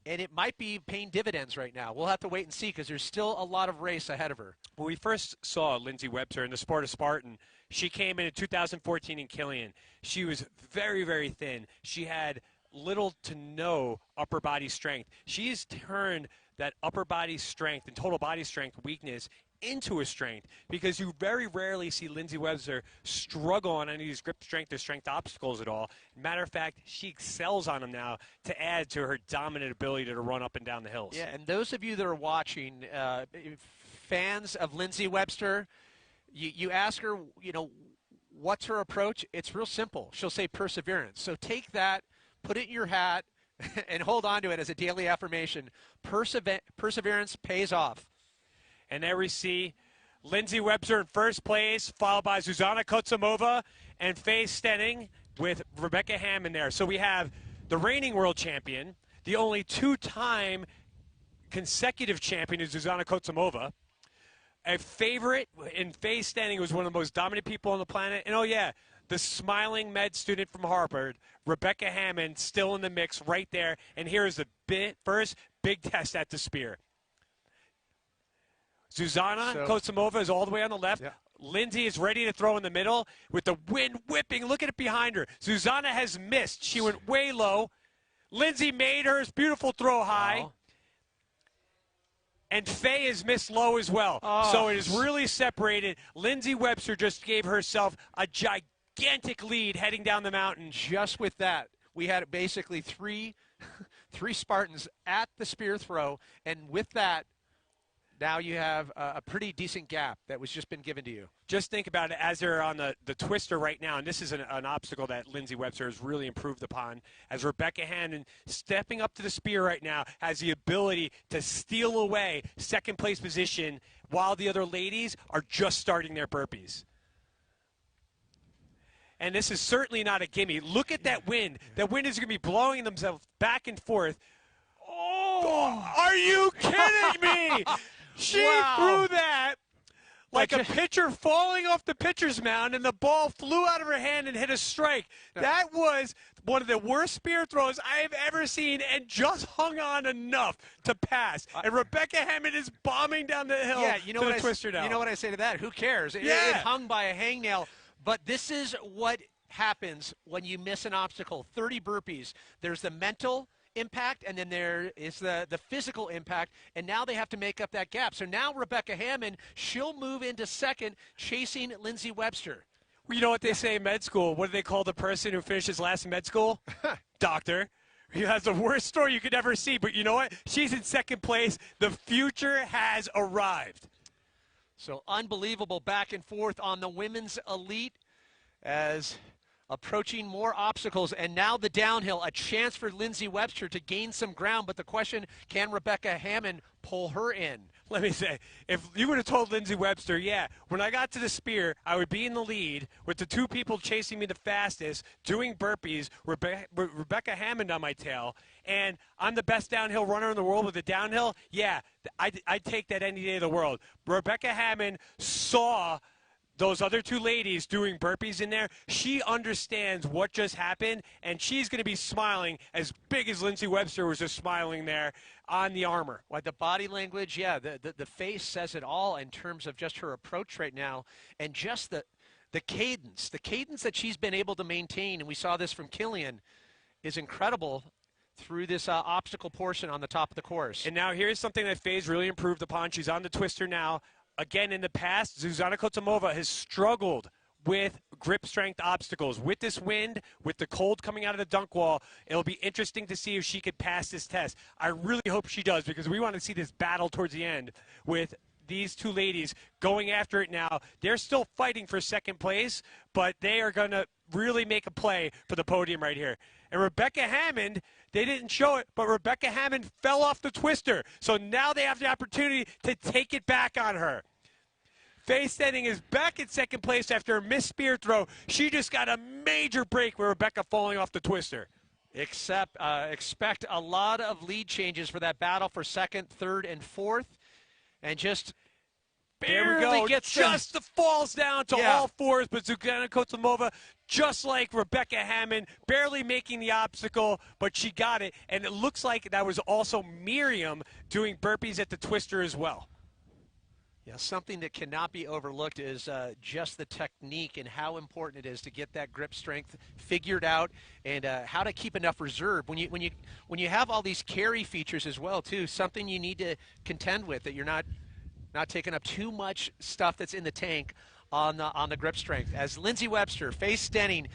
and it might be paying dividends right now. We'll have to wait and see because there's still a lot of race ahead of her. When we first saw Lindsey Webster in the sport of Spartan, she came in 2014 in Killian. She was very, very thin. She had little to no upper body strength. She's turned that upper body strength and total body strength weakness into a strength, because you very rarely see Lindsey Webster struggle on any of these grip strength or strength obstacles at all. Matter of fact, she excels on them now to add to her dominant ability to run up and down the hills. Yeah, and those of you that are watching, fans of Lindsey Webster, you ask her, what's her approach? It's real simple. She'll say perseverance. So take that, put it in your hat, and hold on to it as a daily affirmation. Perseverance pays off. And there we see Lindsey Webster in first place, followed by Zuzana Kotsamova and Faye Stenning with Rebecca Hammond there. So we have the reigning world champion, the only two-time consecutive champion is Zuzana Kotsamova, a favorite in Faye Stenning, was one of the most dominant people on the planet. And, oh, yeah, the smiling med student from Harvard, Rebecca Hammond, still in the mix right there. And here's the first big test at the spear. Zuzana Kotsamova is all the way on the left. Yeah. Lindsey is ready to throw in the middle with the wind whipping. Look at it behind her. Zuzana has missed. She went way low. Lindsey made hers beautiful throw high. Wow. And Faye has missed low as well. Oh. So it is really separated. Lindsey Webster just gave herself a gigantic lead heading down the mountain. Just with that. we had basically three Spartans at the spear throw, and with that, now you have a pretty decent gap that was just been given to you. Just think about it as they're on the twister right now, and this is an obstacle that Lindsey Webster has really improved upon, as Rebecca Hammond, stepping up to the spear right now, has the ability to steal away second place position while the other ladies are just starting their burpees. And this is certainly not a gimme. Look at that wind. That wind is going to be blowing themselves back and forth. Oh, are you kidding me? She threw that like a pitcher falling off the pitcher's mound, and the ball flew out of her hand and hit a strike. That was one of the worst spear throws I have ever seen, and just hung on enough to pass. And Rebecca Hammond is bombing down the hill you know to what the twister now. You know what I say to that? Who cares? It hung by a hangnail. But this is what happens when you miss an obstacle. 30 burpees. There's the mental impact, and then there is the physical impact, and now they have to make up that gap. So now Rebecca Hammond, she'll move into second, chasing Lindsey Webster. Well, you know what they say in med school? What do they call the person who finishes last in med school? Doctor. He has the worst story you could ever see, but you know what? She's in second place. The future has arrived. So unbelievable back and forth on the women's elite as approaching more obstacles, and now the downhill, a chance for Lindsey Webster to gain some ground, but the question, can Rebecca Hammond pull her in? Let me say, if you would have told Lindsey Webster, when I got to the spear, I would be in the lead with the two people chasing me the fastest, doing burpees, Rebecca Hammond on my tail, and I'm the best downhill runner in the world with a downhill, I'd take that any day of the world. Rebecca Hammond saw those other two ladies doing burpees in there. She understands what just happened, and she's going to be smiling as big as Lindsey Webster was just smiling there on the armor. The body language, the face says it all in terms of just her approach right now, and just the cadence that she's been able to maintain, and we saw this from Killian, is incredible through this obstacle portion on the top of the course. And now here's something that Faye's really improved upon. She's on the twister now. Again, in the past, Zuzana Kotomova has struggled with grip strength obstacles. With this wind, with the cold coming out of the dunk wall, it'll be interesting to see if she could pass this test. I really hope she does, because we want to see this battle towards the end with these two ladies going after it now. They're still fighting for second place, but they are going to really make a play for the podium right here. And Rebecca Hammond, they didn't show it, but Rebecca Hammond fell off the twister. So now they have the opportunity to take it back on her. Faye Stenning is back in second place after a missed spear throw. She just got a major break with Rebecca falling off the twister. Expect a lot of lead changes for that battle for second, third, and fourth. And just barely gets just falls down to all fours, but Zuzana Kotomova, just like Rebecca Hammond, barely making the obstacle, but she got it. And it looks like that was also Miriam doing burpees at the twister as well. Yeah, something that cannot be overlooked is just the technique and how important it is to get that grip strength figured out, and how to keep enough reserve when you have all these carry features as well too. Something you need to contend with, that you're not taking up too much stuff that's in the tank on the grip strength. As Lindsey Webster, Faye Stenning,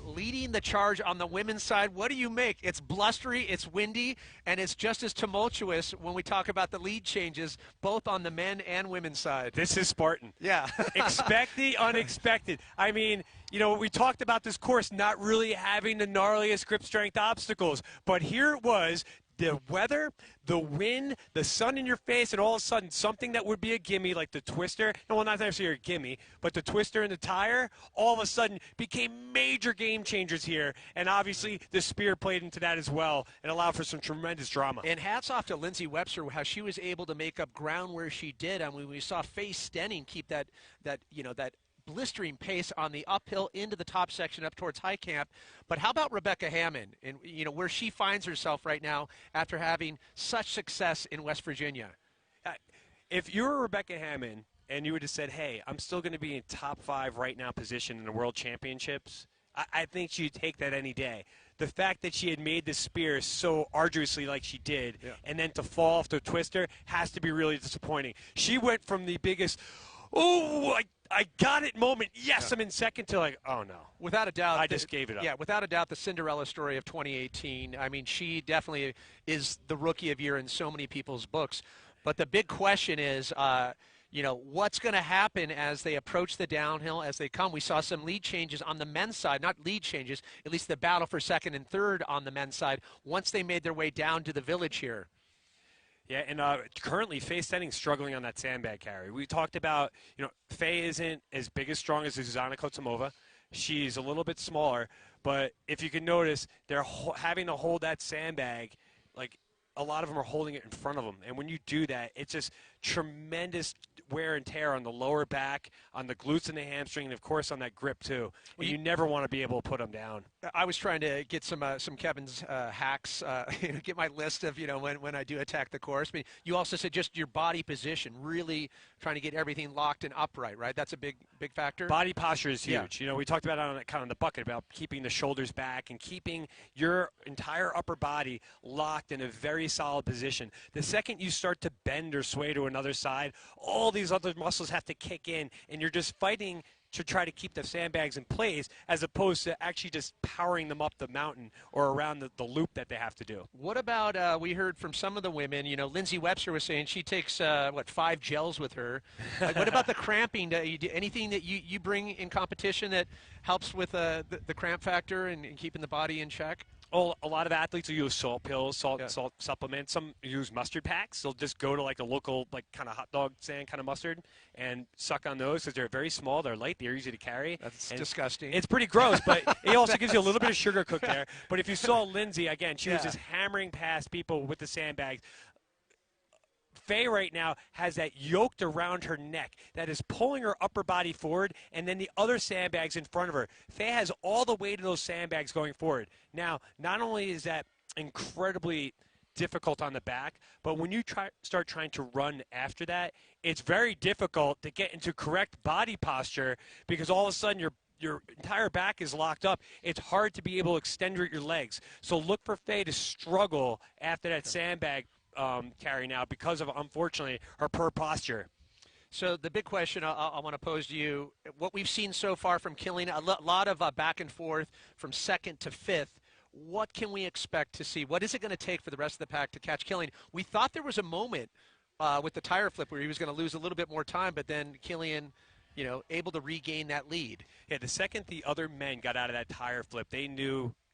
leading the charge on the women's side. What do you make? It's blustery, it's windy, and it's just as tumultuous when we talk about the lead changes, both on the men and women's side. This is Spartan. Yeah. Expect the unexpected. I mean, you know, we talked about this course not really having the gnarliest grip strength obstacles, but here it was. The weather, the wind, the sun in your face, and all of a sudden something that would be a gimme, like the twister, no, well, not necessarily a gimme, but the twister and the tire, all of a sudden became major game changers here. And obviously the spear played into that as well and allowed for some tremendous drama. And hats off to Lindsey Webster, how she was able to make up ground where she did. I mean, we saw Faye Stenning keep that blistering pace on the uphill into the top section up towards High Camp. But how about Rebecca Hammond, and where she finds herself right now after having such success in West Virginia? If you were Rebecca Hammond and you would have said, hey, I'm still going to be in top 5 right now position in the World Championships, I think she'd take that any day. The fact that she had made the spear so arduously like she did, and then to fall off the twister has to be really disappointing. She went from the biggest, I got it moment. Yes, I'm in second to oh no. Without a doubt. I just gave it up. Yeah, without a doubt, the Cinderella story of 2018. I mean, she definitely is the rookie of year in so many people's books. But the big question is, what's going to happen as they approach the downhill, as they come? We saw some lead changes on the men's side, not lead changes, at least the battle for second and third on the men's side, once they made their way down to the village here. Yeah, and currently Faye Stenning's struggling on that sandbag carry. We talked about, Faye isn't as big as strong as Zuzana Kotsumova. She's a little bit smaller, but if you can notice, they're having to hold that sandbag a lot of them are holding it in front of them. And when you do that, it's just tremendous wear and tear on the lower back, on the glutes and the hamstring, and, of course, on that grip, too. And you never want to be able to put them down. I was trying to get some Kevin's hacks, get my list of, when I do attack the course. I mean, you also said just your body position, really trying to get everything locked and upright, right? That's a big factor. Body posture is huge. Yeah. We talked about it on the bucket about keeping the shoulders back and keeping your entire upper body locked in a very solid position. The second you start to bend or sway to another side, all these other muscles have to kick in, and you're just fighting to try to keep the sandbags in place as opposed to actually just powering them up the mountain or around the loop that they have to do. What about, we heard from some of the women, Lindsay Webster was saying she takes, 5 gels with her. What about the cramping? Anything that you bring in competition that helps with the cramp factor and keeping the body in check? Oh, a lot of athletes will use salt pills, salt supplements. Some use mustard packs. They'll just go to a local kind of hot dog stand kind of mustard and suck on those because they're very small, they're light, they're easy to carry. That's disgusting. It's pretty gross, but it also gives you a little bit of sugar cooked there. But if you saw Lindsay, again, she was just hammering past people with the sandbags. Faye right now has that yoked around her neck that is pulling her upper body forward, and then the other sandbags in front of her. Faye has all the weight of those sandbags going forward. Now, not only is that incredibly difficult on the back, but when you start trying to run after that, it's very difficult to get into correct body posture because all of a sudden your entire back is locked up. It's hard to be able to extend your legs. So look for Faye to struggle after that sandbag carry now because of, unfortunately, her poor posture. So the big question I want to pose to you, what we've seen so far from Killian, a lot of back and forth from second to fifth. What can we expect to see? What is it going to take for the rest of the pack to catch Killian? We thought there was a moment with the tire flip where he was going to lose a little bit more time, but then Killian, able to regain that lead. Yeah, the second the other men got out of that tire flip, they knew –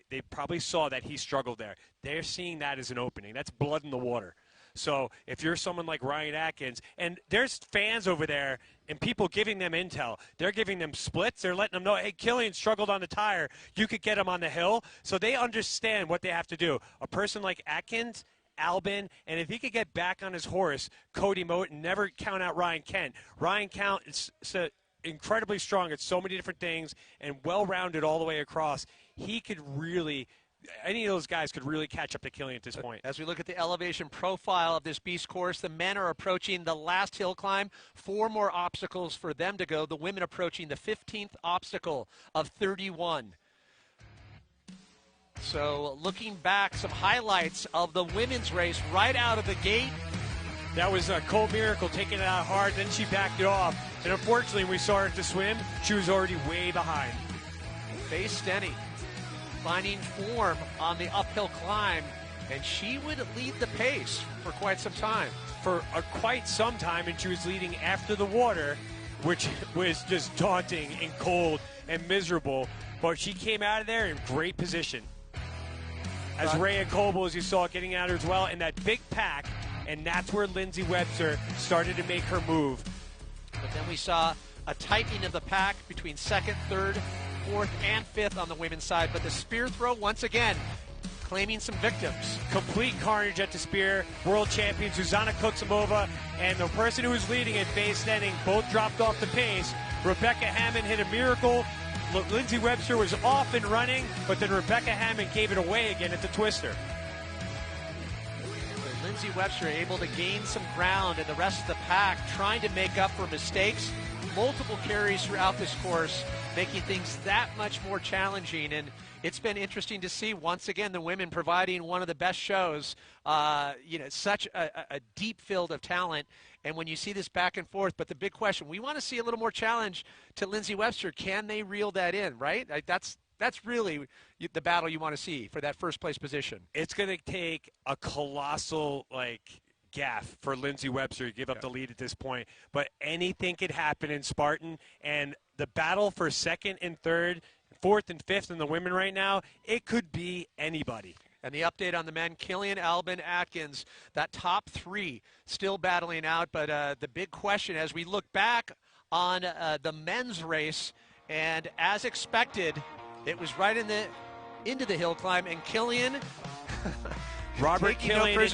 they probably saw that he struggled there. They're seeing that as an opening. That's blood in the water. So if you're someone like Ryan Atkins, and there's fans over there and people giving them intel, they're giving them splits. They're letting them know, hey, Killian struggled on the tire. You could get him on the hill. So they understand what they have to do. A person like Atkins, Albin, and if he could get back on his horse, Cody Moat, and never count out Ryan Kent. Ryan Kent is incredibly strong at so many different things and well-rounded all the way across. He could really, any of those guys could really catch up to Killian at this point. As we look at the elevation profile of this beast course, the men are approaching the last hill climb. 4 more obstacles for them to go. The women approaching the 15th obstacle of 31. So looking back, some highlights of the women's race right out of the gate. That was Cole Miracle taking it out hard, then she backed it off. And unfortunately, when we saw her to swim, she was already way behind. Faye Stenning finding form on the uphill climb, and she would lead the pace for quite some time. For quite some time, and she was leading after the water, which was just daunting and cold and miserable. But she came out of there in great position. As Rhea Coble, as you saw, getting out as well in that big pack, and that's where Lindsay Webster started to make her move. But then we saw a tightening of the pack between second, third, fourth, and fifth on the women's side. But the spear throw, once again, claiming some victims. Complete carnage at the spear. World champion Zuzana Kotsumova and the person who was leading it, Faye Stenning, both dropped off the pace. Rebecca Hammond hit a miracle. Lindsay Webster was off and running, but then Rebecca Hammond gave it away again at the twister. Lindsay Webster able to gain some ground, and the rest of the pack trying to make up for mistakes. Multiple carries throughout this course. making things that much more challenging. And it's been interesting to see, once again, the women providing one of the best shows. Such a deep field of talent. And when you see this back and forth, but the big question, we want to see a little more challenge to Lindsey Webster. Can they reel that in, right? That's really the battle you want to see for that first place position. It's going to take a colossal, gaff for Lindsey Webster to give up the lead at this point. But anything could happen in Spartan. And the battle for second and third, fourth and fifth in the women right now, it could be anybody. And the update on the men, Killian, Albin, Atkins, that top three still battling out. But the big question as we look back on the men's race, and as expected, it was right into the hill climb, and Killian Robert Killian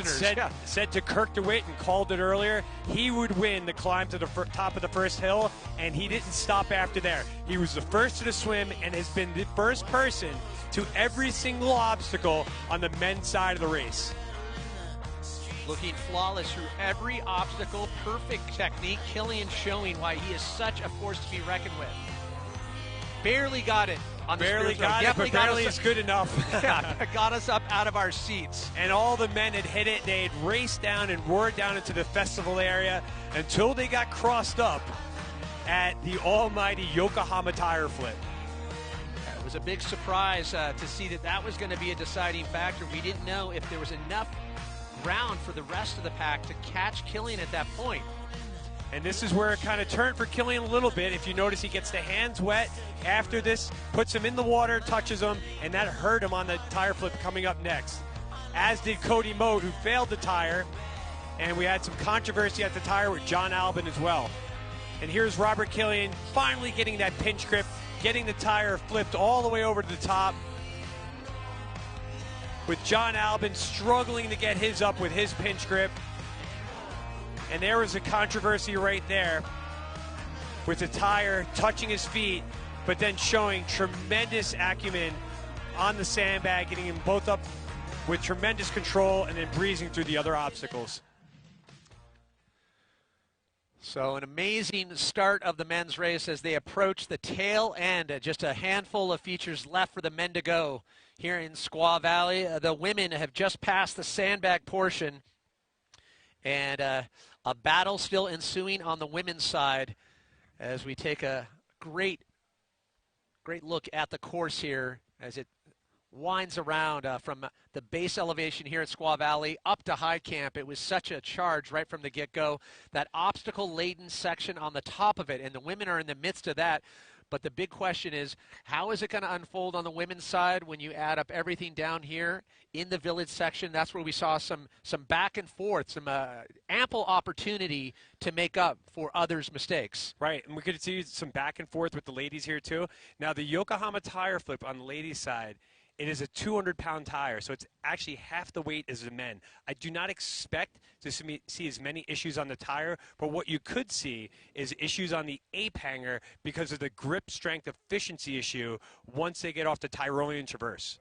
said to Kirk DeWitt and called it earlier, he would win the climb to the top of the first hill, and he didn't stop after there. He was the first to the swim and has been the first person to every single obstacle on the men's side of the race. Looking flawless through every obstacle, perfect technique. Killian showing why he is such a force to be reckoned with. Barely got it. Barely got it, but barely is good enough. Got us up out of our seats. And all the men had hit it. They had raced down and roared down into the festival area until they got crossed up at the almighty Yokohama tire flip. It was a big surprise to see that was going to be a deciding factor. We didn't know if there was enough ground for the rest of the pack to catch Killian at that point. And this is where it kind of turned for Killian a little bit. If you notice, he gets the hands wet after this, puts him in the water, touches him, and that hurt him on the tire flip coming up next. As did Cody Mote, who failed the tire. And we had some controversy at the tire with John Albin as well. And here's Robert Killian finally getting that pinch grip, getting the tire flipped all the way over to the top. With John Albin struggling to get his up with his pinch grip. And there was a controversy right there with the tire touching his feet, but then showing tremendous acumen on the sandbag, getting them both up with tremendous control and then breezing through the other obstacles. So an amazing start of the men's race as they approach the tail end. Just a handful of features left for the men to go here in Squaw Valley. The women have just passed the sandbag portion, and a battle still ensuing on the women's side as we take a great look at the course here as it winds around from the base elevation here at Squaw Valley up to high camp. It was such a charge right from the get-go. That obstacle-laden section on the top of it, and the women are in the midst of that. But the big question is, how is it going to unfold on the women's side when you add up everything down here in the village section? That's where we saw some back and forth, some ample opportunity to make up for others' mistakes. Right, and we could see some back and forth with the ladies here too. Now the Yokohama tire flip on the ladies' side, it is a 200-pound tire, so it's actually half the weight as the men. I do not expect to see as many issues on the tire, but what you could see is issues on the ape hanger because of the grip strength efficiency issue once they get off the Tyrolean Traverse.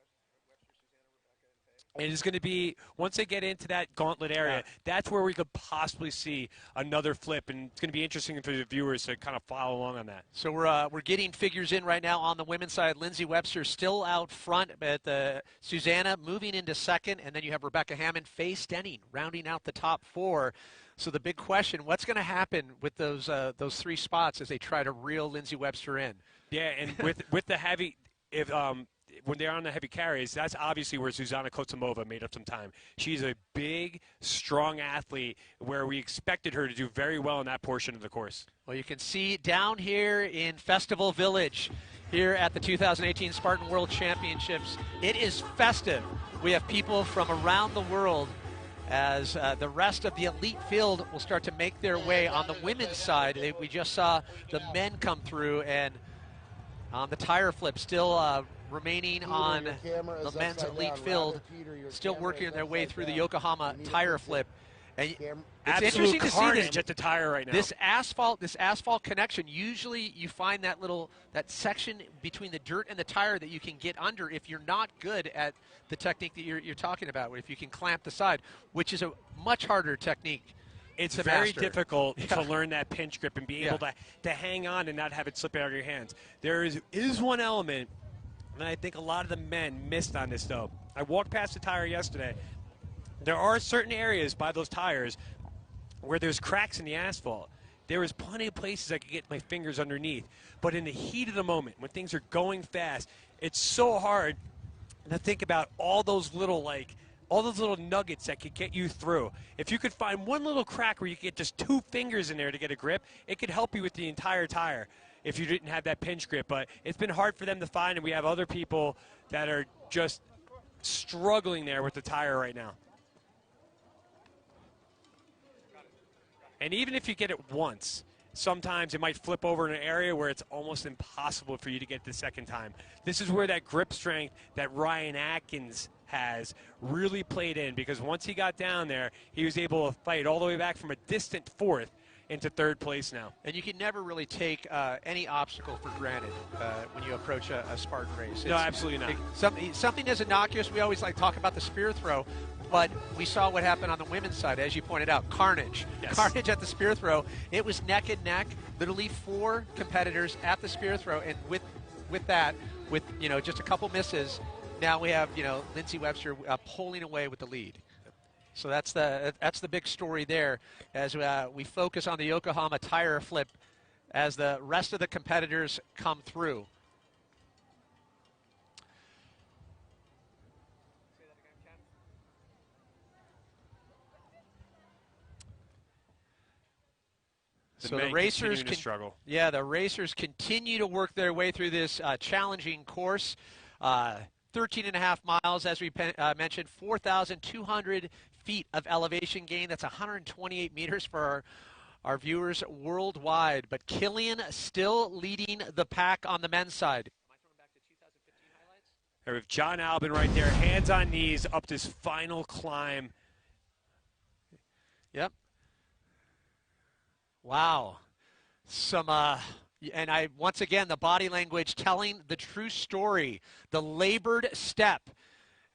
It is going to be, once they get into that gauntlet area, that's where we could possibly see another flip, and it's going to be interesting for the viewers to kind of follow along on that. So we're getting figures in right now on the women's side. Lindsey Webster still out front, but Susanna moving into second, and then you have Rebecca Hammond, Faye Stenning rounding out the top four. So the big question, what's going to happen with those three spots as they try to reel Lindsey Webster in? Yeah, and with the heavy, when they're on the heavy carries, that's obviously where Zuzana Kotsimova made up some time. She's a big, strong athlete where we expected her to do very well in that portion of the course. Well, you can see down here in Festival Village, here at the 2018 Spartan World Championships, it is festive. We have people from around the world as the rest of the elite field will start to make their way on the women's side. We just saw the men come through, and on the tire flip, still remaining on the men's elite field, still working their way through the Yokohama tire flip. And it's interesting to see this at the tire right now. This asphalt connection. Usually, you find that section between the dirt and the tire that you can get under if you're not good at the technique that you're talking about. If you can clamp the side, which is a much harder technique It's very faster. difficult to learn that pinch grip and be able to hang on and not have it slip out of your hands. There is one element, and I think a lot of the men missed on this, though. I walked past the tire yesterday. There are certain areas by those tires where there's cracks in the asphalt. There is plenty of places I could get my fingers underneath. But in the heat of the moment, when things are going fast, it's so hard to think about all those little nuggets that could get you through. If you could find one little crack where you could get just 2 fingers in there to get a grip, it could help you with the entire tire if you didn't have that pinch grip. But it's been hard for them to find, and we have other people that are just struggling there with the tire right now. And even if you get it once, sometimes it might flip over in an area where it's almost impossible for you to get the second time. This is where that grip strength that Ryan Atkins has really played in, because once he got down there, he was able to fight all the way back from a distant 4th into 3rd place now. And you can never really take any obstacle for granted when you approach a Spartan race. No, absolutely not. Something as innocuous, we always like talk about the spear throw, but we saw what happened on the women's side, as you pointed out, carnage. Yes. Carnage at the spear throw. It was neck and neck, literally 4 competitors at the spear throw, and with that, with just a couple misses, now we have Lindsey Webster pulling away with the lead. So that's the big story there, as we focus on the Yokohama tire flip as the rest of the competitors come through. So the racers struggle. Yeah, the racers continue to work their way through this challenging course. 13.5 miles, as we mentioned, 4,200 feet of elevation gain. That's 128 meters for our viewers worldwide. But Killian still leading the pack on the men's side. We have John Albin right there, hands on knees, up this final climb. Yep. Wow. And once again, the body language telling the true story, the labored step,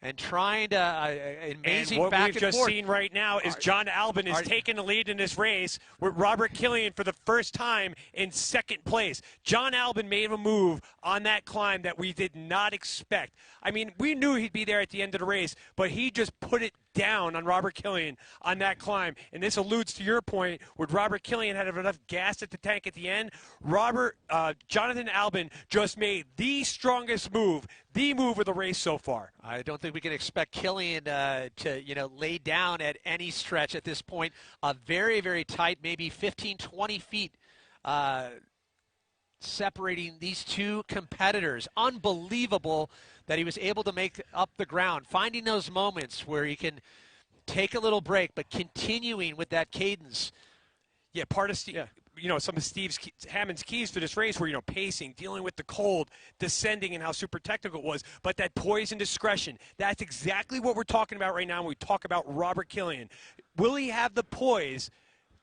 and trying to amazing and back what we've and just forth. seen right now is John Albin is taking the lead in this race with Robert Killian for the first time in 2nd place. John Albin made a move on that climb that we did not expect. I mean, we knew he'd be there at the end of the race, but he just put it down on Robert Killian on that climb. And this alludes to your point, would Robert Killian have enough gas at the tank at the end? Jonathan Albin just made the strongest move, the move of the race so far. I don't think we can expect Killian to lay down at any stretch at this point. A very, very tight, maybe 15, 20 feet separating these 2 competitors. Unbelievable that he was able to make up the ground, finding those moments where he can take a little break, but continuing with that cadence. Yeah, part of some of Hammond's keys for this race were, pacing, dealing with the cold, descending, and how super technical it was. But that poise and discretion, that's exactly what we're talking about right now when we talk about Robert Killian. Will he have the poise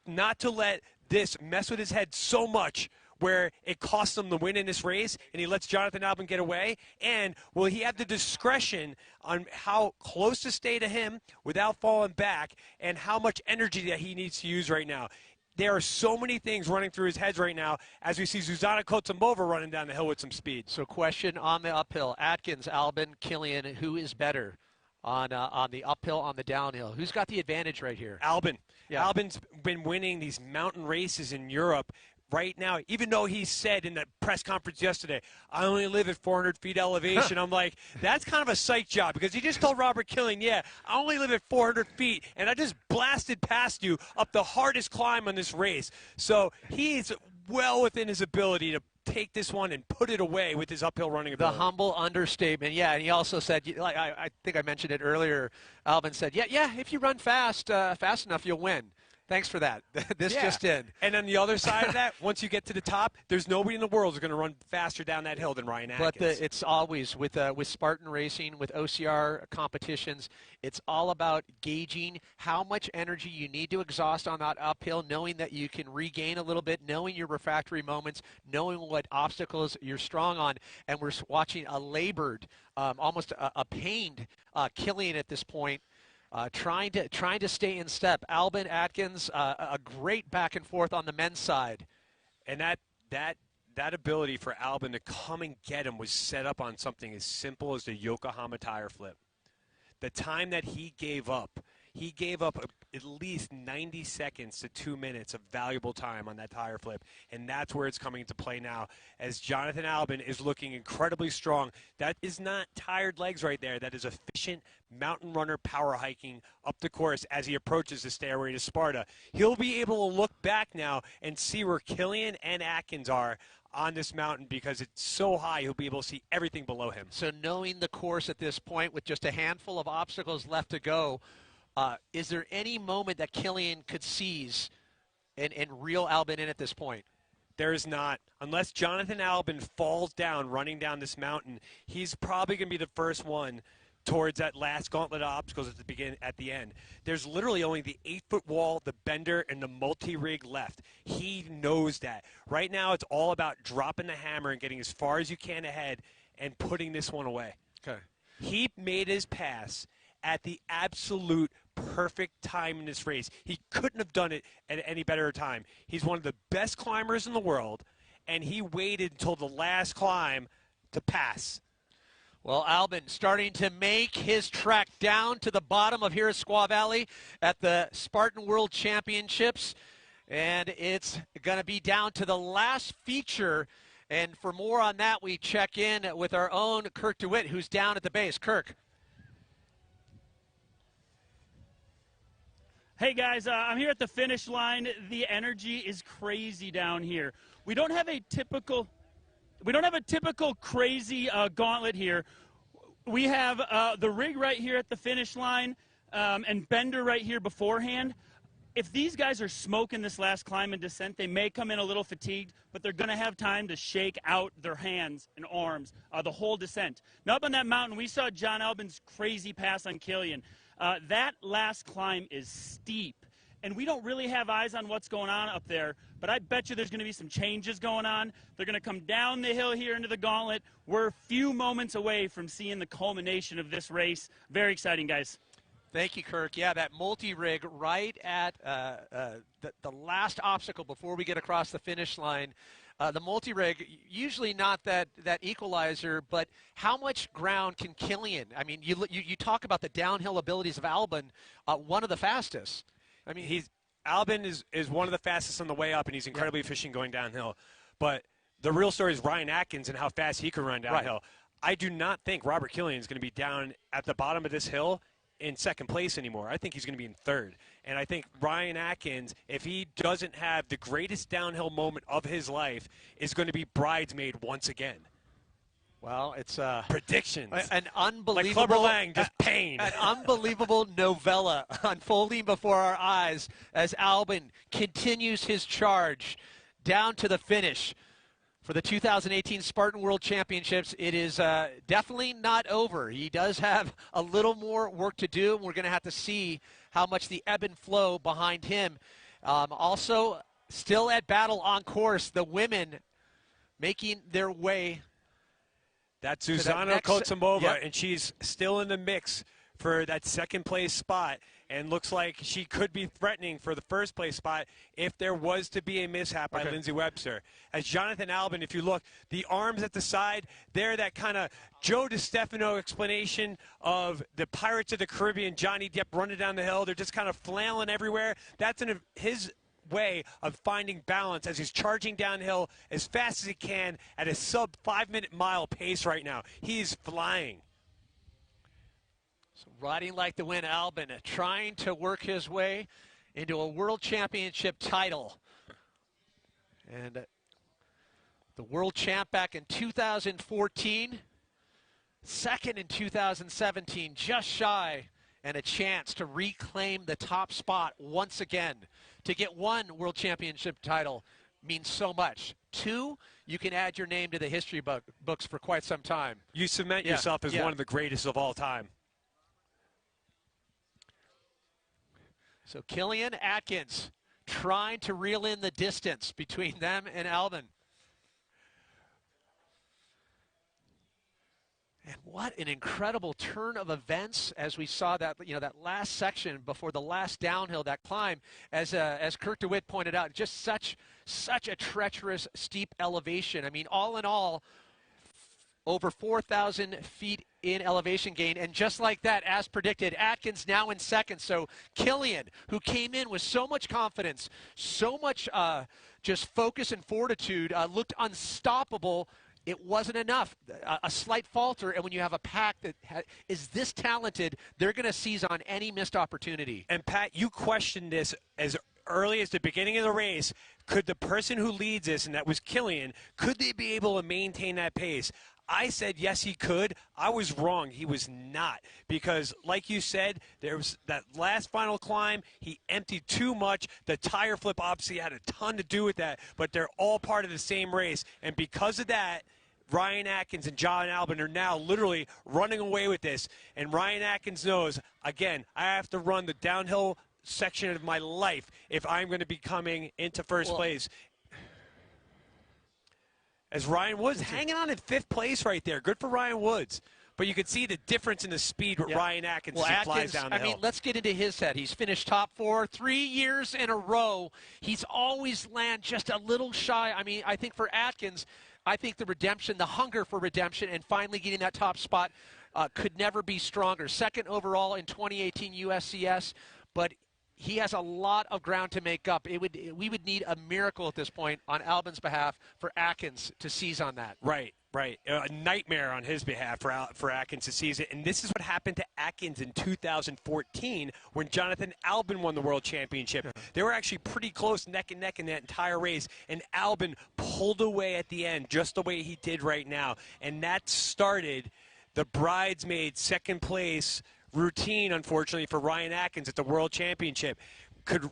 not to let this mess with his head so much where it costs him the win in this race and he lets Jonathan Albin get away? And will he have the discretion on how close to stay to him without falling back and how much energy that he needs to use right now? There are so many things running through his head right now as we see Zuzana Kotsumova running down the hill with some speed. So question on the uphill, Atkins, Albin, Killian, who is better on the uphill, on the downhill? Who's got the advantage right here? Albin. Yeah. Albin's been winning these mountain races in Europe right now, even though he said in the press conference yesterday, I only live at 400 feet elevation. I'm like, that's kind of a psych job, because he just told Robert Killian, yeah, I only live at 400 feet, and I just blasted past you up the hardest climb on this race. So he's well within his ability to take this one and put it away with his uphill running ability. The humble understatement. Yeah, and he also said, like I think I mentioned it earlier, Albin said, yeah, if you run fast enough, you'll win. Thanks for that. This just in. And on the other side of that, once you get to the top, there's nobody in the world who's going to run faster down that hill than Ryan Atkins. But it's always, with Spartan racing, with OCR competitions, it's all about gauging how much energy you need to exhaust on that uphill, knowing that you can regain a little bit, knowing your refractory moments, knowing what obstacles you're strong on. And we're watching a labored, almost a pained Killian at this point, trying to stay in step. Albin, Atkins, a great back and forth on the men's side. And that ability for Albin to come and get him was set up on something as simple as the Yokohama tire flip. The time that he gave up at least 90 seconds to 2 minutes of valuable time on that tire flip, and that's where it's coming into play now as Jonathan Albin is looking incredibly strong. That is not tired legs right there. That is efficient mountain runner power hiking up the course as he approaches the stairway to Sparta. He'll be able to look back now and see where Killian and Atkins are on this mountain because it's so high he'll be able to see everything below him. So knowing the course at this point with just a handful of obstacles left to go, is there any moment that Killian could seize and reel Albin in at this point? There is not. Unless Jonathan Albin falls down running down this mountain, he's probably going to be the first one towards that last gauntlet of obstacles at the end. There's literally only the 8-foot wall, the bender, and the multi-rig left. He knows that. Right now it's all about dropping the hammer and getting as far as you can ahead and putting this one away. Okay. He made his pass at the absolute perfect time in this race. He couldn't have done it at any better time. He's one of the best climbers in the world, and he waited until the last climb to pass. Well, Albin starting to make his trek down to the bottom of here at Squaw Valley at the Spartan World Championships. And it's going to be down to the last feature. And for more on that, we check in with our own Kirk DeWitt, who's down at the base. Kirk. Hey guys, I'm here at the finish line. The energy is crazy down here. We don't have a typical crazy gauntlet here. We have the rig right here at the finish line and Bender right here beforehand. If these guys are smoking this last climb and descent, they may come in a little fatigued, but they're going to have time to shake out their hands and arms the whole descent. Now up on that mountain, we saw John Albin's crazy pass on Killian. That last climb is steep, and we don't really have eyes on what's going on up there, but I bet you there's going to be some changes going on. They're going to come down the hill here into the gauntlet. We're a few moments away from seeing the culmination of this race. Very exciting, guys. Thank you, Kirk. Yeah, that multi-rig right at the last obstacle before we get across the finish line. The multi-rig, usually not that equalizer, but how much ground can Killian? I mean, you talk about the downhill abilities of Albin, one of the fastest. I mean, Albin is one of the fastest on the way up, and he's incredibly efficient going downhill. But the real story is Ryan Atkins and how fast he can run downhill. Right. I do not think Robert Killian is going to be down at the bottom of this hill in second place anymore. I think he's going to be in third. And I think Ryan Atkins, if he doesn't have the greatest downhill moment of his life, is going to be bridesmaid once again. Well, it's predictions. An unbelievable, like Clubber Lang, just pain. An unbelievable novella unfolding before our eyes as Albin continues his charge down to the finish for the 2018 Spartan World Championships. It is definitely not over. He does have a little more work to do, and we're going to have to see how much the ebb and flow behind him. Also, still at battle on course, the women making their way. That's Zuzana Kotsumova, and she's still in the mix for that second place spot, and looks like she could be threatening for the first place spot if there was to be a mishap by Lindsey Webster. As Jonathan Albin, if you look, the arms at the side, they're that kind of Joe DiStefano explanation of the Pirates of the Caribbean, Johnny Depp running down the hill. They're just kind of flailing everywhere. That's his way of finding balance as he's charging downhill as fast as he can at a sub 5-minute mile pace right now. He's flying. So riding like the wind, Albin trying to work his way into a world championship title. And the world champ back in 2014, second in 2017, just shy, and a chance to reclaim the top spot once again. To get one world championship title means so much. Two, you can add your name to the history books for quite some time. You cement yourself as one of the greatest of all time. So Killian, Atkins trying to reel in the distance between them and Albin. And what an incredible turn of events as we saw that, that last section before the last downhill, that climb, as Kirk DeWitt pointed out, just such a treacherous, steep elevation. I mean, all in all, over 4,000 feet in elevation gain. And just like that, as predicted, Atkins now in second. So Killian, who came in with so much confidence, so much just focus and fortitude, looked unstoppable. It wasn't enough. A slight falter, and when you have a pack that is this talented, they're going to seize on any missed opportunity. And, Pat, you questioned this as early as the beginning of the race. Could the person who leads this, and that was Killian, could they be able to maintain that pace? I said yes, he could. I was wrong. He was not. Because, like you said, there was that last final climb. He emptied too much. The tire flip obviously had a ton to do with that. But they're all part of the same race. And because of that, Ryan Atkins and John Albin are now literally running away with this. And Ryan Atkins knows, again, I have to run the downhill section of my life if I'm going to be coming into first place. As Ryan Woods hanging on in 5th place right there. Good for Ryan Woods. But you could see the difference in the speed with Ryan Atkins as he flies down the hill. I mean, let's get into his head. He's finished top 4 3 years in a row. He's always landed just a little shy. I mean, I think for Atkins, I think the redemption, the hunger for redemption, and finally getting that top spot could never be stronger. Second overall in 2018 USCS, but he has a lot of ground to make up. We would need a miracle at this point on Albin's behalf for Atkins to seize on that. Right. A nightmare on his behalf for Atkins to seize it. And this is what happened to Atkins in 2014 when Jonathan Albin won the World Championship. They were actually pretty close neck and neck in that entire race. And Albin pulled away at the end just the way he did right now. And that started the bridesmaid second place routine, unfortunately, for Ryan Atkins at the World Championship. And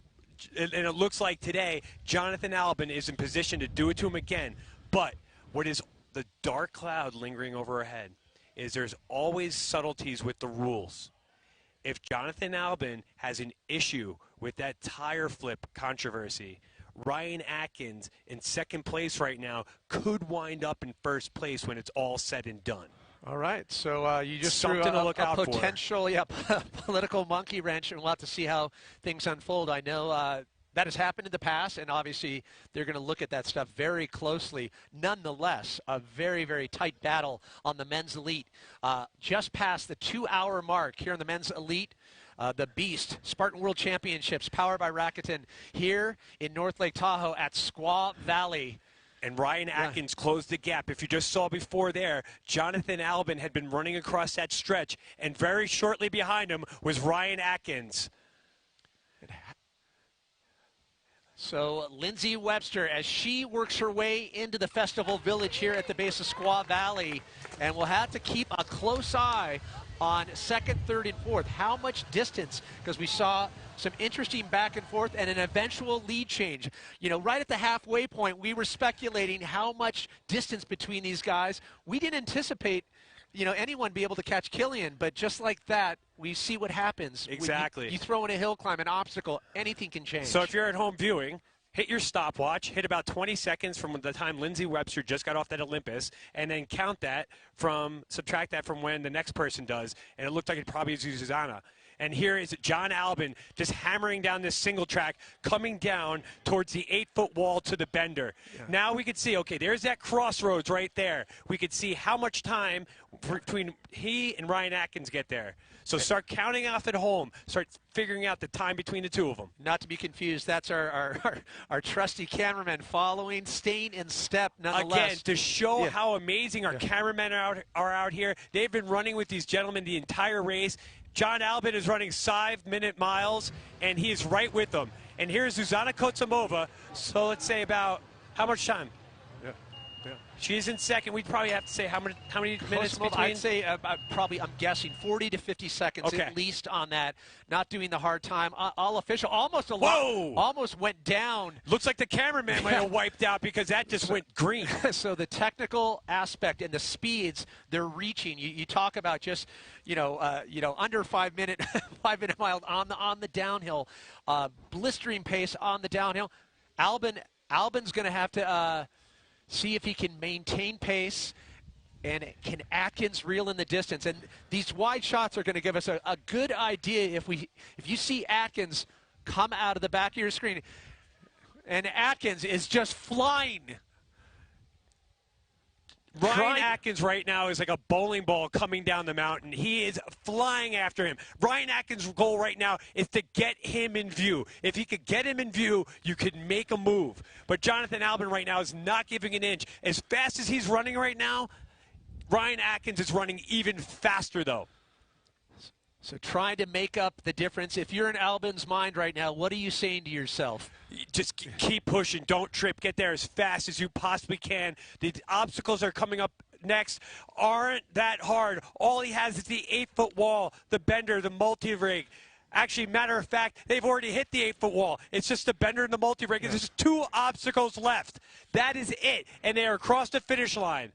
it looks like today Jonathan Albin is in position to do it to him again. But what is the dark cloud lingering over our head is there's always subtleties with the rules. If Jonathan Albin has an issue with that tire flip controversy, Ryan Atkins in second place right now could wind up in first place when it's all said and done. All right, so you just something threw to look out potential, political monkey wrench, and we'll have to see how things unfold. I know that has happened in the past, and obviously they're going to look at that stuff very closely. Nonetheless, a very, very tight battle on the men's elite. Just past the 2-hour mark here on the men's elite. The Beast, Spartan World Championships, powered by Rakuten, here in North Lake Tahoe at Squaw Valley. And Ryan Atkins closed the gap. If you just saw before there, Jonathan Albin had been running across that stretch, and very shortly behind him was Ryan Atkins. So Lindsay Webster, as she works her way into the festival village here at the base of Squaw Valley, and we'll have to keep a close eye on second, third, and fourth. How much distance? Because we saw some interesting back and forth and an eventual lead change. Right at the halfway point, we were speculating how much distance between these guys. We didn't anticipate, anyone be able to catch Killian, but just like that, we see what happens. Exactly. You throw in a hill climb, an obstacle, anything can change. So if you're at home viewing, hit your stopwatch, hit about 20 seconds from the time Lindsay Webster just got off that Olympus, and then subtract that from when the next person does, and it looked like it probably is Susanna. And here is John Albin just hammering down this single track, coming down towards the 8-foot wall to the bender. Yeah. Now we could see, okay, there's that crossroads right there. We could see how much time between he and Ryan Atkins get there. So start counting off at home. Start figuring out the time between the two of them. Not to be confused, that's our trusty cameraman following, staying in step nonetheless. Again, to show how amazing our cameramen are out here. They've been running with these gentlemen the entire race. John Albin is running 5-minute miles, and he is right with them. And here's Zuzana Kotsamova. So let's say about how much time? She's in second. We'd probably have to say how many minutes between? I'd say probably, I'm guessing, 40 to 50 seconds at least on that. Not doing the hard time. All official. Almost went down. Looks like the cameraman might have wiped out because that just went green. So the technical aspect and the speeds they're reaching. You talk about just under 5-minute 5-minute miles on the downhill, blistering pace on the downhill. Albin's going to have to see if he can maintain pace. And can Atkins reel in the distance? And these wide shots are going to give us a good idea if you see Atkins come out of the back of your screen. And Atkins is just flying. Ryan Atkins right now is like a bowling ball coming down the mountain. He is flying after him. Ryan Atkins' goal right now is to get him in view. If he could get him in view, you could make a move. But Jonathan Albin right now is not giving an inch. As fast as he's running right now, Ryan Atkins is running even faster, though. So trying to make up the difference. If you're in Albin's mind right now, what are you saying to yourself? Just keep pushing. Don't trip. Get there as fast as you possibly can. The obstacles are coming up next aren't that hard. All he has is the 8-foot wall, the bender, the multi-rig. Actually, matter of fact, they've already hit the 8-foot wall. It's just the bender and the multi-rig. There's just 2 obstacles left. That is it. And they are across the finish line.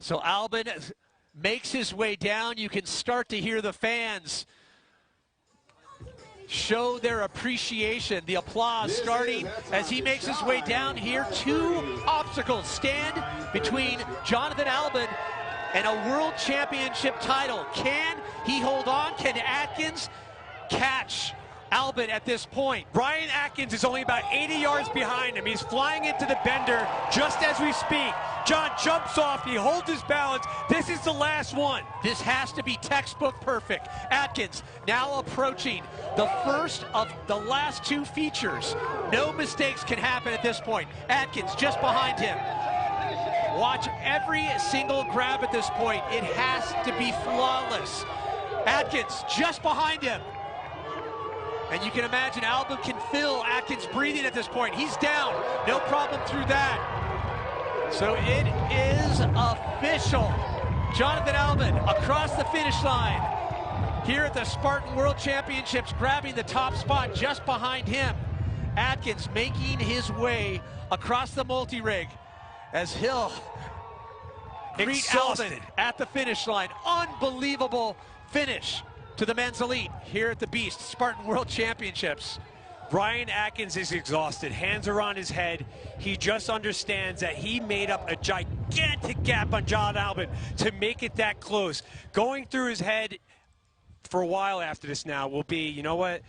So Albin makes his way down. You can start to hear the fans show their appreciation, the applause starting as he makes his way down here. 2 obstacles stand between Jonathan Albin and a world championship title. Can he hold on? Can Atkins catch Albin at this point? Ryan Atkins is only about 80 yards behind him. He's flying into the bender just as we speak. John jumps off. He holds his balance. This is the last one. This has to be textbook perfect. Atkins now approaching the first of the last 2 features. No mistakes can happen at this point. Atkins just behind him. Watch every single grab at this point. It has to be flawless. Atkins just behind him. And you can imagine Albin can feel Atkins breathing at this point. He's down. No problem through that. So it is official. Jonathan Albin across the finish line here at the Spartan World Championships, grabbing the top spot just behind him. Atkins making his way across the multi-rig as he'll greet Albin at the finish line. Unbelievable finish to the men's elite here at the Beast Spartan World Championships. Ryan Atkins is exhausted. Hands are on his head. He just understands that he made up a gigantic gap on John Albin to make it that close. Going through his head for a while after this now will be, you know what?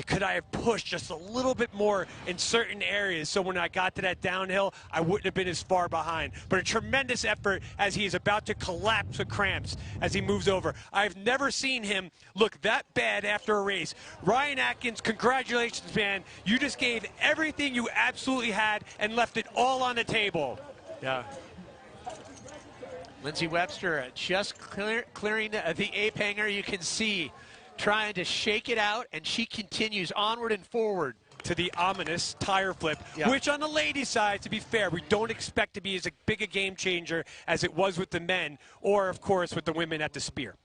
Could I have pushed just a little bit more in certain areas so when I got to that downhill, I wouldn't have been as far behind. But a tremendous effort as he is about to collapse with cramps as he moves over. I've never seen him look that bad after a race. Ryan Atkins, congratulations, man. You just gave everything you absolutely had and left it all on the table. Yeah. Lindsey Webster just clearing the ape hanger. You can see trying to shake it out, and she continues onward and forward to the ominous tire flip, which on the ladies' side, to be fair, we don't expect to be as big a game changer as it was with the men, or of course with the women at the spear.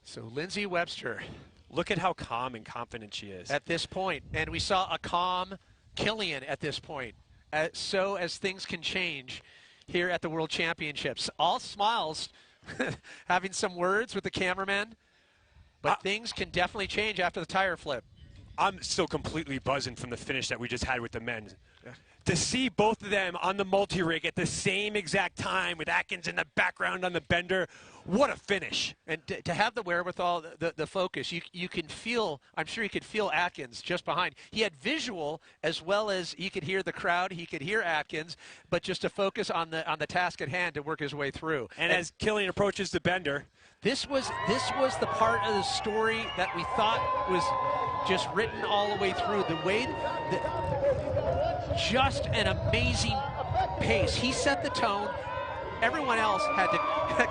So Lindsey Webster, look at how calm and confident she is at this point, and we saw a calm Killian at this point. So as things can change here at the World Championships, all smiles, having some words with the cameraman. But things can definitely change after the tire flip. I'm still completely buzzing from the finish that we just had with the men. Yeah. To see both of them on the multi-rig at the same exact time with Atkins in the background on the bender, what a finish. And to have the wherewithal, the focus, you can feel, I'm sure you could feel Atkins just behind. He had visual as well as he could hear the crowd, he could hear Atkins, but just to focus on the task at hand to work his way through. And as Killian approaches the bender, This was the part of the story that we thought was just written all the way through. The way just an amazing pace. He set the tone. Everyone else had to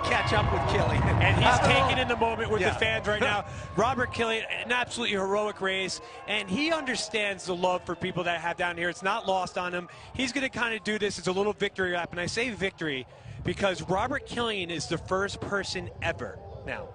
catch up with Killian. And he's taking in the moment with the fans right now. Robert Killian, an absolutely heroic race, and he understands the love for people that have down here. It's not lost on him. He's going to kind of do this as a little victory lap, and I say victory because Robert Killian is the first person ever now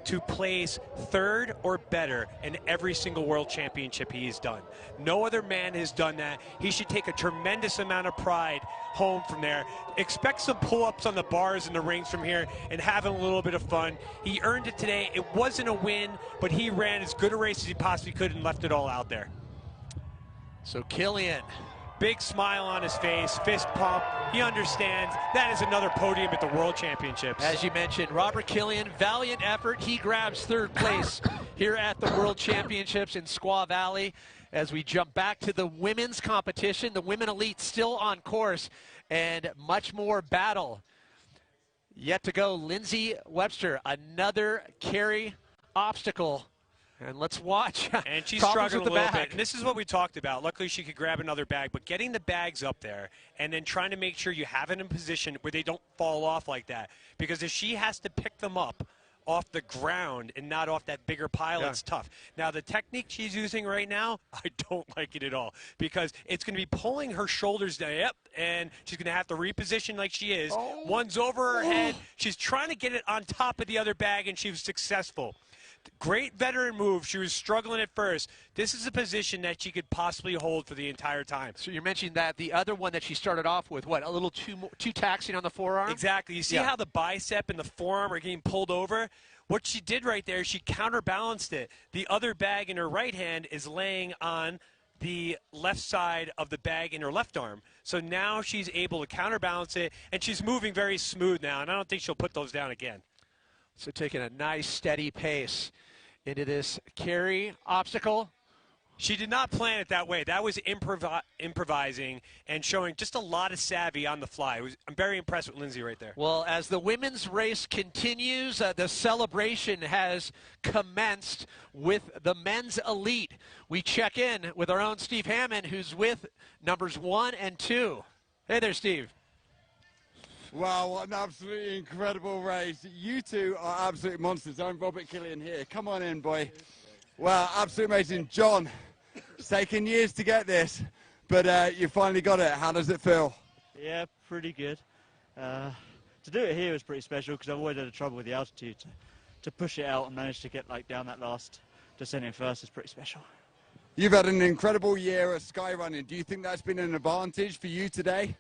to place 3rd or better in every single world championship he has done. No other man has done that. He should take a tremendous amount of pride home from there. Expect some pull-ups on the bars and the rings from here and having a little bit of fun. He earned it today. It wasn't a win, but he ran as good a race as he possibly could and left it all out there. So Killian big smile on his face, fist pump. He understands that is another podium at the World Championships. As you mentioned, Robert Killian, valiant effort. He grabs third place here at the World Championships in Squaw Valley. As we jump back to the women's competition, the women elite still on course, and much more battle yet to go. Lindsay Webster, another carry obstacle. And let's watch. And she's Problems struggling with a the little bag. bit. And this is what we talked about. Luckily, she could grab another bag. But getting the bags up there and then trying to make sure you have it in position where they don't fall off like that. Because if she has to pick them up off the ground and not off that bigger pile, it's tough. Now, the technique she's using right now, I don't like it at all. Because it's going to be pulling her shoulders down. Yep. And she's going to have to reposition like she is. One's over her head. She's trying to get it on top of the other bag, and she was successful. Great veteran move. She was struggling at first. This is a position that she could possibly hold for the entire time. So you're mentioning that the other one that she started off with, what, a little too taxing on the forearm? Exactly. You see how the bicep and the forearm are getting pulled over? What she did right there, she counterbalanced it. The other bag in her right hand is laying on the left side of the bag in her left arm. So now she's able to counterbalance it, and she's moving very smooth now, and I don't think she'll put those down again. So taking a nice steady pace into this carry obstacle. She did not plan it that way. That was improvising and showing just a lot of savvy on the fly. I'm very impressed with Lindsay right there. Well, as the women's race continues, the celebration has commenced with the men's elite. We check in with our own Steve Hammond, who's with numbers 1 and 2. Hey there, Steve. Wow, what an absolutely incredible race. You two are absolute monsters. I'm Robert Killian here. Come on in, boy. Wow, absolutely amazing. John, it's taken years to get this, but you finally got it. How does it feel? Yeah, pretty good. To do it here was pretty special because I've always had trouble with the altitude. To push it out and manage to get down that last descent in first is pretty special. You've had an incredible year of skyrunning. Do you think that's been an advantage for you today?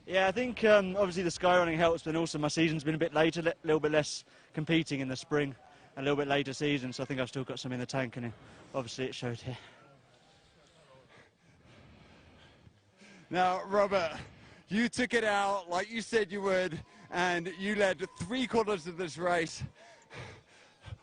Yeah, I think obviously the skyrunning helps, but also my season's been a bit later, a little bit less competing in the spring, a little bit later season, so I think I've still got some in the tank, and obviously it showed here. Now, Robert, you took it out like you said you would, and you led 3/4 of this race.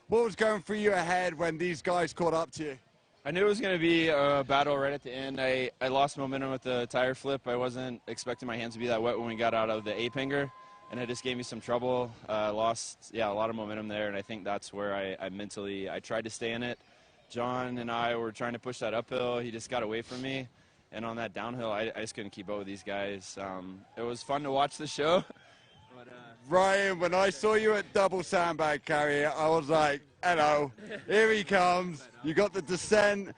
What was going through your head when these guys caught up to you? I knew it was going to be a battle right at the end. I lost momentum with the tire flip. I wasn't expecting my hands to be that wet when we got out of the ape hanger, and it just gave me some trouble. Lost, a lot of momentum there, and I think that's where I mentally tried to stay in it. John and I were trying to push that uphill. He just got away from me, and on that downhill, I just couldn't keep up with these guys. It was fun to watch the show. But, Ryan, when I saw you at double sandbag carrier, I was like, hello, here he comes. You got the descent.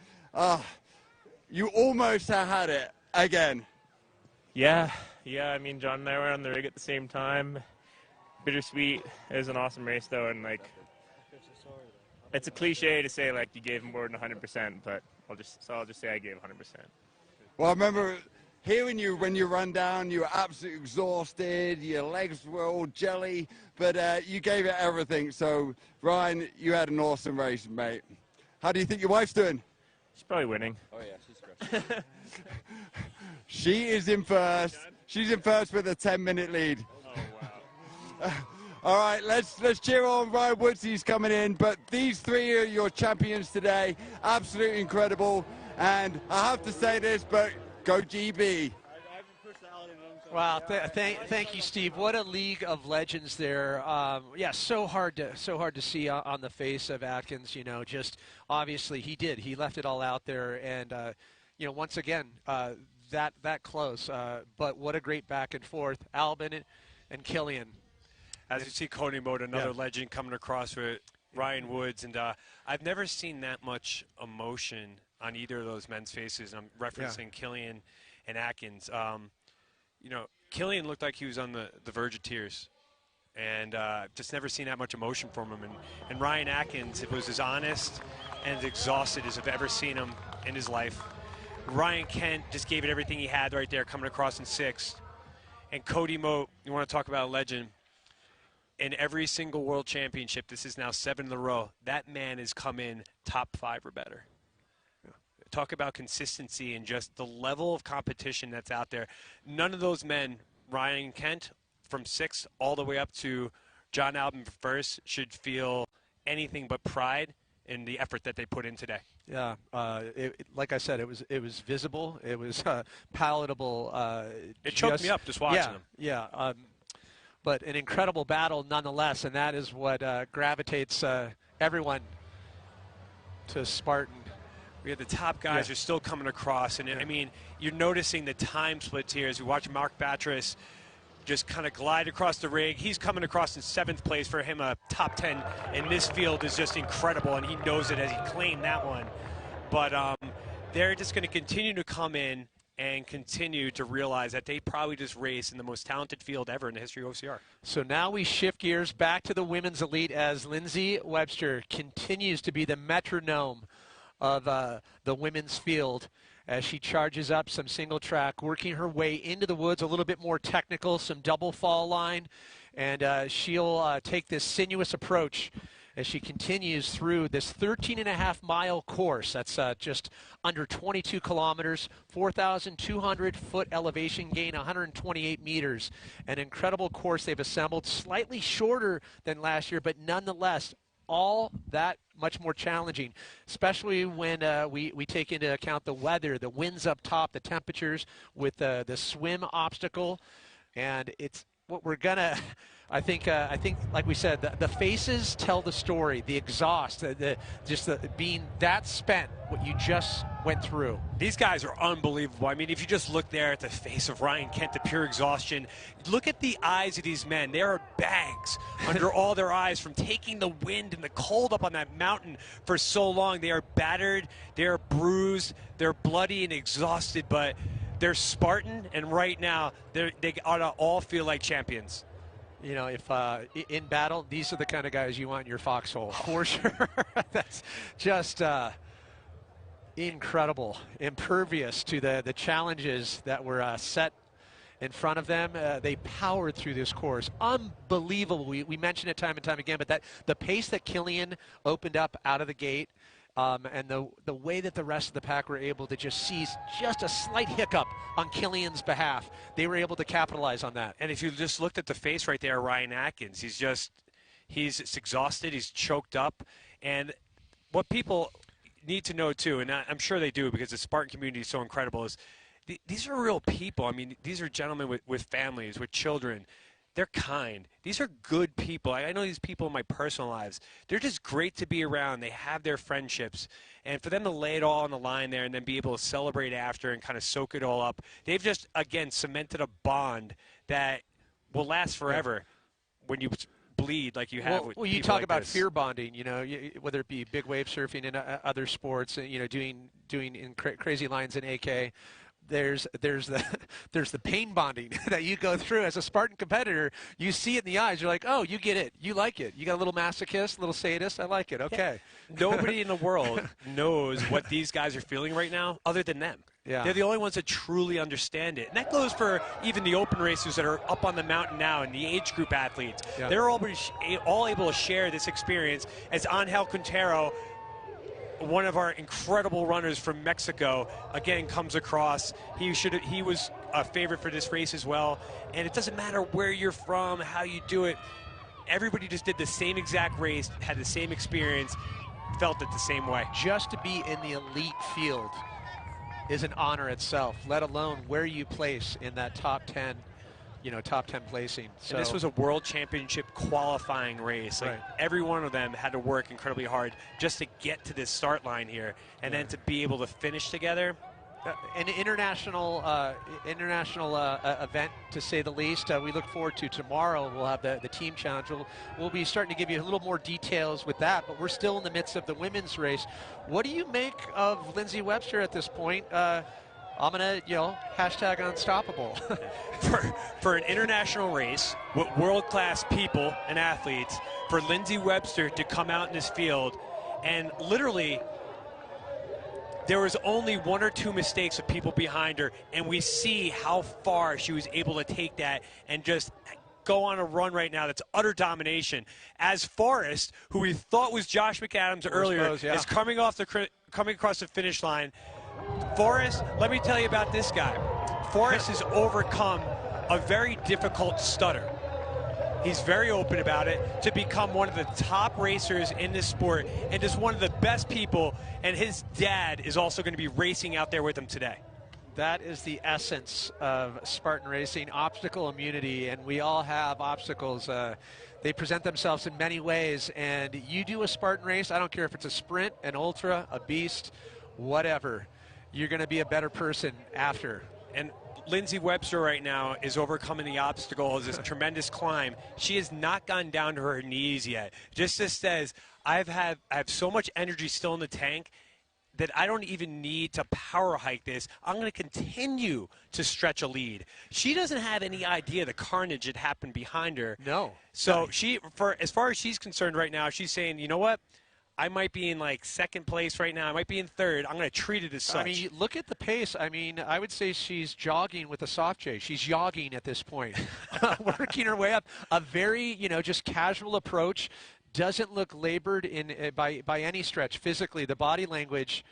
You almost had it again. Yeah, I mean, John and I were on the rig at the same time. Bittersweet. It was an awesome race, though, and, it's a cliche to say, you gave more than 100%, but I'll just say I gave 100%. Well, I remember hearing you when you run down, you were absolutely exhausted, your legs were all jelly, but you gave it everything. So, Ryan, you had an awesome race, mate. How do you think your wife's doing? She's probably winning. Oh, yeah, she's crushing. She is in first. She's in first with a 10-minute lead. Oh, wow. All right, let's cheer on Ryan Woods. He's coming in. But these three are your champions today. Absolutely incredible. And I have to say this, but go GB. Wow, thank you, Steve. What a league of legends there. So hard to see on the face of Atkins. Just obviously he left it all out there, and once again that close. But what a great back and forth, Albin and Killian. As you see, Cody Mode, another legend coming across with Ryan Woods, and I've never seen that much emotion on either of those men's faces. I'm referencing Killian and Atkins. Killian looked like he was on the verge of tears, and just never seen that much emotion from him. And Ryan Atkins, it was as honest and as exhausted as I've ever seen him in his life. Ryan Kent just gave it everything he had right there, coming across in sixth. And Cody Moat, you want to talk about a legend. In every single world championship, this is now 7 in a row, that man has come in top 5 or better. talk about consistency and just the level of competition that's out there. None of those men, Ryan Kent from 6th all the way up to John Albin first, should feel anything but pride in the effort that they put in today. Yeah, like I said, it was visible. It was palatable. It choked me up just watching them. Yeah, but an incredible battle nonetheless, and that is what gravitates everyone to Spartan. We have the top guys are still coming across, and I mean, you're noticing the time splits here as we watch Mark Batras just kind of glide across the rig. He's coming across in 7th place. For him, a top 10 in this field is just incredible, and he knows it as he claimed that one. But they're just going to continue to come in and continue to realize that they probably just race in the most talented field ever in the history of OCR. So now we shift gears back to the women's elite as Lindsay Webster continues to be the metronome of the women's field as she charges up some single track, working her way into the woods, a little bit more technical, some double fall line, and she'll take this sinuous approach as she continues through this 13.5-mile course. That's just under 22 kilometers, 4,200-foot elevation gain, 128 meters. An incredible course they've assembled, slightly shorter than last year, but nonetheless all that much more challenging, especially when we take into account the weather, the winds up top, the temperatures with the swim obstacle. And it's what we're going to, I think, like we said, the faces tell the story, the exhaust, being that spent, what you just went through. These guys are unbelievable. I mean, if you just look there at the face of Ryan Kent, the pure exhaustion, look at the eyes of these men. There are bags under all their eyes from taking the wind and the cold up on that mountain for so long. They are battered, they're bruised, they're bloody and exhausted, but they're Spartan, and right now they ought to all feel like champions. You know, if in battle, these are the kind of guys you want in your foxhole, for sure. That's just incredible, impervious to the challenges that were set in front of them. They powered through this course. Unbelievable. We mention it time and time again, but the pace that Killian opened up out of the gate, and the way that the rest of the pack were able to just seize just a slight hiccup on Killian's behalf, they were able to capitalize on that. And if you just looked at the face right there, Ryan Atkins, he's exhausted, he's choked up. And what people need to know too, and I'm sure they do because the Spartan community is so incredible, is these are real people. I mean, these are gentlemen with families, with children. They're kind. These are good people. I know these people in my personal lives. They're just great to be around. They have their friendships. And for them to lay it all on the line there and then be able to celebrate after and kind of soak it all up, they've just, again, cemented a bond that will last forever when you bleed like you have with well, you people talk like about this. fear bonding, you know, whether it be big wave surfing and other sports, you know, doing in crazy lines in AK. There's the pain bonding that you go through as a Spartan competitor. You see it in the eyes. You're like, oh, you get it. You like it. You got a little masochist, a little sadist. I like it. Okay. Yeah. Nobody in the world knows what these guys are feeling right now other than them. Yeah. They're the only ones that truly understand it. And that goes for even the open racers that are up on the mountain now and the age group athletes. Yeah. They're all able to share this experience as Angel Quintero, one of our incredible runners from Mexico, again comes across. He was a favorite for this race as well. And it doesn't matter where you're from, how you do it. Everybody just did the same exact race, had the same experience, felt it the same way. Just to be in the elite field is an honor itself, let alone where you place in that top 10. You know, top 10 placing. So and this was a world championship qualifying race. Like, right. Every one of them had to work incredibly hard just to get to this start line here, and then to be able to finish together. An international event, to say the least. We look forward to tomorrow. We'll have the team challenge. We'll be starting to give you a little more details with that, but we're still in the midst of the women's race. What do you make of Lindsay Webster at this point? I'm going to, hashtag unstoppable. for an international race with world-class people and athletes, for Lindsay Webster to come out in this field, and literally there was only one or two mistakes of people behind her, and we see how far she was able to take that and just go on a run right now that's utter domination. As Forrest, who we thought was Josh McAdams earlier, is coming across the finish line. Forrest, let me tell you about this guy. Forrest has overcome a very difficult stutter. He's very open about it, to become one of the top racers in this sport and just one of the best people, and his dad is also going to be racing out there with him today. That is the essence of Spartan racing, obstacle immunity, and we all have obstacles. They present themselves in many ways, and you do a Spartan race, I don't care if it's a sprint, an ultra, a beast, whatever, you're going to be a better person after. And Lindsay Webster right now is overcoming the obstacle of this tremendous climb. She has not gone down to her knees yet. Just says, I have so much energy still in the tank that I don't even need to power hike this. I'm going to continue to stretch a lead. She doesn't have any idea the carnage that happened behind her. No. So as far as she's concerned right now, she's saying, you know what? I might be in like second place right now. I might be in third. I'm going to treat it as such. I mean, look at the pace. I mean, I would say she's jogging with a soft J. She's jogging at this point, working her way up. A very, just casual approach. Doesn't look labored by any stretch physically. The body language.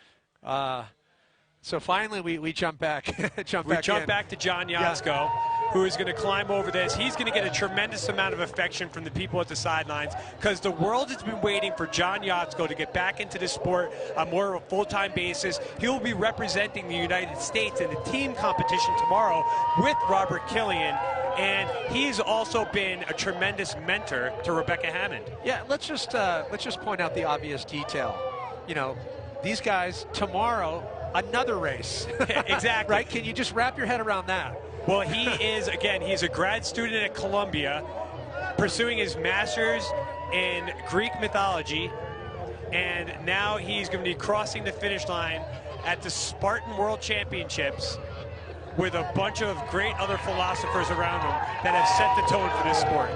So finally, we jump back. jump back to John Yatsko, who is going to climb over this. He's going to get a tremendous amount of affection from the people at the sidelines, because the world has been waiting for John Yatsko to get back into the sport on more of a full-time basis. He'll be representing the United States in the team competition tomorrow with Robert Killian, and he's also been a tremendous mentor to Rebecca Hammond. Yeah, let's just point out the obvious detail. These guys tomorrow, another race. Exactly. Right? Can you just wrap your head around that? Well, he's a grad student at Columbia, pursuing his master's in Greek mythology, and now he's going to be crossing the finish line at the Spartan World Championships with a bunch of great other philosophers around him that have set the tone for this sport.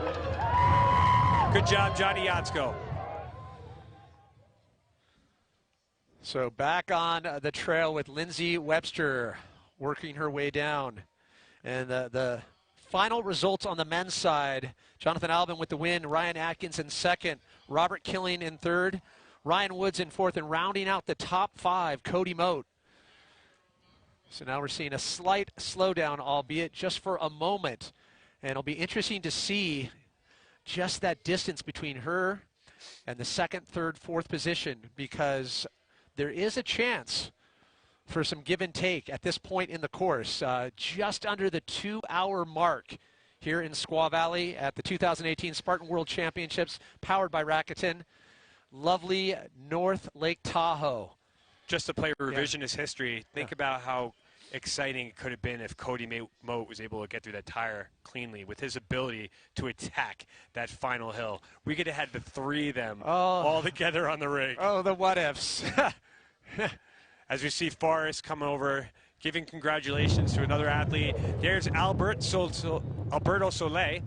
Good job, Johnny Yatsko. So back on the trail with Lindsay Webster working her way down. And the final results on the men's side, Jonathan Albin with the win, Ryan Atkins in second, Robert Killian in third, Ryan Woods in fourth, and rounding out the top five, Cody Moat. So now we're seeing a slight slowdown, albeit just for a moment. And it'll be interesting to see just that distance between her and the second, third, fourth position, because there is a chance for some give and take at this point in the course. Just under the 2-hour mark here in Squaw Valley at the 2018 Spartan World Championships, powered by Rakuten. Lovely North Lake Tahoe. Just to play revisionist history, think about how exciting it could have been if Cody Moat was able to get through that tire cleanly with his ability to attack that final hill. We could have had the three of them all together on the rig. Oh, the what-ifs. As we see Forrest come over, giving congratulations to another athlete. There's Alberto Soleil,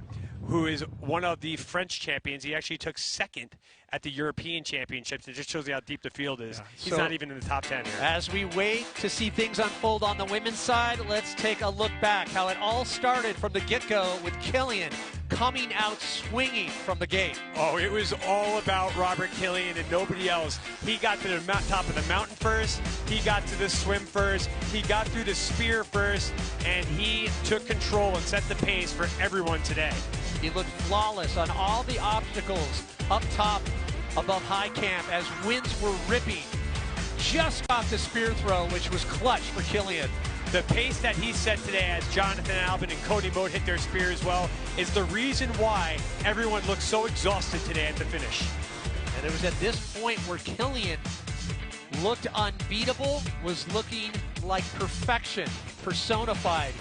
who is one of the French champions. He actually took second at the European Championships. It just shows you how deep the field is. He's not even in the top 10 here. As we wait to see things unfold on the women's side, let's take a look back how it all started from the get-go with Killian coming out swinging from the gate. Oh, it was all about Robert Killian and nobody else. He got to the top of the mountain first. He got to the swim first. He got through the spear first, and he took control and set the pace for everyone today. He looked flawless on all the obstacles up top above high camp as winds were ripping. Just off the spear throw, which was clutch for Killian. The pace that he set today as Jonathan Albin and Cody Moat hit their spear as well is the reason why everyone looked so exhausted today at the finish. And it was at this point where Killian looked unbeatable, was looking like perfection personified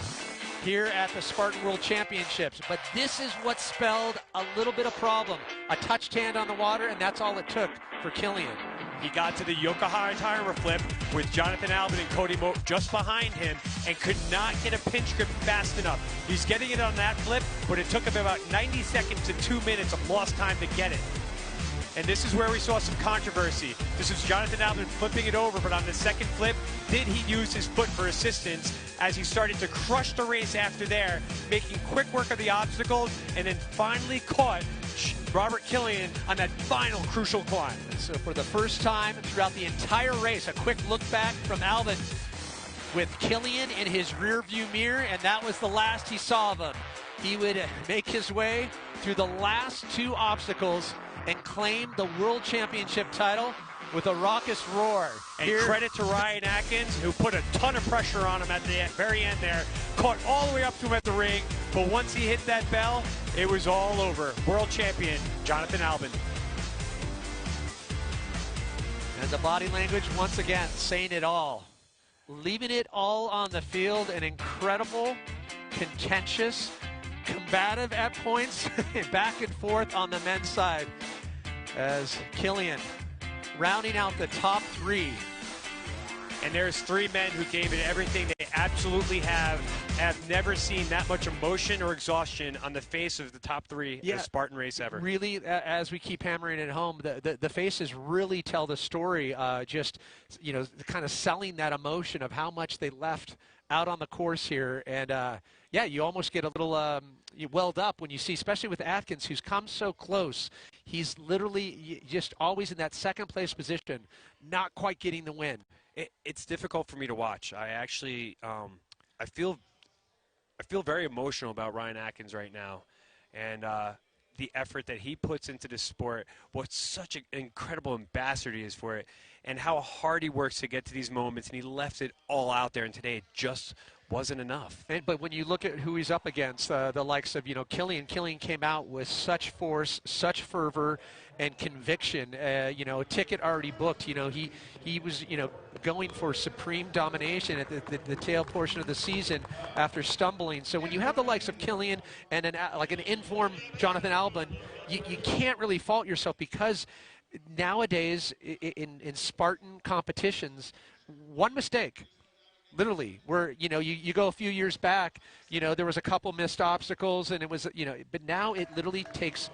here at the Spartan World Championships. But this is what spelled a little bit of problem. A touched hand on the water, and that's all it took for Killian. He got to the Yokohama tire flip with Jonathan Albin and Cody Moat just behind him and could not get a pinch grip fast enough. He's getting it on that flip, but it took him about 90 seconds to 2 minutes of lost time to get it. And this is where we saw some controversy. This is Jonathan Albin flipping it over, but on the second flip, did he use his foot for assistance as he started to crush the race after there, making quick work of the obstacles, and then finally caught Robert Killian on that final crucial climb. So for the first time throughout the entire race, a quick look back from Albin. with Killian in his rearview mirror, and that was the last he saw of him. He would make his way through the last two obstacles and claim the World Championship title with a raucous roar. And credit to Ryan Atkins, who put a ton of pressure on him at the very end there. Caught all the way up to him at the ring, but once he hit that bell, it was all over. World champion, Jonathan Albin. And the body language, once again, saying it all. Leaving it all on the field, an incredible, contentious, combative at points, back and forth on the men's side. As Killian rounding out the top three. And there's three men who gave it everything they absolutely have. I've never seen that much emotion or exhaustion on the face of the top three in a Spartan race ever. Really, as we keep hammering it home, the faces really tell the story, just, you know, kind of selling that emotion of how much they left out on the course here. And, yeah, you almost get a little you welled up when you see, especially with Atkins, who's come so close. He's literally just always in that second place position, not quite getting the win. It's difficult for me to watch. I actually, I feel very emotional about Ryan Atkins right now, and the effort that he puts into the sport. What such an incredible ambassador he is for it, and how hard he works to get to these moments. And he left it all out there, and today it just wasn't enough. But when you look at who he's up against, the likes of, you know, Killian came out with such force, such fervor, and conviction. You know, a ticket already booked. You know, he was, you know, going for supreme domination at the tail portion of the season after stumbling. So when you have the likes of Killian and like an informed Jonathan Albin, you can't really fault yourself, because nowadays in Spartan competitions, one mistake. Literally, where, you know, you go a few years back, you know, there was a couple missed obstacles, and it was, you know, but now it literally takes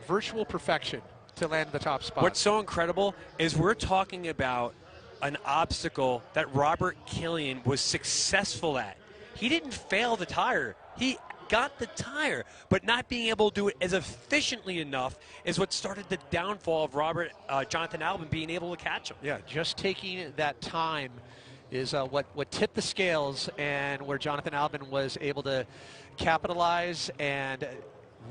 virtual perfection to land the top spot. What's so incredible is we're talking about an obstacle that Robert Killian was successful at. He didn't fail the tire. He got the tire, but not being able to do it as efficiently enough is what started the downfall of Jonathan Albin being able to catch him. Yeah, just taking that time is what tipped the scales, and where Jonathan Albin was able to capitalize and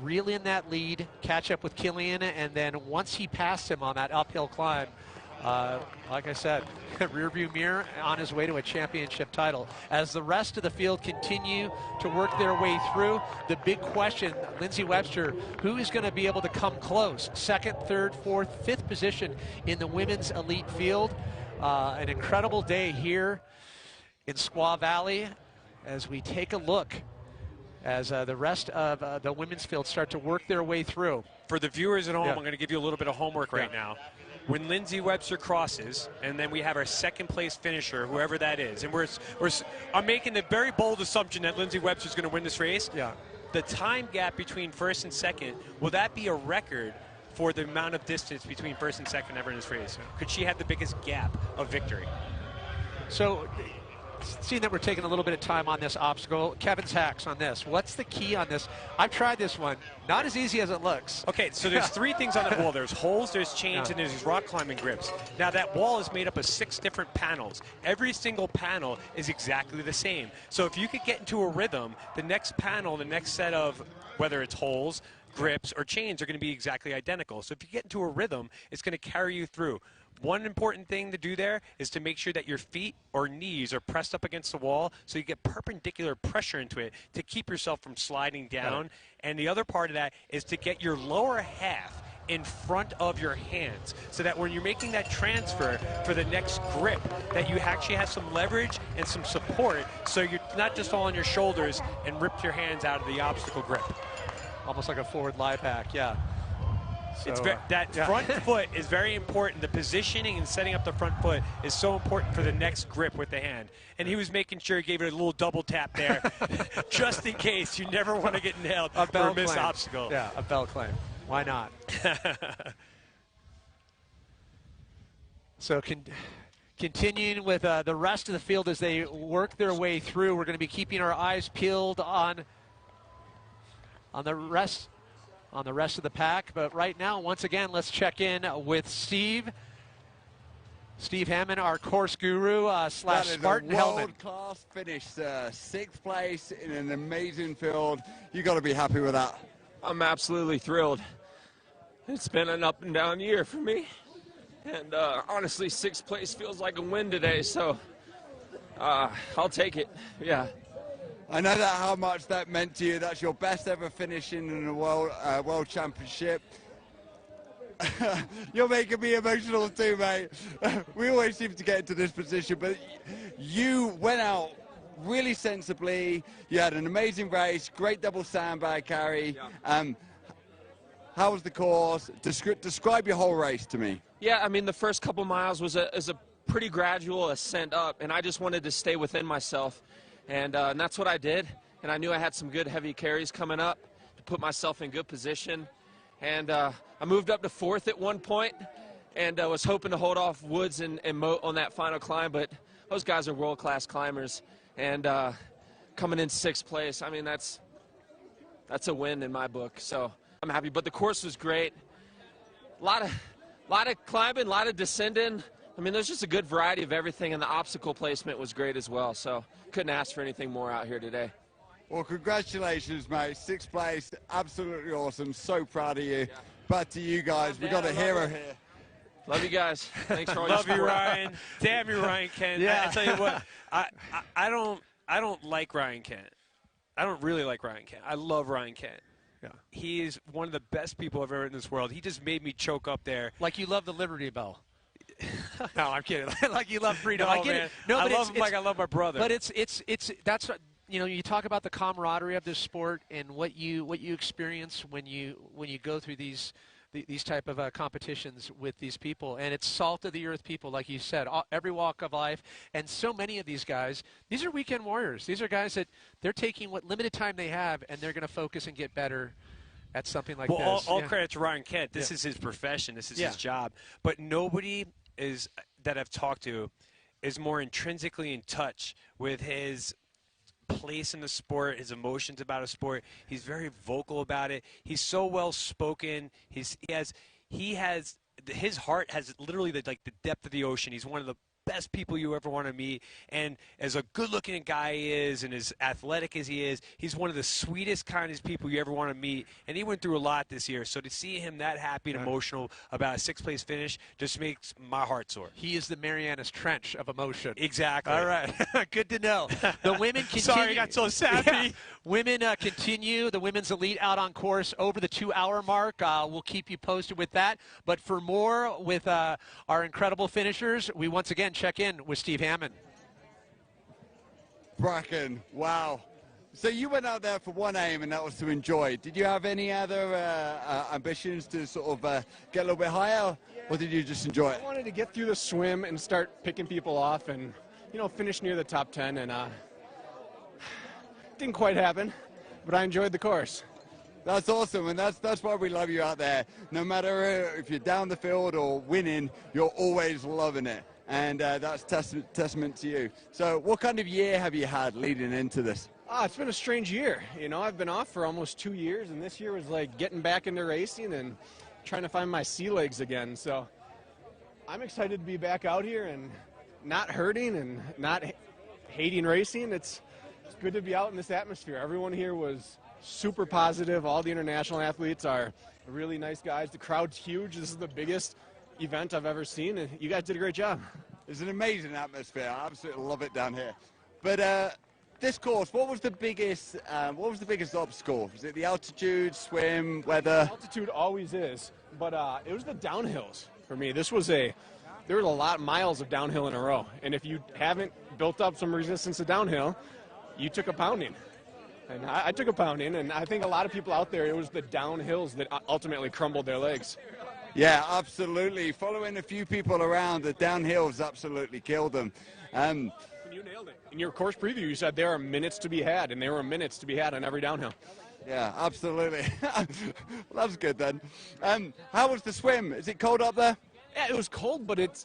reel in that lead, catch up with Killian, and then once he passed him on that uphill climb, like I said, rearview mirror on his way to a championship title. As the rest of the field continue to work their way through, the big question, Lindsey Webster, who is going to be able to come close? Second, third, fourth, fifth position in the women's elite field. An incredible day here in Squaw Valley as we take a look as the rest of the women's field start to work their way through. For the viewers at home, I'm going to give you a little bit of homework right now. When Lindsey Webster crosses, and then we have our second place finisher, whoever that is, and I'm making the very bold assumption that Lindsey Webster's going to win this race. Yeah. The time gap between first and second, will that be a record for the amount of distance between first and second ever in this race? Could she have the biggest gap of victory? So, seeing that we're taking a little bit of time on this obstacle, Kevin's hacks on this. What's the key on this? I've tried this one. Not as easy as it looks. Okay, so there's three things on the wall. There's holes, there's chains, and there's these rock climbing grips. Now, that wall is made up of 6 different panels. Every single panel is exactly the same. So if you could get into a rhythm, the next panel, the next set of, whether it's holes, grips, or chains, are going to be exactly identical. So if you get into a rhythm, it's going to carry you through. One important thing to do there is to make sure that your feet or knees are pressed up against the wall so you get perpendicular pressure into it to keep yourself from sliding down. And the other part of that is to get your lower half in front of your hands so that when you're making that transfer for the next grip, that you actually have some leverage and some support so you're not just all on your shoulders and rip your hands out of the obstacle grip. Almost like a forward lie pack, yeah. So, front foot is very important. The positioning and setting up the front foot is so important for the next grip with the hand. And he was making sure he gave it a little double tap there, just in case. You never want to get nailed for a missed obstacle. Yeah, a bell claim. Why not? So continuing with the rest of the field as they work their way through, we're going to be keeping our eyes peeled on the rest of the pack. But right now, once again, let's check in with Steve. Steve Hammond, our course guru slash Spartan helmet. World-class finish, sir. 6th place in an amazing field. You got to be happy with that. I'm absolutely thrilled. It's been an up and down year for me. And honestly, 6th place feels like a win today, so I'll take it. Yeah. I know that how much that meant to you. That's your best ever finish in a world championship. You're making me emotional too, mate. We always seem to get into this position, but you went out really sensibly. You had an amazing race, great double sandbag carry. How was the course? Describe your whole race to me. Yeah, I mean, the first couple miles was a pretty gradual ascent up, and I just wanted to stay within myself, and that's what I did. And I knew I had some good heavy carries coming up to put myself in good position. And I moved up to 4th at one point, and I was hoping to hold off Woods and Moat on that final climb, but those guys are world-class climbers. And coming in 6th place, I mean, that's a win in my book. So I'm happy. But the course was great. A lot of climbing, a lot of descending. I mean, there's just a good variety of everything, and the obstacle placement was great as well. So couldn't ask for anything more out here today. Well, congratulations, mate. 6th place, absolutely awesome. So proud of you. Yeah. Back to you guys. We got a hero here. Love you guys. Thanks for all your support. Love you, Ryan. Damn you, Ryan Kent. Yeah. I tell you what, I don't like Ryan Kent. I don't really like Ryan Kent. I love Ryan Kent. Yeah. He is one of the best people I've ever met in this world. He just made me choke up there. Like you love the Liberty Bell. No, I'm kidding. Like you love freedom. No, I get man. it. No, but I love him like I love my brother. But that's what, you know, you talk about the camaraderie of this sport and what you experience when you go through these type of competitions with these people, and it's salt of the earth people, like you said, every walk of life, and so many of these guys, these are weekend warriors. These are guys that they're taking what limited time they have, and they're going to focus and get better at something like this. All credit to Ryan Kent. This is his profession. This is his job. But nobody that I've talked to is more intrinsically in touch with his place in the sport, his emotions about a sport. He's very vocal about it. He's so well spoken. His heart has literally the depth of the ocean. He's one of the best people you ever want to meet, and as a good-looking guy he is, and as athletic as he is, he's one of the sweetest, kindest people you ever want to meet, and he went through a lot this year, so to see him that happy and emotional about a 6th place finish just makes my heart soar. He is the Marianas Trench of emotion. Exactly. All right. Good to know. The women continue. Sorry, I got so sappy. Yeah. Women continue. The women's elite out on course over the 2-hour mark. We'll keep you posted with that. But for more with our incredible finishers, we once again check in with Steve Hammond. Bracken, wow. So you went out there for one aim, and that was to enjoy. Did you have any other ambitions to sort of get a little bit higher, or did you just enjoy it? I wanted to get through the swim and start picking people off and, finish near the top 10, and didn't quite happen, but I enjoyed the course. That's awesome, and that's why we love you out there. No matter if you're down the field or winning, you're always loving it. And that's testament to you. So what kind of year have you had leading into this? It's been a strange year. I've been off for almost 2 years, and this year was like getting back into racing and trying to find my sea legs again. So I'm excited to be back out here and not hurting and not hating racing. It's good to be out in this atmosphere. Everyone here was super positive. All the international athletes are really nice guys. The crowd's huge. This is the biggest event I've ever seen, and you guys did a great job. It's an amazing atmosphere. I absolutely love it down here. But this course, what was the biggest obstacle? Was it the altitude, swim, weather? Altitude always is, but it was the downhills for me. There were a lot of miles of downhill in a row, and if you haven't built up some resistance to downhill, you took a pounding. And I took a pounding, and I think a lot of people out there, it was the downhills that ultimately crumbled their legs. Yeah, absolutely. Following a few people around, the downhills absolutely killed them. You nailed it. In your course preview, you said there are minutes to be had, and there were minutes to be had on every downhill. Yeah, absolutely. Well, that's good then. How was the swim? Is it cold up there? Yeah, it was cold, but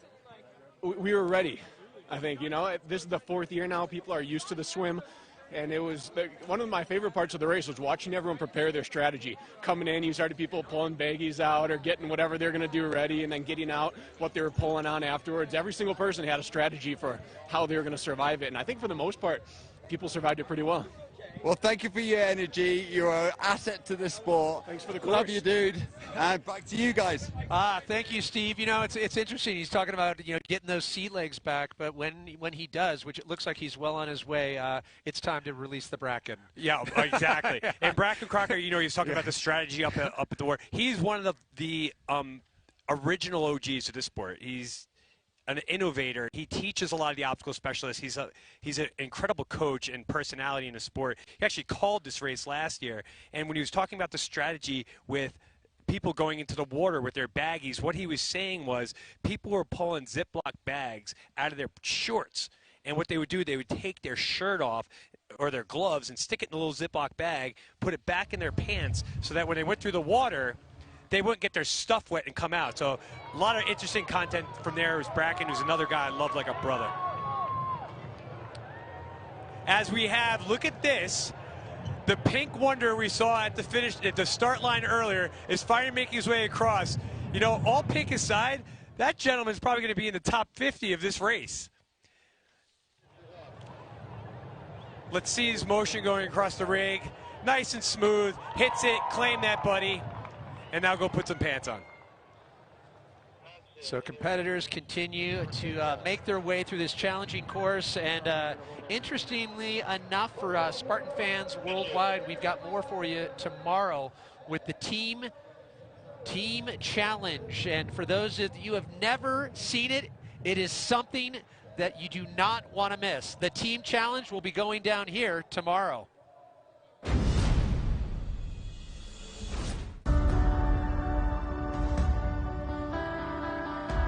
we were ready, I think. This is the 4th year now. People are used to the swim. And it was one of my favorite parts of the race was watching everyone prepare their strategy. Coming in, you started people pulling baggies out or getting whatever they're going to do ready, and then getting out what they were pulling on afterwards. Every single person had a strategy for how they were going to survive it. And I think for the most part, people survived it pretty well. Well, thank you for your energy. You're an asset to the sport. Thanks for the course. Love you, dude. And back to you guys. Thank you, Steve. You know, it's interesting. He's talking about getting those sea legs back, but when he does, which it looks like he's well on his way, it's time to release the Bracken. Yeah, exactly. And Bracken Crocker, he's talking about the strategy up at the war. He's one of the original OGs of this sport. He's an innovator. He teaches a lot of the obstacle specialists. He's an incredible coach and personality in the sport. He actually called this race last year, and when he was talking about the strategy with people going into the water with their baggies, what he was saying was people were pulling Ziploc bags out of their shorts, and what they would do, they would take their shirt off or their gloves and stick it in a little Ziploc bag, put it back in their pants, so that when they went through the water, they wouldn't get their stuff wet and come out. So a lot of interesting content from there. Was Bracken, who's another guy I love like a brother. As we have, look at this. The pink wonder we saw at the start line earlier is finally making his way across. All pink aside, that gentleman's probably going to be in the top 50 of this race. Let's see his motion going across the rig. Nice and smooth. Hits it. Claim that, buddy. And now go put some pants on. So competitors continue to make their way through this challenging course, and interestingly enough for Spartan fans worldwide, we've got more for you tomorrow with the team challenge. And for those of you who have never seen it, it is something that you do not want to miss. The team challenge will be going down here tomorrow.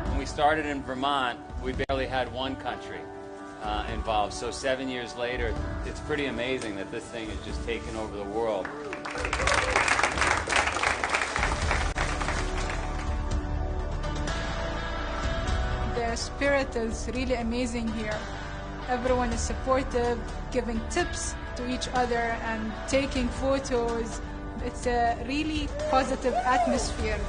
When we started in Vermont, we barely had one country involved. So 7 years later, it's pretty amazing that this thing has just taken over the world. The spirit is really amazing here. Everyone is supportive, giving tips to each other and taking photos. It's a really positive atmosphere.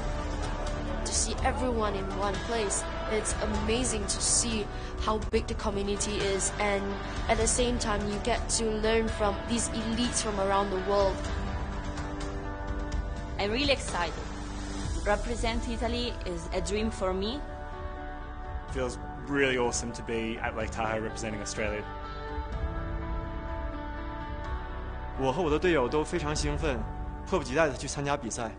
To see everyone in one place, it's amazing to see how big the community is, and at the same time you get to learn from these elites from around the world. I'm really excited. Represent Italy is a dream for me. It feels really awesome to be at Lake Tahoe representing Australia. 我和我的队友都非常兴奋，迫不及待地去参加比赛。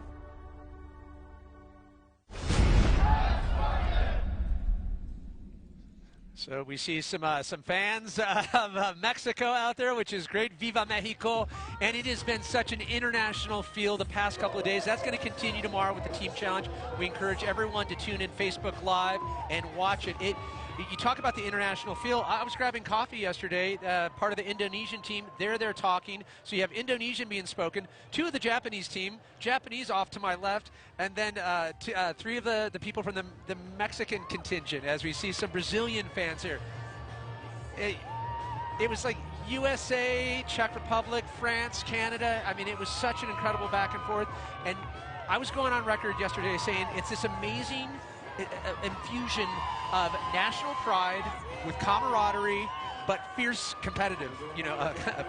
So we see some fans of Mexico out there, which is great. Viva Mexico. And it has been such an international feel the past couple of days. That's going to continue tomorrow with the team challenge. We encourage everyone to tune in Facebook Live and watch it. You talk about the international feel. I was grabbing coffee yesterday, part of the Indonesian team. They're there talking. So you have Indonesian being spoken, two of the Japanese team, Japanese off to my left, and then three of the people from the Mexican contingent, as we see some Brazilian fans here. It was like USA, Czech Republic, France, Canada. I mean, it was such an incredible back and forth. And I was going on record yesterday saying it's this amazing infusion of national pride with camaraderie, but fierce competitive,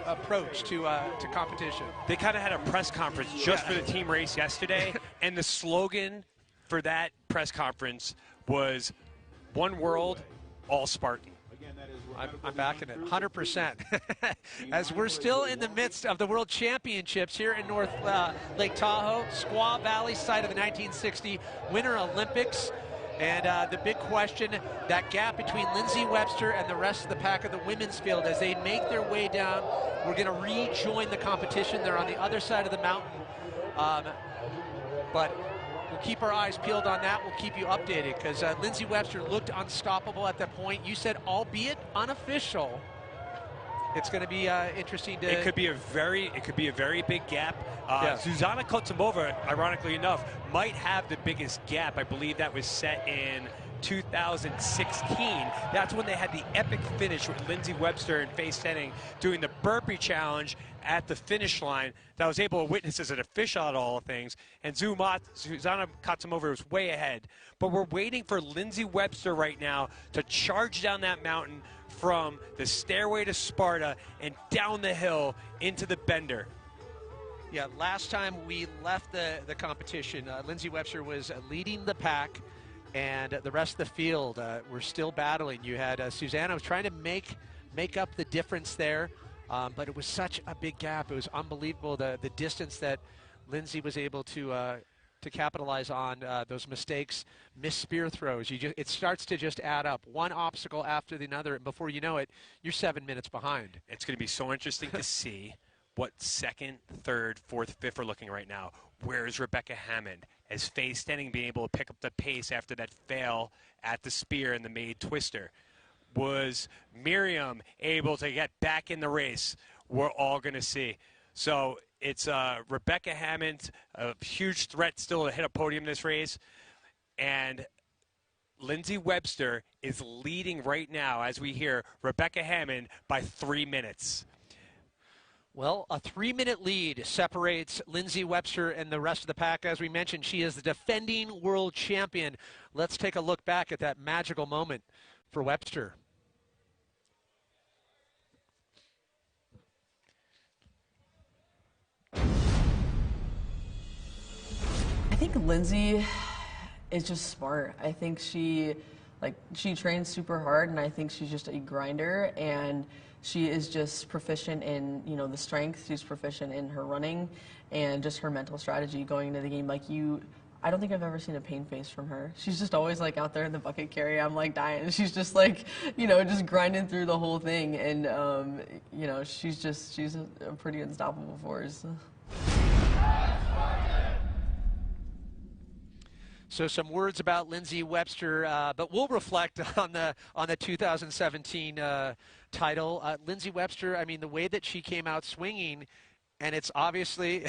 approach to competition. They kind of had a press conference just for the team race yesterday, and the slogan for that press conference was "One World, All Spartan." I'm backing it 100%. As we're still in the midst of the World Championships here in North Lake Tahoe, Squaw Valley, site of the 1960 Winter Olympics. And the big question, that gap between Lindsay Webster and the rest of the pack of the women's field as they make their way down. We're going to rejoin the competition. They're on the other side of the mountain. But we'll keep our eyes peeled on that. We'll keep you updated because Lindsay Webster looked unstoppable at that point. You said, albeit unofficial, it's going to be interesting to... It could be a very big gap. Zuzana Kotsumova, ironically enough, might have the biggest gap. I believe that was set in 2016. That's when they had the epic finish with Lindsey Webster and Faye Stenning doing the burpee challenge at the finish line that I was able to witness as an official at all things. And Zuzana Katsumover was way ahead. But we're waiting for Lindsey Webster right now to charge down that mountain from the stairway to Sparta and down the hill into the bender. Yeah, last time we left the competition, Lindsey Webster was leading the pack, and the rest of the field were still battling. You had Susanna was trying to make up the difference there, but it was such a big gap. It was unbelievable the distance that Lindsey was able to capitalize on. Those mistakes, missed spear throws. It starts to just add up, one obstacle after the other, and before you know it, you're 7 minutes behind. It's going to be so interesting to see what second, third, fourth, fifth are looking right now. Where is Rebecca Hammond? As Faye Stenning being able to pick up the pace after that fail at the spear and the made twister? Was Miriam able to get back in the race? We're all going to see. So it's Rebecca Hammond, a huge threat still to hit a podium in this race. And Lindsey Webster is leading right now, as we hear, Rebecca Hammond by 3 minutes. Well, a 3-minute lead separates Lindsey Webster and the rest of the pack. As we mentioned, she is the defending world champion. Let's take a look back at that magical moment for Webster. I think Lindsey is just smart. I think she trains super hard, and I think she's just a grinder, and she is just proficient in, the strength. She's proficient in her running and just her mental strategy going into the game. I don't think I've ever seen a pain face from her. She's just always out there in the bucket carry. I'm dying. She's just just grinding through the whole thing. And, she's a pretty unstoppable force. So some words about Lindsey Webster, but we'll reflect on the 2017 title. Lindsey Webster, I mean, the way that she came out swinging, and it's obviously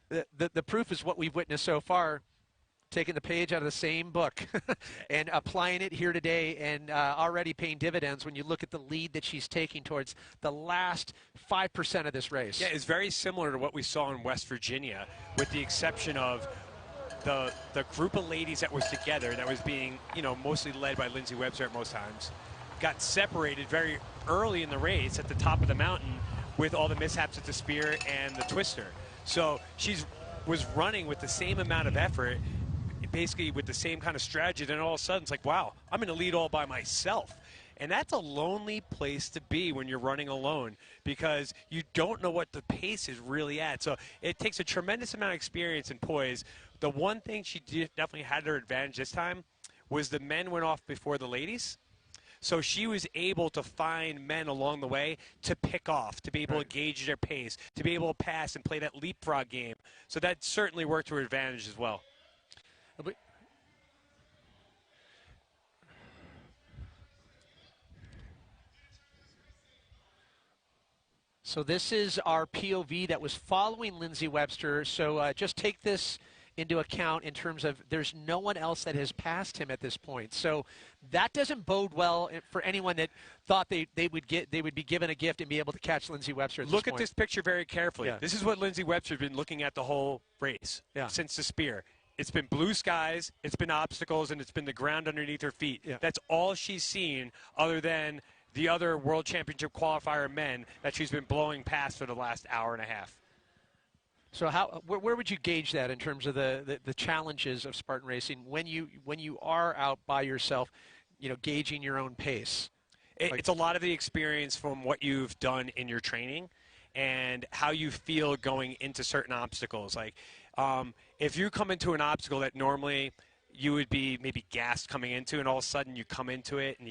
the proof is what we've witnessed so far, taking the page out of the same book and applying it here today, and already paying dividends when you look at the lead that she's taking towards the last 5% of this race. Yeah, it's very similar to what we saw in West Virginia, with the exception of the group of ladies that was together, that was being, mostly led by Lindsey Webster at most times, got separated very early in the race at the top of the mountain with all the mishaps at the spear and the twister. So was running with the same amount of effort, basically with the same kind of strategy, then all of a sudden it's like, wow, I'm in the lead all by myself. And that's a lonely place to be when you're running alone, because you don't know what the pace is really at. So it takes a tremendous amount of experience and poise. The one thing she definitely had her advantage this time was the men went off before the ladies. So she was able to find men along the way to pick off, to be able to gauge their pace, to be able to pass and play that leapfrog game. So that certainly worked to her advantage as well. So this is our POV that was following Lindsey Webster. So just take this into account in terms of there's no one else that has passed him at this point. So that doesn't bode well for anyone that thought they would be given a gift and be able to catch Lindsey Webster at this point. Look at this picture very carefully. Yeah. This is what Lindsey Webster's been looking at the whole race since the spear. It's been blue skies, it's been obstacles, and it's been the ground underneath her feet. Yeah. That's all she's seen, other than the other World Championship qualifier men that she's been blowing past for the last hour and a half. So where would you gauge that in terms of the challenges of Spartan racing when you are out by yourself, gauging your own pace? It's a lot of the experience from what you've done in your training and how you feel going into certain obstacles. If you come into an obstacle that normally you would be maybe gassed coming into, and all of a sudden you come into it and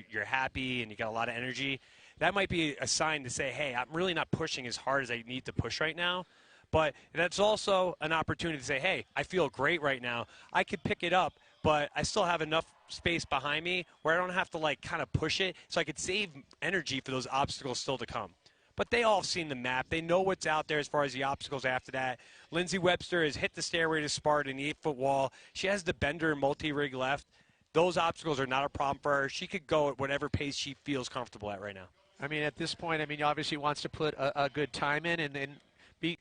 you're happy and you got a lot of energy, that might be a sign to say, hey, I'm really not pushing as hard as I need to push right now. But that's also an opportunity to say, hey, I feel great right now. I could pick it up, but I still have enough space behind me where I don't have to kind of push it, so I could save energy for those obstacles still to come. but they all have seen the map. They know what's out there as far as the obstacles after that. Lindsey Webster has hit the stairway to Spartan, the 8-foot wall. She has the bender and multi-rig left. Those obstacles are not a problem for her. She could go at whatever pace she feels comfortable at right now. I mean, at this point, I mean, obviously wants to put a good time in and be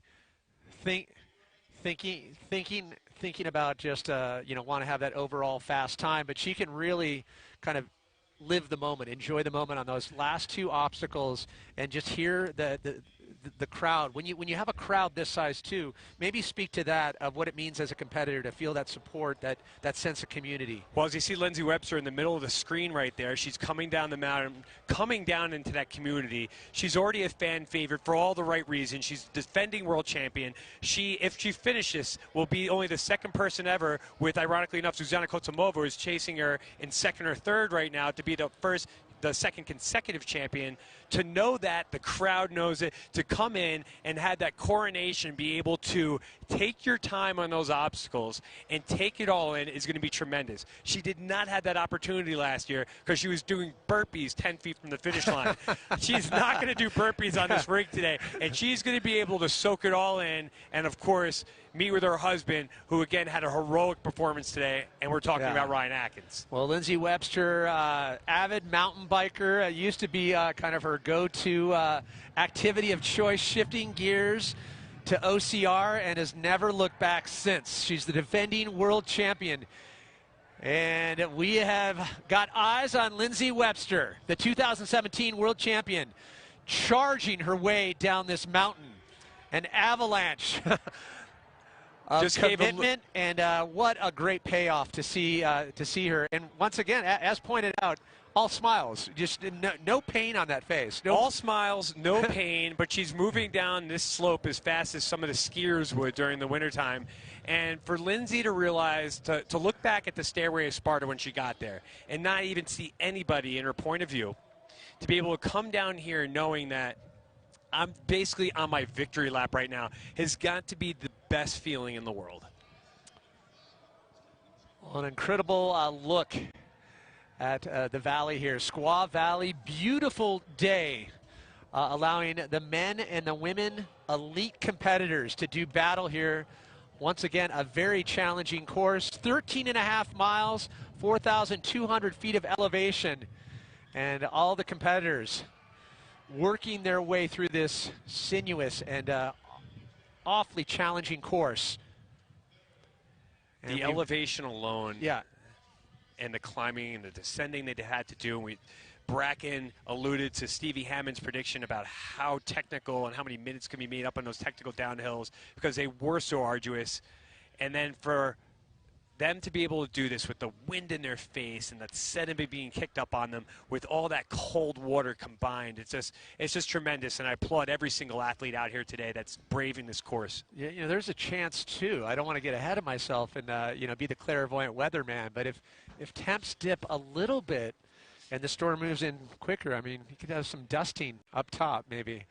thinking about just want to have that overall fast time, but she can really kind of live the moment, enjoy the moment on those last two obstacles, and just hear the crowd. When you have a crowd this size too, maybe speak to that of what it means as a competitor to feel that support, that sense of community. Well, as you see Lindsey Webster in the middle of the screen right there, she's coming down the mountain, coming down into that community. She's already a fan favorite for all the right reasons. She's defending world champion. If she finishes, will be only the second person ever with, ironically enough, Zuzana Kotsumova, who's chasing her in second or third right now to be the second consecutive champion. To know that the crowd knows it, to come in and have that coronation, be able to take your time on those obstacles and take it all in is going to be tremendous. She did not have that opportunity last year because she was doing burpees 10 feet from the finish line. She's not going to do burpees on this rig today, and she's going to be able to soak it all in and, of course, meet with her husband, who, again, had a heroic performance today, and we're talking about Ryan Atkins. Well, Lindsey Webster, avid mountain biker, used to be kind of her go-to activity of choice, shifting gears to OCR, and has never looked back since. She's the defending world champion. And we have got eyes on Lindsey Webster, the 2017 world champion, charging her way down this mountain. An avalanche of Just gave commitment, and what a great payoff to see her. And once again, as pointed out, all smiles, just no pain on that face. All smiles, no pain, but she's moving down this slope as fast as some of the skiers would during the wintertime. And for Lindsey to realize, to look back at the stairway of Sparta when she got there and not even see anybody in her point of view, to be able to come down here knowing that I'm basically on my victory lap right now, has got to be the best feeling in the world. Well, an incredible look at the valley here. Squaw Valley, beautiful day, allowing the men and the women elite competitors to do battle here. Once again, a very challenging course, 13.5 miles, 4,200 feet of elevation, and all the competitors working their way through this sinuous and awfully challenging course. And the elevation alone, yeah, and the climbing and the descending they had to do. And Bracken alluded to Stevie Hammond's prediction about how technical and how many minutes can be made up on those technical downhills because they were so arduous. And then for them to be able to do this with the wind in their face and that sediment being kicked up on them with all that cold water combined, it's just tremendous. And I applaud every single athlete out here today that's braving this course. Yeah, there's a chance too. I don't want to get ahead of myself and be the clairvoyant weatherman, but if temps dip a little bit and the storm moves in quicker, I mean, you could have some dusting up top maybe.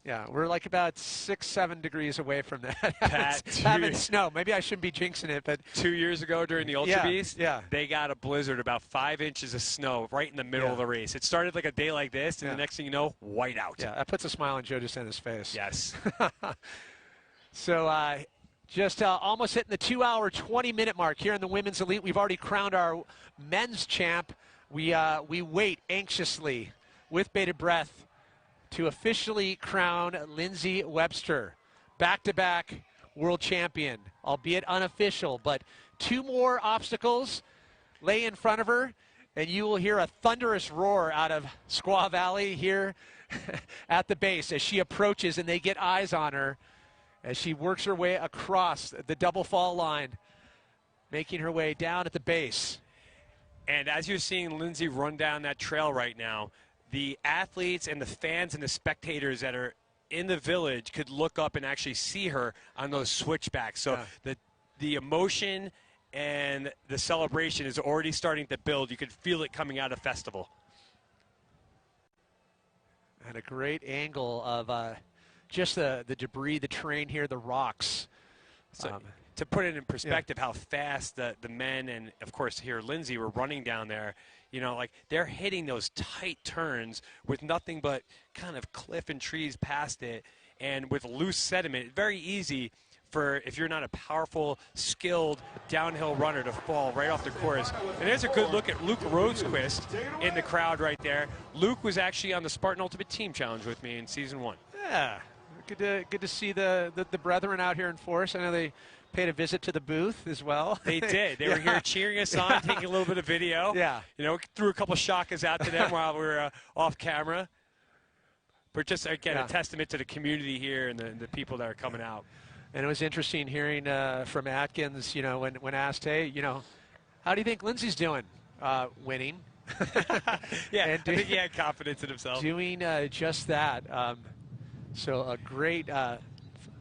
Yeah, we're like about 6-7 degrees away from that. Having snow. Maybe I shouldn't be jinxing it, but 2 years ago during the Ultra Beast, yeah, they got a blizzard, about 5 inches of snow right in the middle of the race. It started like a day like this, and the next thing you know, white out. Yeah, that puts a smile on Joe DeSantis' face. Yes. So just almost hitting the 2-hour, 20-minute mark here in the women's elite. We've already crowned our men's champ. We wait anxiously with bated breath to officially crown Lindsey Webster, back-to-back world champion, albeit unofficial. But 2 more obstacles lay in front of her, and you will hear a thunderous roar out of Squaw Valley here at the base as she approaches, and they get eyes on her as she works her way across the double fall line, making her way down at the base. And as you're seeing Lindsey run down that trail right now, the athletes and the fans and the spectators that are in the village could look up and actually see her on those switchbacks. So the emotion and the celebration is already starting to build. You could feel it coming out of festival. And a great angle of just the debris, the terrain here, the rocks. So to put it in perspective, how fast the men and, of course, here Lindsay were running down there, you know, like they're hitting those tight turns with nothing but kind of cliff and trees past it, and with loose sediment, very easy for, if you're not a powerful, skilled downhill runner, to fall right off the course. And there's a good look at Luke Rosequist in the crowd right there. Luke was actually on the Spartan Ultimate Team Challenge with me in Season 1. Yeah, good to see the brethren out here in force. I know they paid a visit to the booth as well. They did. They were here cheering us on, taking a little bit of video. Yeah. You know, threw a couple shakas out to them while we were off camera. But just, again, a testament to the community here and the people that are coming out. And it was interesting hearing from Atkins, you know, when asked, hey, you know, how do you think Lindsay's doing? Winning. Yeah, I think he had confidence in himself. Doing just that. So a great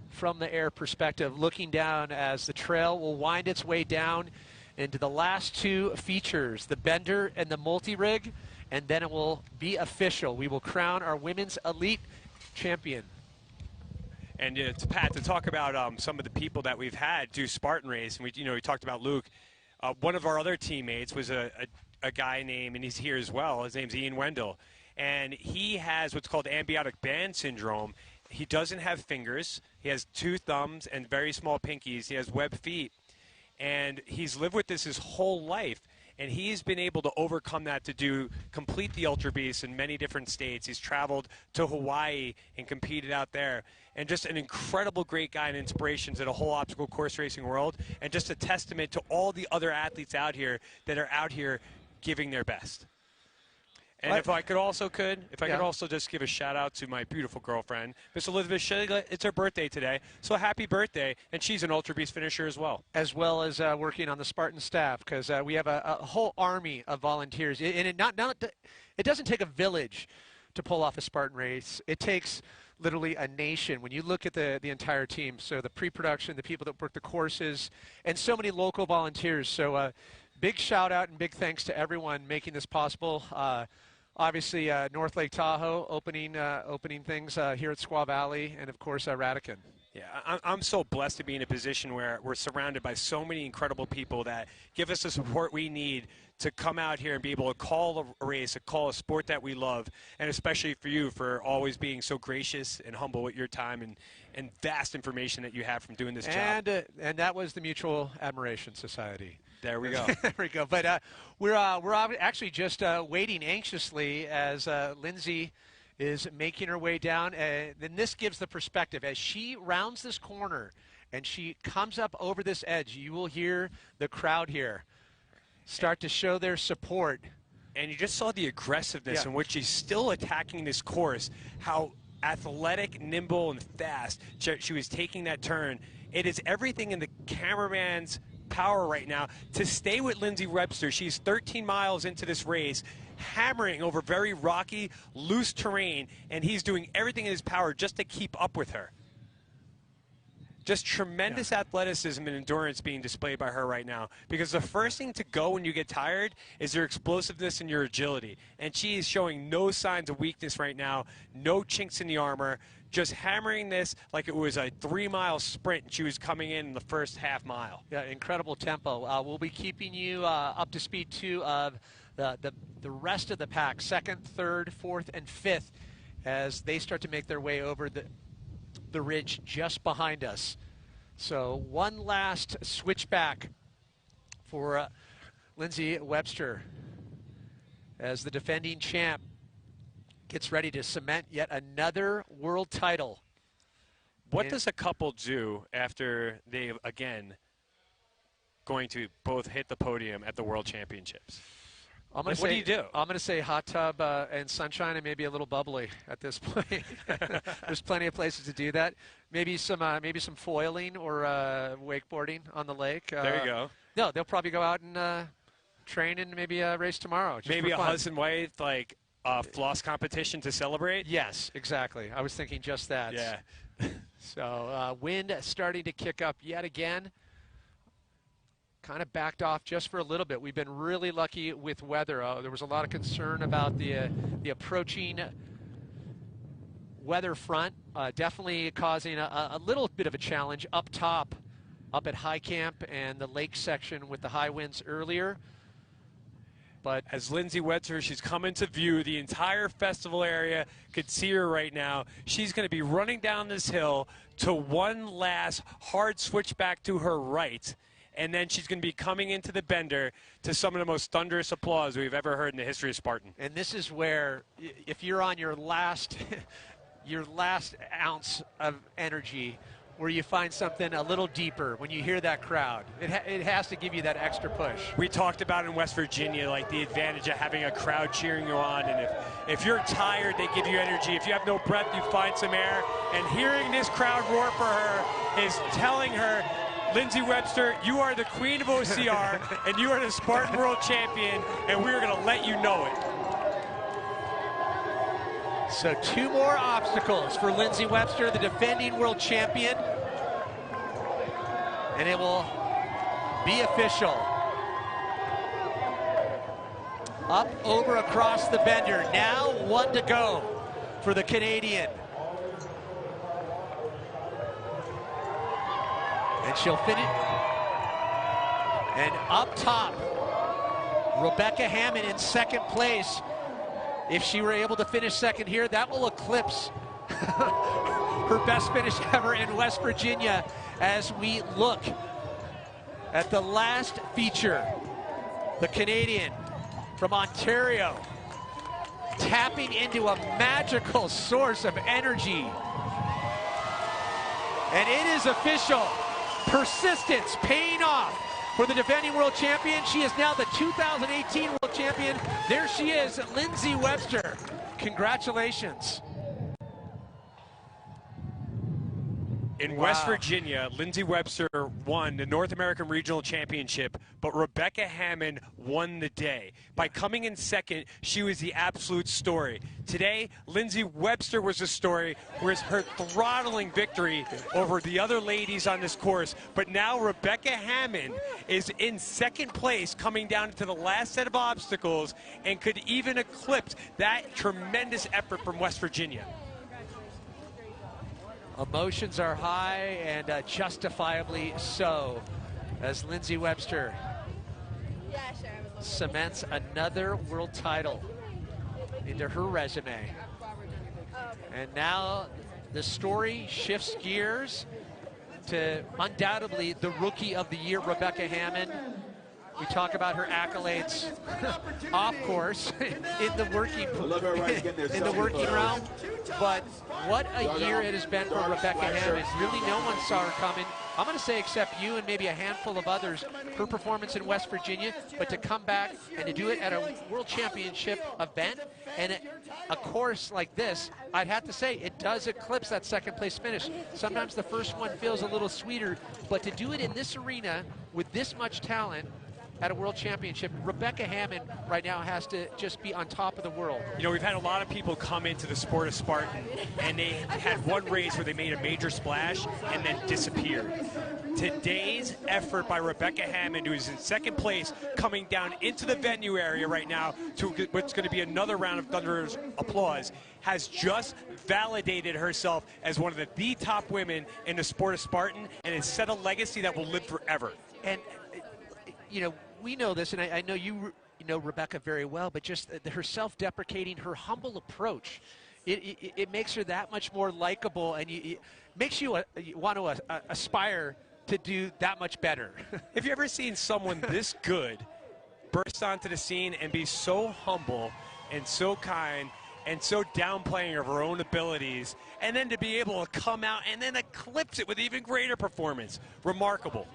from the air perspective, looking down as the trail will wind its way down into the last two features, the bender and the multi-rig, and then it will be official. We will crown our women's elite champion. And to Pat, to talk about some of the people that we've had do Spartan race, and we talked about Luke. One of our other teammates was a guy named, and he's here as well. His name's Ian Wendell, and he has what's called ambiotic band syndrome. He doesn't have fingers. He has 2 thumbs and very small pinkies. He has web feet, and he's lived with this his whole life. And he's been able to overcome that to complete the Ultra Beast in many different states. He's traveled to Hawaii and competed out there. And just an incredible great guy and inspiration to the whole obstacle course racing world. And just a testament to all the other athletes out here that are out here giving their best. And if I could also just give a shout out to my beautiful girlfriend, Miss Elizabeth Shigla. It's her birthday today, so happy birthday! And she's an Ultra Beast finisher as well. As well as working on the Spartan staff, because we have a whole army of volunteers. And it doesn't take a village to pull off a Spartan race. It takes literally a nation. When you look at the entire team, so the pre-production, the people that work the courses, and so many local volunteers. So big shout out and big thanks to everyone making this possible. Obviously, North Lake Tahoe opening things here at Squaw Valley, and of course Rakuten. Yeah, I'm so blessed to be in a position where we're surrounded by so many incredible people that give us the support we need to come out here and be able to call a race, call a sport that we love, and especially for you for always being so gracious and humble with your time and vast information that you have from doing this job. And that was the Mutual Admiration Society. There we go. There we go. But we're actually just waiting anxiously as Lindsay is making her way down. Then this gives the perspective. As she rounds this corner and she comes up over this edge, you will hear the crowd here start to show their support. And you just saw the aggressiveness in which she's still attacking this course, how athletic, nimble, and fast she was taking that turn. It is everything in the cameraman's power right now to stay with Lindsay Webster. She's 13 miles into this race, hammering over very rocky, loose terrain, and he's doing everything in his power just to keep up with her. Just tremendous athleticism and endurance being displayed by her right now, because the first thing to go when you get tired is your explosiveness and your agility, and she is showing no signs of weakness right now, no chinks in the armor, just hammering this like it was a 3-mile sprint, and she was coming in the first half mile. Yeah, incredible tempo. We'll be keeping you up to speed, too, of the rest of the pack, 2nd, 3rd, 4th, and 5th, as they start to make their way over the ridge just behind us. So one last switchback for Lindsay Webster as the defending champ gets ready to cement yet another world title. What does a couple do after they, again, going to both hit the podium at the World Championships? What do you do? I'm going to say hot tub and sunshine and maybe a little bubbly at this point. There's plenty of places to do that. Maybe some foiling or wakeboarding on the lake. There you go. No, they'll probably go out and train and maybe race tomorrow. Maybe a husband-wife floss competition to celebrate? Yes, exactly. I was thinking just that. Yeah. So wind starting to kick up yet again. Kind of backed off just for a little bit. We've been really lucky with weather. There was a lot of concern about the approaching weather front, definitely causing a little bit of a challenge up top up at high camp and the lake section with the high winds earlier. But as Lindsey Webster, she's coming to view. The entire festival area could see her right now. She's going to be running down this hill to one last hard switchback to her right. And then she's going to be coming into the bender to some of the most thunderous applause we've ever heard in the history of Spartan. And this is where, if you're on your last, your last ounce of energy, where you find something a little deeper when you hear that crowd. It has to give you that extra push. We talked about in West Virginia, like the advantage of having a crowd cheering you on. And if you're tired, they give you energy. If you have no breath, you find some air. And hearing this crowd roar for her is telling her, Lindsey Webster, you are the queen of OCR, and you are the Spartan World Champion, and we're going to let you know it. So 2 more obstacles for Lindsey Webster, the defending world champion. And it will be official. Up, over, across the bender. Now 1 to go for the Canadian. And she'll finish. And up top, Rebecca Hammond in second place. If she were able to finish second here, that will eclipse her best finish ever in West Virginia as we look at the last feature. The Canadian from Ontario tapping into a magical source of energy. And it is official. Persistence paying off for the defending world champion. She is now the 2018 world champion. There she is, Lindsey Webster. Congratulations. In West Virginia, Lindsey Webster won the North American Regional Championship, but Rebecca Hammond won the day. By coming in second, she was the absolute story. Today, Lindsey Webster was the story, whereas her throttling victory over the other ladies on this course. But now Rebecca Hammond is in second place, coming down to the last set of obstacles, and could even eclipse that tremendous effort from West Virginia. Emotions are high, and justifiably so, as Lindsey Webster cements another world title into her resume. And now the story shifts gears to undoubtedly the Rookie of the Year, Rebecca Hammond. We talk about her accolades off course in the working realm, but what a year it has been for Rebecca Hammond. Really, no one saw her coming. I'm going to say except you and maybe a handful of others. Her performance in West Virginia, but to come back and to do it at a World Championship event and a course like this, I'd have to say it does eclipse that second place finish. Sometimes the first one feels a little sweeter, but to do it in this arena with this much talent at a World Championship, Rebecca Hammond right now has to just be on top of the world. You know, we've had a lot of people come into the sport of Spartan, and they had one race where they made a major splash and then disappeared. Today's effort by Rebecca Hammond, who is in second place, coming down into the venue area right now to what's going to be another round of thunderous applause, has just validated herself as one of the top women in the sport of Spartan, and has set a legacy that will live forever. And, you know, we know this, and I know you know Rebecca very well, but just her self-deprecating, her humble approach, it makes her that much more likable, and it makes you want to aspire to do that much better. Have you ever seen someone this good burst onto the scene and be so humble and so kind and so downplaying of her own abilities, and then to be able to come out and then eclipse it with even greater performance? Remarkable.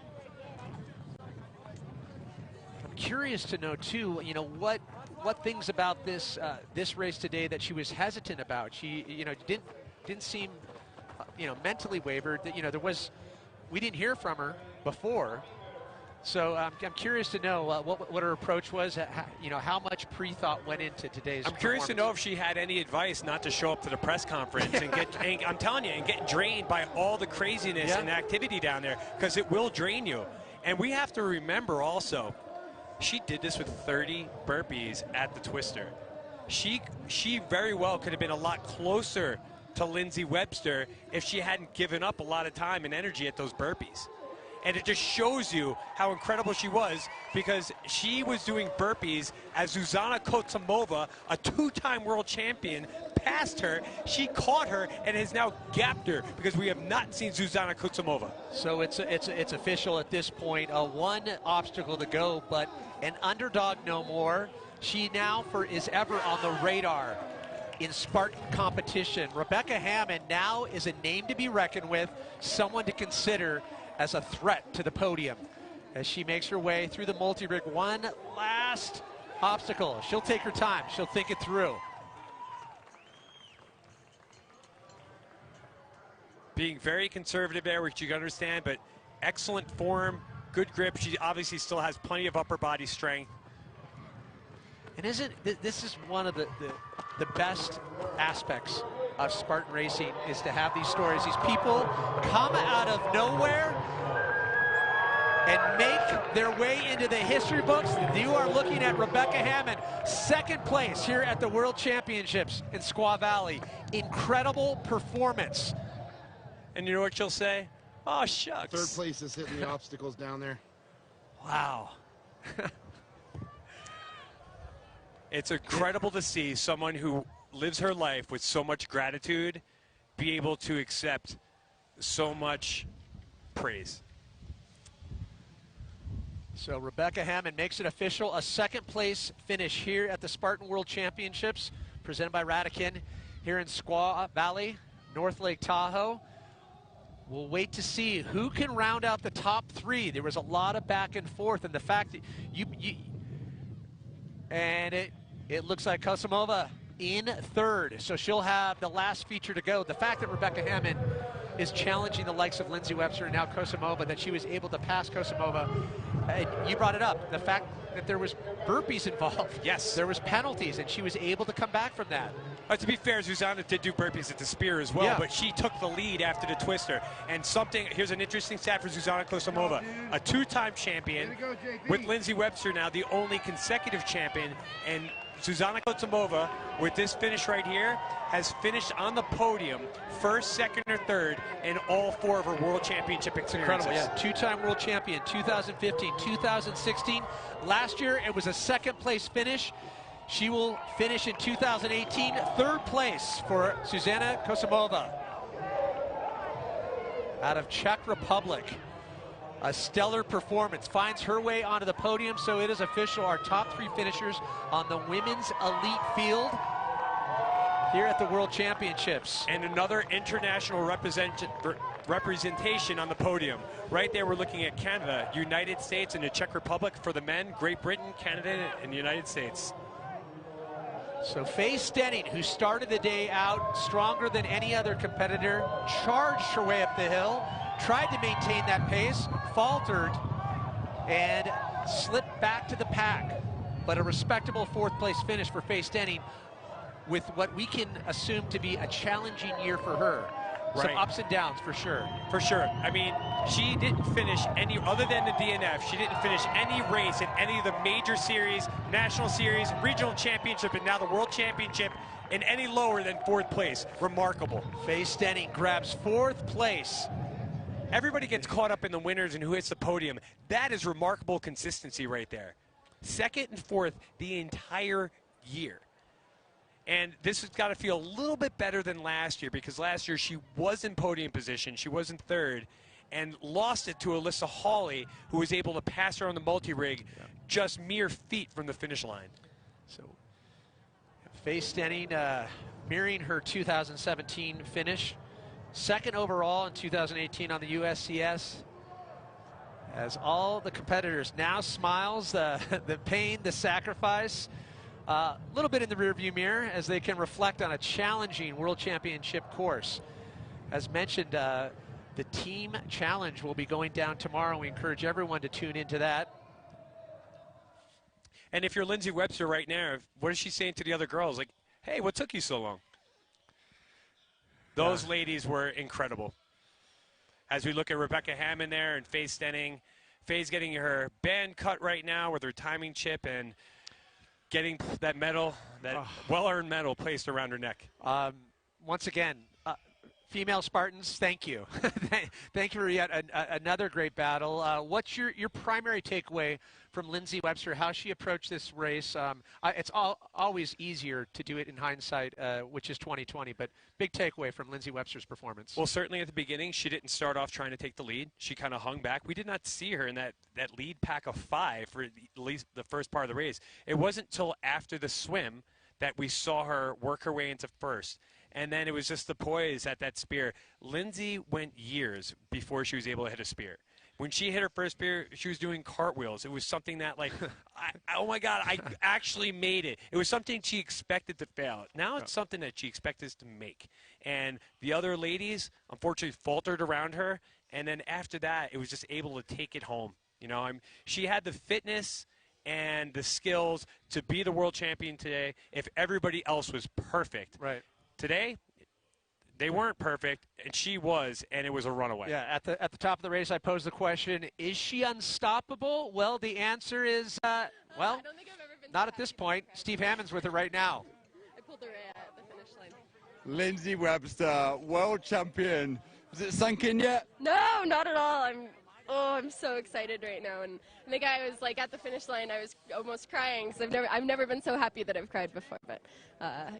Curious to know too, you know, what things about this this race today that she was hesitant about. She, you know, didn't seem, you know, mentally wavered. You know, we didn't hear from her before, so I'm curious to know what her approach was. You know, how much pre-thought went into today's. I'm curious to know if she had any advice not to show up to the press conference and get. And I'm telling you, and get drained by all the craziness and activity down there, because it will drain you. And we have to remember also, she did this with 30 burpees at the Twister. She very well could have been a lot closer to Lindsey Webster if she hadn't given up a lot of time and energy at those burpees. And it just shows you how incredible she was, because she was doing burpees as Zuzana Kotsumova, a 2-time world champion, passed her. She caught her and has now gapped her, because we have not seen Zuzana Kotsumova. So it's official at this point. One obstacle to go, but an underdog no more. She now is ever on the radar in Spartan competition. Rebecca Hammond now is a name to be reckoned with, someone to consider as a threat to the podium as she makes her way through the multi-rig. One last obstacle. She'll take her time. She'll think it through. Being very conservative there, which you can understand, but excellent form, good grip. She obviously still has plenty of upper body strength. And this is one of the best aspects of Spartan racing, is to have these stories. These people come out of nowhere and make their way into the history books. You are looking at Rebecca Hammond, second place here at the World Championships in Squaw Valley. Incredible performance. And you know what she'll say? Oh, shucks. Third place is hitting the obstacles down there. Wow. It's incredible to see someone who lives her life with so much gratitude be able to accept so much praise. So Rebecca Hammond makes it official, a second place finish here at the Spartan World Championships presented by Rakuten here in Squaw Valley, North Lake Tahoe. We'll wait to see who can round out the top 3. There was a lot of back and forth, and the fact that it looks like Kotsumova in third, so she'll have the last feature to go. The fact that Rebecca Hammond is challenging the likes of Lindsay Webster and now Kotsumova, that she was able to pass Kotsumova, you brought it up, the fact that there was burpees involved. Yes. There was penalties, and she was able to come back from that. To be fair, Zuzana did do burpees at the spear as well, yeah, but she took the lead after the twister. And here's an interesting stat for Zuzana Kotsumova, a 2-time champion, with Lindsay Webster now the only consecutive champion, and Zuzana Kotsumova, with this finish right here, has finished on the podium, first, second, or third in all 4 of her World Championship experiences. Incredible, yeah. 2-time world champion, 2015, 2016. Last year, it was a second-place finish. She will finish in 2018, third place for Zuzana Kotsumova out of Czech Republic. A stellar performance, finds her way onto the podium, so it is official. Our top 3 finishers on the women's elite field here at the World Championships. And another international representation on the podium. Right there, we're looking at Canada, United States, and the Czech Republic for the men, Great Britain, Canada, and the United States. So Faye Stenning, who started the day out stronger than any other competitor, charged her way up the hill, tried to maintain that pace, faltered, and slipped back to the pack. But a respectable 4th place finish for Faye Stenning, with what we can assume to be a challenging year for her. Some ups and downs for sure. For sure. I mean, she didn't finish any, other than the DNF, she didn't finish any race in any of the major series, national series, regional championship, and now the World Championship in any lower than 4th place. Remarkable. Faye Stenning grabs 4th place. Everybody gets caught up in the winners and who hits the podium. That is remarkable consistency right there. 2nd and 4th the entire year. And this has got to feel a little bit better than last year, because last year she was in podium position, she was in 3rd, and lost it to Alyssa Hawley, who was able to pass her on the multi-rig just mere feet from the finish line. So Faye Stenning mirroring her 2017 finish. 2nd overall in 2018 on the USCS. As all the competitors now smiles, the pain, the sacrifice, a little bit in the rearview mirror as they can reflect on a challenging World Championship course. As mentioned, the team challenge will be going down tomorrow. We encourage everyone to tune into that. And if you're Lindsay Webster right now, what is she saying to the other girls? Like, hey, what took you so long? Those ladies were incredible. As we look at Rebecca Hammond there and Faye Stenning, Faye's getting her band cut right now with her timing chip and getting that medal, that well-earned medal placed around her neck. Once again, Female Spartans, thank you. Thank you for yet another great battle. What's your primary takeaway from Lindsey Webster, how she approached this race? It's always easier to do it in hindsight, which is 2020, but big takeaway from Lindsey Webster's performance. Well, certainly at the beginning, she didn't start off trying to take the lead. She kind of hung back. We did not see her in that lead pack of 5 for at least the first part of the race. It wasn't until after the swim that we saw her work her way into first. And then it was just the poise at that spear. Lindsey went years before she was able to hit a spear. When she hit her first spear, she was doing cartwheels. It was something that, like, oh, my God, I actually made it. It was something she expected to fail. Now it's something that she expected to make. And the other ladies, unfortunately, faltered around her. And then after that, it was just able to take it home. You know, she had the fitness and the skills to be the world champion today if everybody else was perfect. Right. Today, they weren't perfect, and she was, and it was a runaway. Yeah, at the top of the race, I posed the question, is she unstoppable? Well, the answer is, well, not at this point. Steve Hammond's with her right now. I pulled her at the finish line. Lindsey Webster, world champion. Has it sunk in yet? No, not at all. I'm so excited right now, and I think I was like at the finish line. I was almost crying because I've never been so happy that I've cried before. But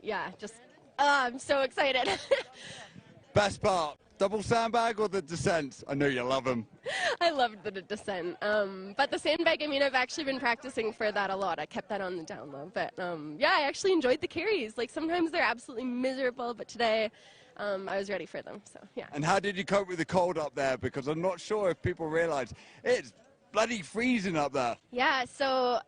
yeah, just I'm so excited. Best part, double sandbag or the descent? I know you love them. I loved the descent, but the sandbag. I mean, I've actually been practicing for that a lot. I kept that on the down low, but yeah, I actually enjoyed the carries. Like sometimes they're absolutely miserable, but today. I was ready for them, so yeah. And how did you cope with the cold up there? Because I'm not sure if people realize it's bloody freezing up there. Yeah, so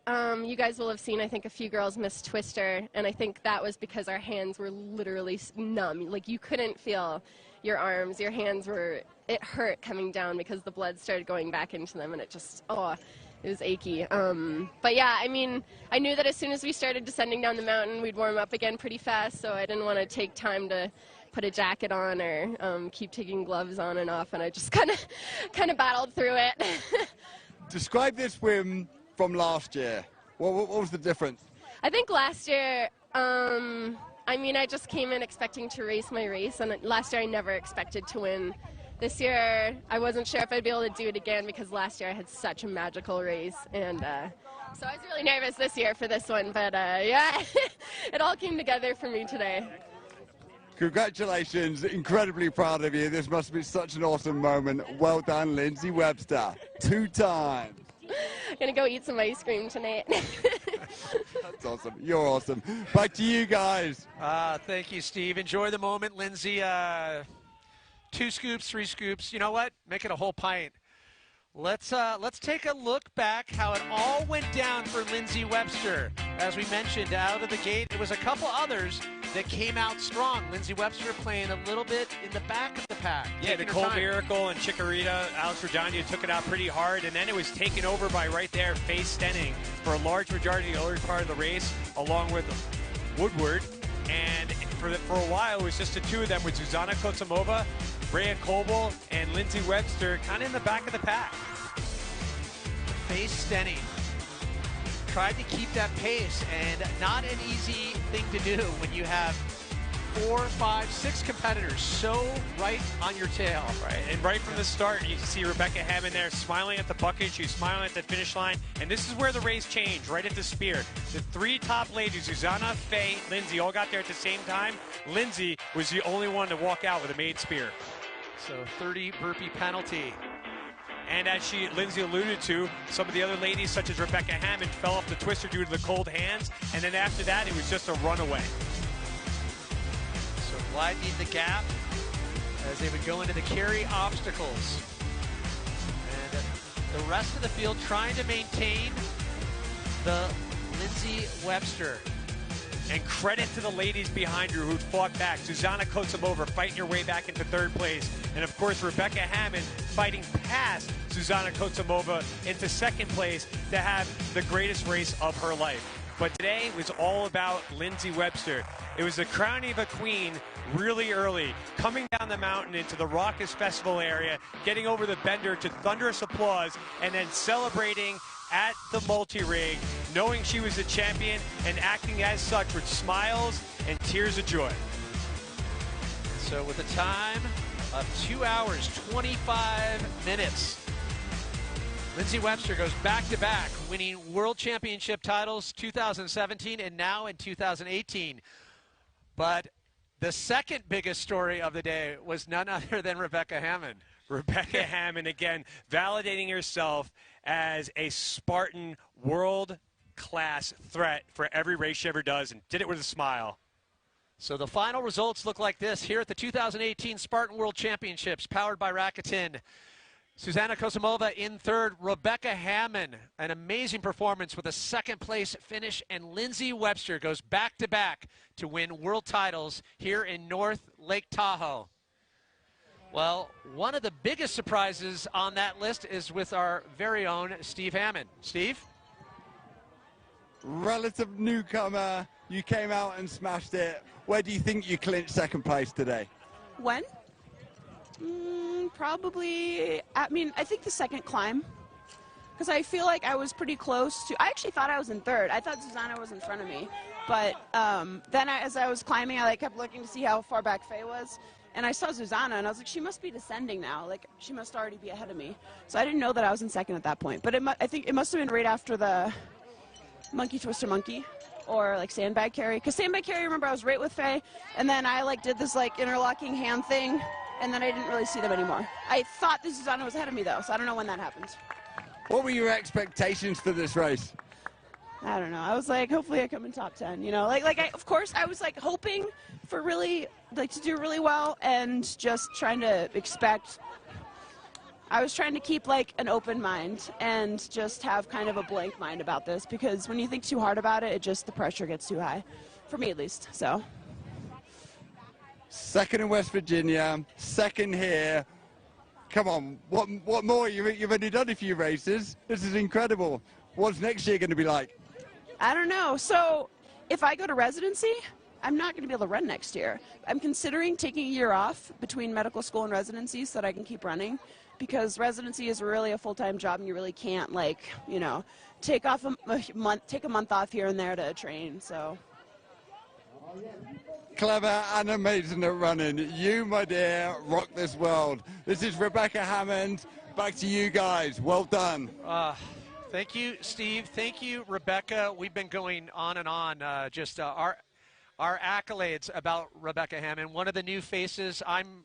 you guys will have seen, I think, a few girls miss Twister, and I think that was because our hands were literally numb. Like, you couldn't feel your arms. Your hands were, it hurt coming down because the blood started going back into them, and it just, it was achy. But yeah, I mean, I knew that as soon as we started descending down the mountain, we'd warm up again pretty fast, so I didn't want to take time to put a jacket on or keep taking gloves on and off, and I just kind of battled through it. Describe this swim from last year. What was the difference? I think last year, I mean, I just came in expecting to race my race, and last year I never expected to win. This year, I wasn't sure if I'd be able to do it again because last year I had such a magical race, and so I was really nervous this year for this one, but yeah, it all came together for me today. Congratulations, incredibly proud of you. This must be such an awesome moment. Well done, Lindsey Webster, 2 times. I'm gonna go eat some ice cream tonight. That's awesome. You're awesome. Back to you guys. Thank you, Steve. Enjoy the moment, Lindsey. 2 scoops, 3 scoops. You know what? Make it a whole pint. Let's take a look back how it all went down for Lindsey Webster. As we mentioned, out of the gate, it was a couple others that came out strong. Lindsey Webster playing a little bit in the back of the pack. Yeah, Nicole Miracle and Chikorita, Alex Reggiani took it out pretty hard, and then it was taken over by right there, Faye Stenning for a large majority of the early part of the race, along with Woodward. And for a while, it was just the 2 of them with Zuzana Kotsumova, Rhea Colbel, and Lindsey Webster kind of in the back of the pack. Faye Stenning tried to keep that pace, and not an easy thing to do when you have 4, 5, 6 competitors so right on your tail. Right, and right from the start, you can see Rebecca Hammond there smiling at the bucket. She's smiling at the finish line, and this is where the race changed, right at the spear. The 3 top ladies, Zuzana, Faye, Lindsey, all got there at the same time. Lindsey was the only one to walk out with a made spear. So 30 burpee penalty. And as Lindsey alluded to, some of the other ladies, such as Rebecca Hammond, fell off the twister due to the cold hands. And then after that, it was just a runaway. So widening the gap as they would go into the carry obstacles. And the rest of the field trying to maintain the Lindsey Webster. And credit to the ladies behind her who fought back. Zuzana Kotsumova fighting her way back into 3rd place. And of course, Rebecca Hammond fighting past Zuzana Kotsumova into 2nd place to have the greatest race of her life. But today was all about Lindsey Webster. It was the crowning of a queen really early, coming down the mountain into the Raucous Festival area, getting over the bender to thunderous applause, and then celebrating at the multi-rig, knowing she was the champion and acting as such with smiles and tears of joy. So with a time of 2 hours, 25 minutes, Lindsey Webster goes back-to-back, winning world championship titles 2017 and now in 2018. But the second biggest story of the day was none other than Rebecca Hammond. Rebecca Hammond, again, validating herself as a Spartan world-class threat for every race she ever does, and did it with a smile. So the final results look like this here at the 2018 Spartan World Championships, powered by Rakuten. Susanna Kozimova in third, Rebecca Hammond, an amazing performance with a second-place finish, and Lindsey Webster goes back-to-back to win world titles here in North Lake Tahoe. Well, one of the biggest surprises on that list is with our very own Steve Hammond. Steve? Relative newcomer, you came out and smashed it. Where do you think you clinched second place today? When? Probably, I think the second climb. Because I feel like I was pretty close to, I actually thought I was in third. I thought Susanna was in front of me. But then as I was climbing, I kept looking to see how far back Faye was. And I saw Susanna, and I was like, she must be descending now. Like, she must already be ahead of me. So I didn't know that I was in second at that point. But I think it must have been right after the monkey twister monkey. Or like sandbag carry. Because sandbag carry, remember, I was right with Faye. And then I did this interlocking hand thing. And then I didn't really see them anymore. I thought that Susanna was ahead of me, though, so I don't know when that happened. What were your expectations for this race? I don't know. I was like, hopefully I come in top 10, you know? Of course, I was, hoping for really, to do really well and just trying to I was trying to keep, an open mind and just have kind of a blank mind about this because when you think too hard about it, the pressure gets too high. For me, at least, so. Second in West Virginia, second here. Come on, what more? You've only done a few races. This is incredible. What's next year going to be like? I don't know. So if I go to residency, I'm not going to be able to run next year. I'm considering taking a year off between medical school and residency so that I can keep running because residency is really a full-time job and you really can't, take a month off here and there to train, so. Clever and amazing at running. You, my dear, rock this world. This is Rebecca Hammond. Back to you guys. Well done. Thank you, Steve. Thank you, Rebecca. We've been going on and on. Our accolades about Rebecca Hammond. One of the new faces. I'm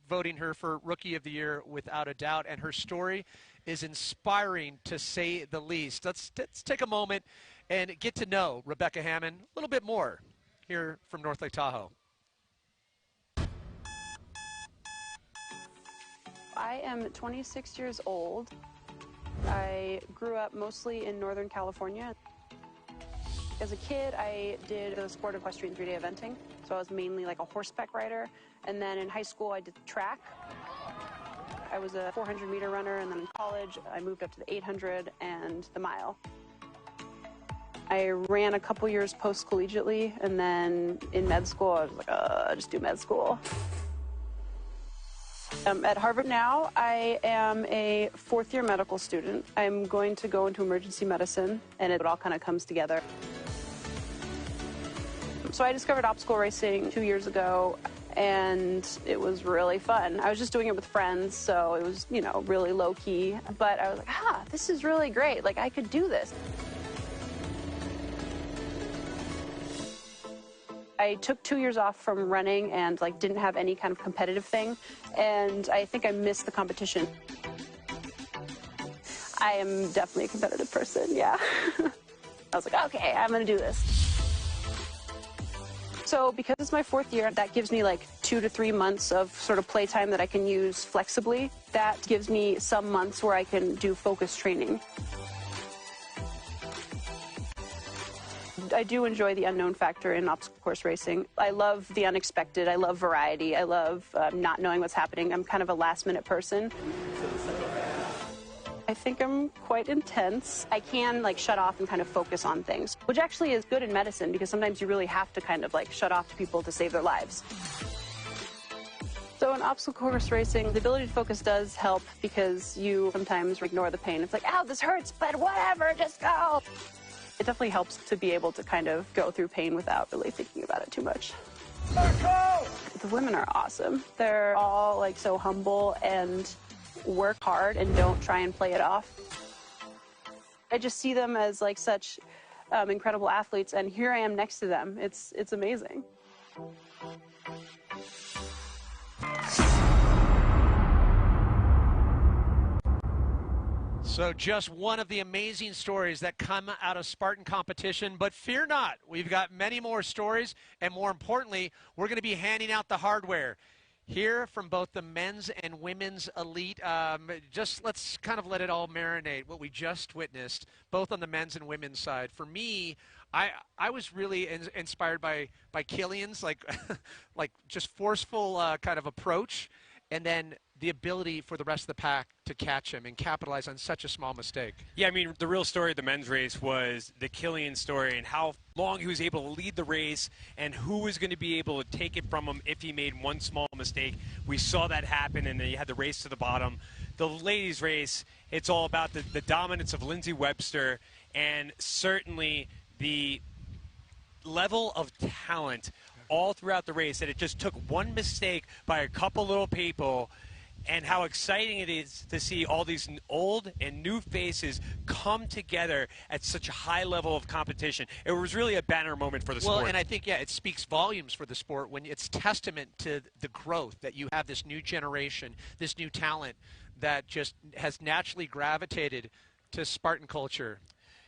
voting her for Rookie of the Year without a doubt, and her story is inspiring to say the least. Let's take a moment and get to know Rebecca Hammond a little bit more here from North Lake Tahoe. I am 26 years old. I grew up mostly in Northern California. As a kid, I did the sport of equestrian 3-day eventing, so I was mainly a horseback rider. And then in high school, I did track. I was a 400-meter runner, and then in college, I moved up to the 800 and the mile. I ran a couple years post-collegiately, and then in med school, I was like, just do med school. At Harvard now, I am a fourth-year medical student. I'm going to go into emergency medicine, and it all kind of comes together. So I discovered obstacle racing 2 years ago, and it was really fun. I was just doing it with friends, so it was, really low-key. But I was like, this is really great. I could do this. I took 2 years off from running and didn't have any kind of competitive thing, and I think I missed the competition. I am definitely a competitive person, yeah. I was like, okay, I'm gonna do this. So because it's my fourth year, that gives me 2 to 3 months of sort of playtime that I can use flexibly. That gives me some months where I can do focused training. I do enjoy the unknown factor in obstacle course racing. I love the unexpected. I love variety. I love not knowing what's happening. I'm kind of a last-minute person. I think I'm quite intense. I can shut off and kind of focus on things, which actually is good in medicine because sometimes you really have to kind of shut off to people to save their lives. So in obstacle course racing, the ability to focus does help because you sometimes ignore the pain. It's like, ow, this hurts, but whatever, just go. It definitely helps to be able to kind of go through pain without really thinking about it too much. The The women are awesome. They're all like so humble and work hard and don't try and play it off. I just see them as like such incredible athletes, and here I am next to them. It's amazing. So just one of the amazing stories that come out of Spartan competition, but fear not, we've got many more stories, and more importantly, we're going to be handing out the hardware. Here from both the men's and women's elite, just let's kind of let it all marinate, what we just witnessed, both on the men's and women's side. For me, I was really inspired by Killian's like just forceful kind of approach, and then the ability for the rest of the pack to catch him and capitalize on such a small mistake. Yeah, I mean, the real story of the men's race was the Killian story and how long he was able to lead the race and who was going to be able to take it from him if he made one small mistake. We saw that happen, and then you had the race to the bottom. The ladies' race, it's all about the dominance of Lindsay Webster and certainly the level of talent all throughout the race, that it just took one mistake by a couple little people, and how exciting it is to see all these old and new faces come together at such a high level of competition. It was really a banner moment for the sport. Well, and I think, yeah, it speaks volumes for the sport when it's testament to the growth that you have this new generation, this new talent that just has naturally gravitated to Spartan culture.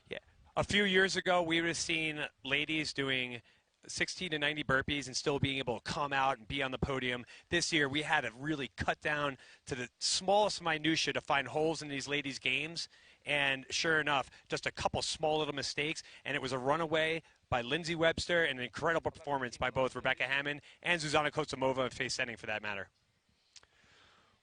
Yeah. A few years ago, we would have seen ladies doing 16 to 90 burpees and still being able to come out and be on the podium. This year, we had to really cut down to the smallest minutia to find holes in these ladies' games. And sure enough, just a couple small little mistakes, and it was a runaway by Lindsay Webster and an incredible performance by both Rebecca Hammond and Zuzana Kosomova and Faye Setting for that matter.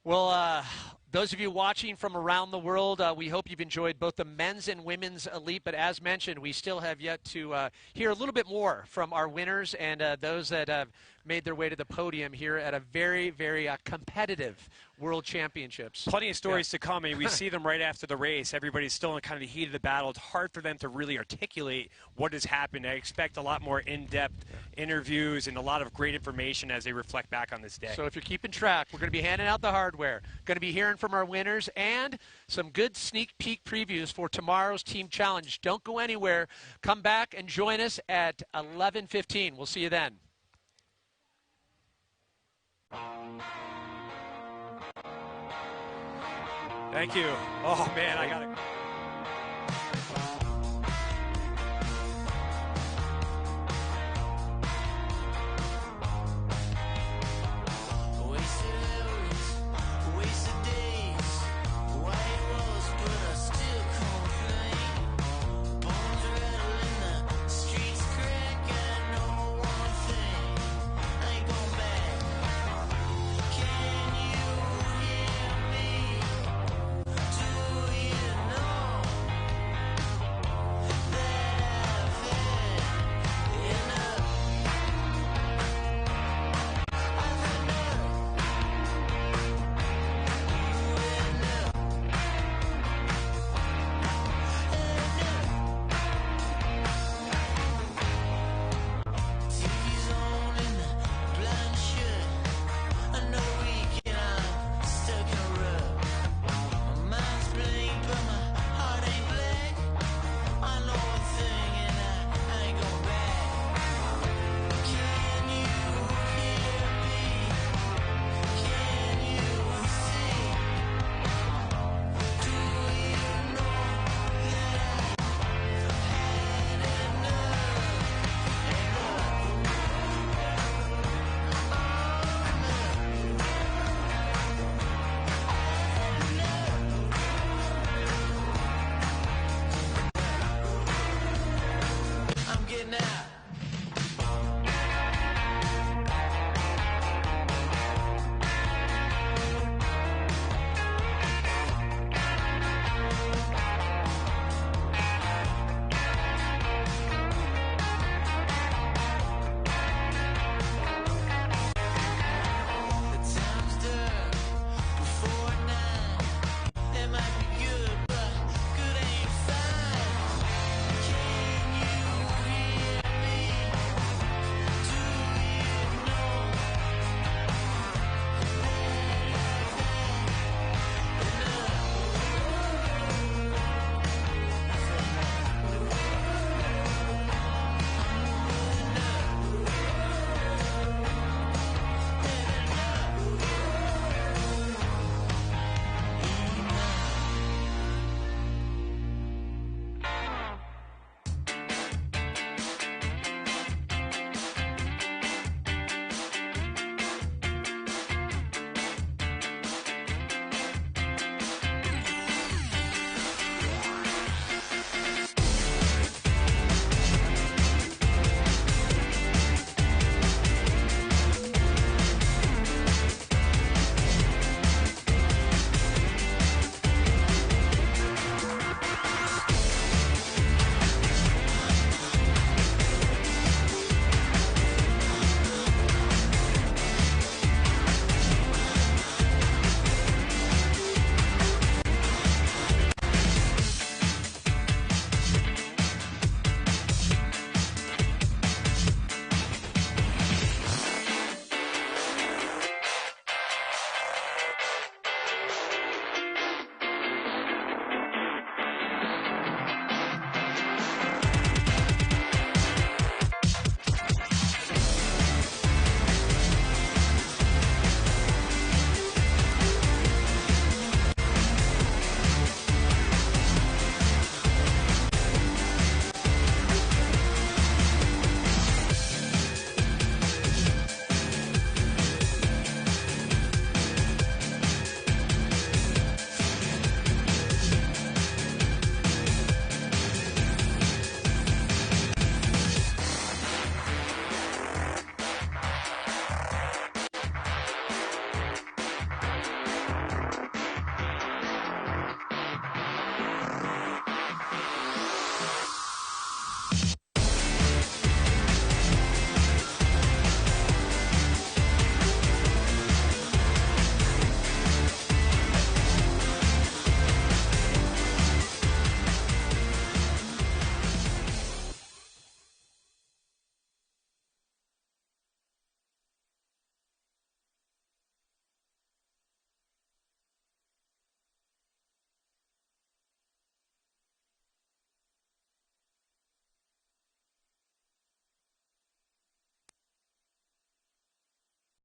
Well, those of you watching from around the world, we hope you've enjoyed both the men's and women's elite. But as mentioned, we still have yet to hear a little bit more from our winners and those that have made their way to the podium here at a very, very competitive World Championships. Plenty of stories to come. I mean, we see them right after the race. Everybody's still in kind of the heat of the battle. It's hard for them to really articulate what has happened. I expect a lot more in-depth interviews and a lot of great information as they reflect back on this day. So if you're keeping track, we're going to be handing out the hardware. Going to be hearing from our winners and some good sneak peek previews for tomorrow's team challenge. Don't go anywhere. Come back and join us at 11:15. We'll see you then. Thank you. Oh, man, I got it.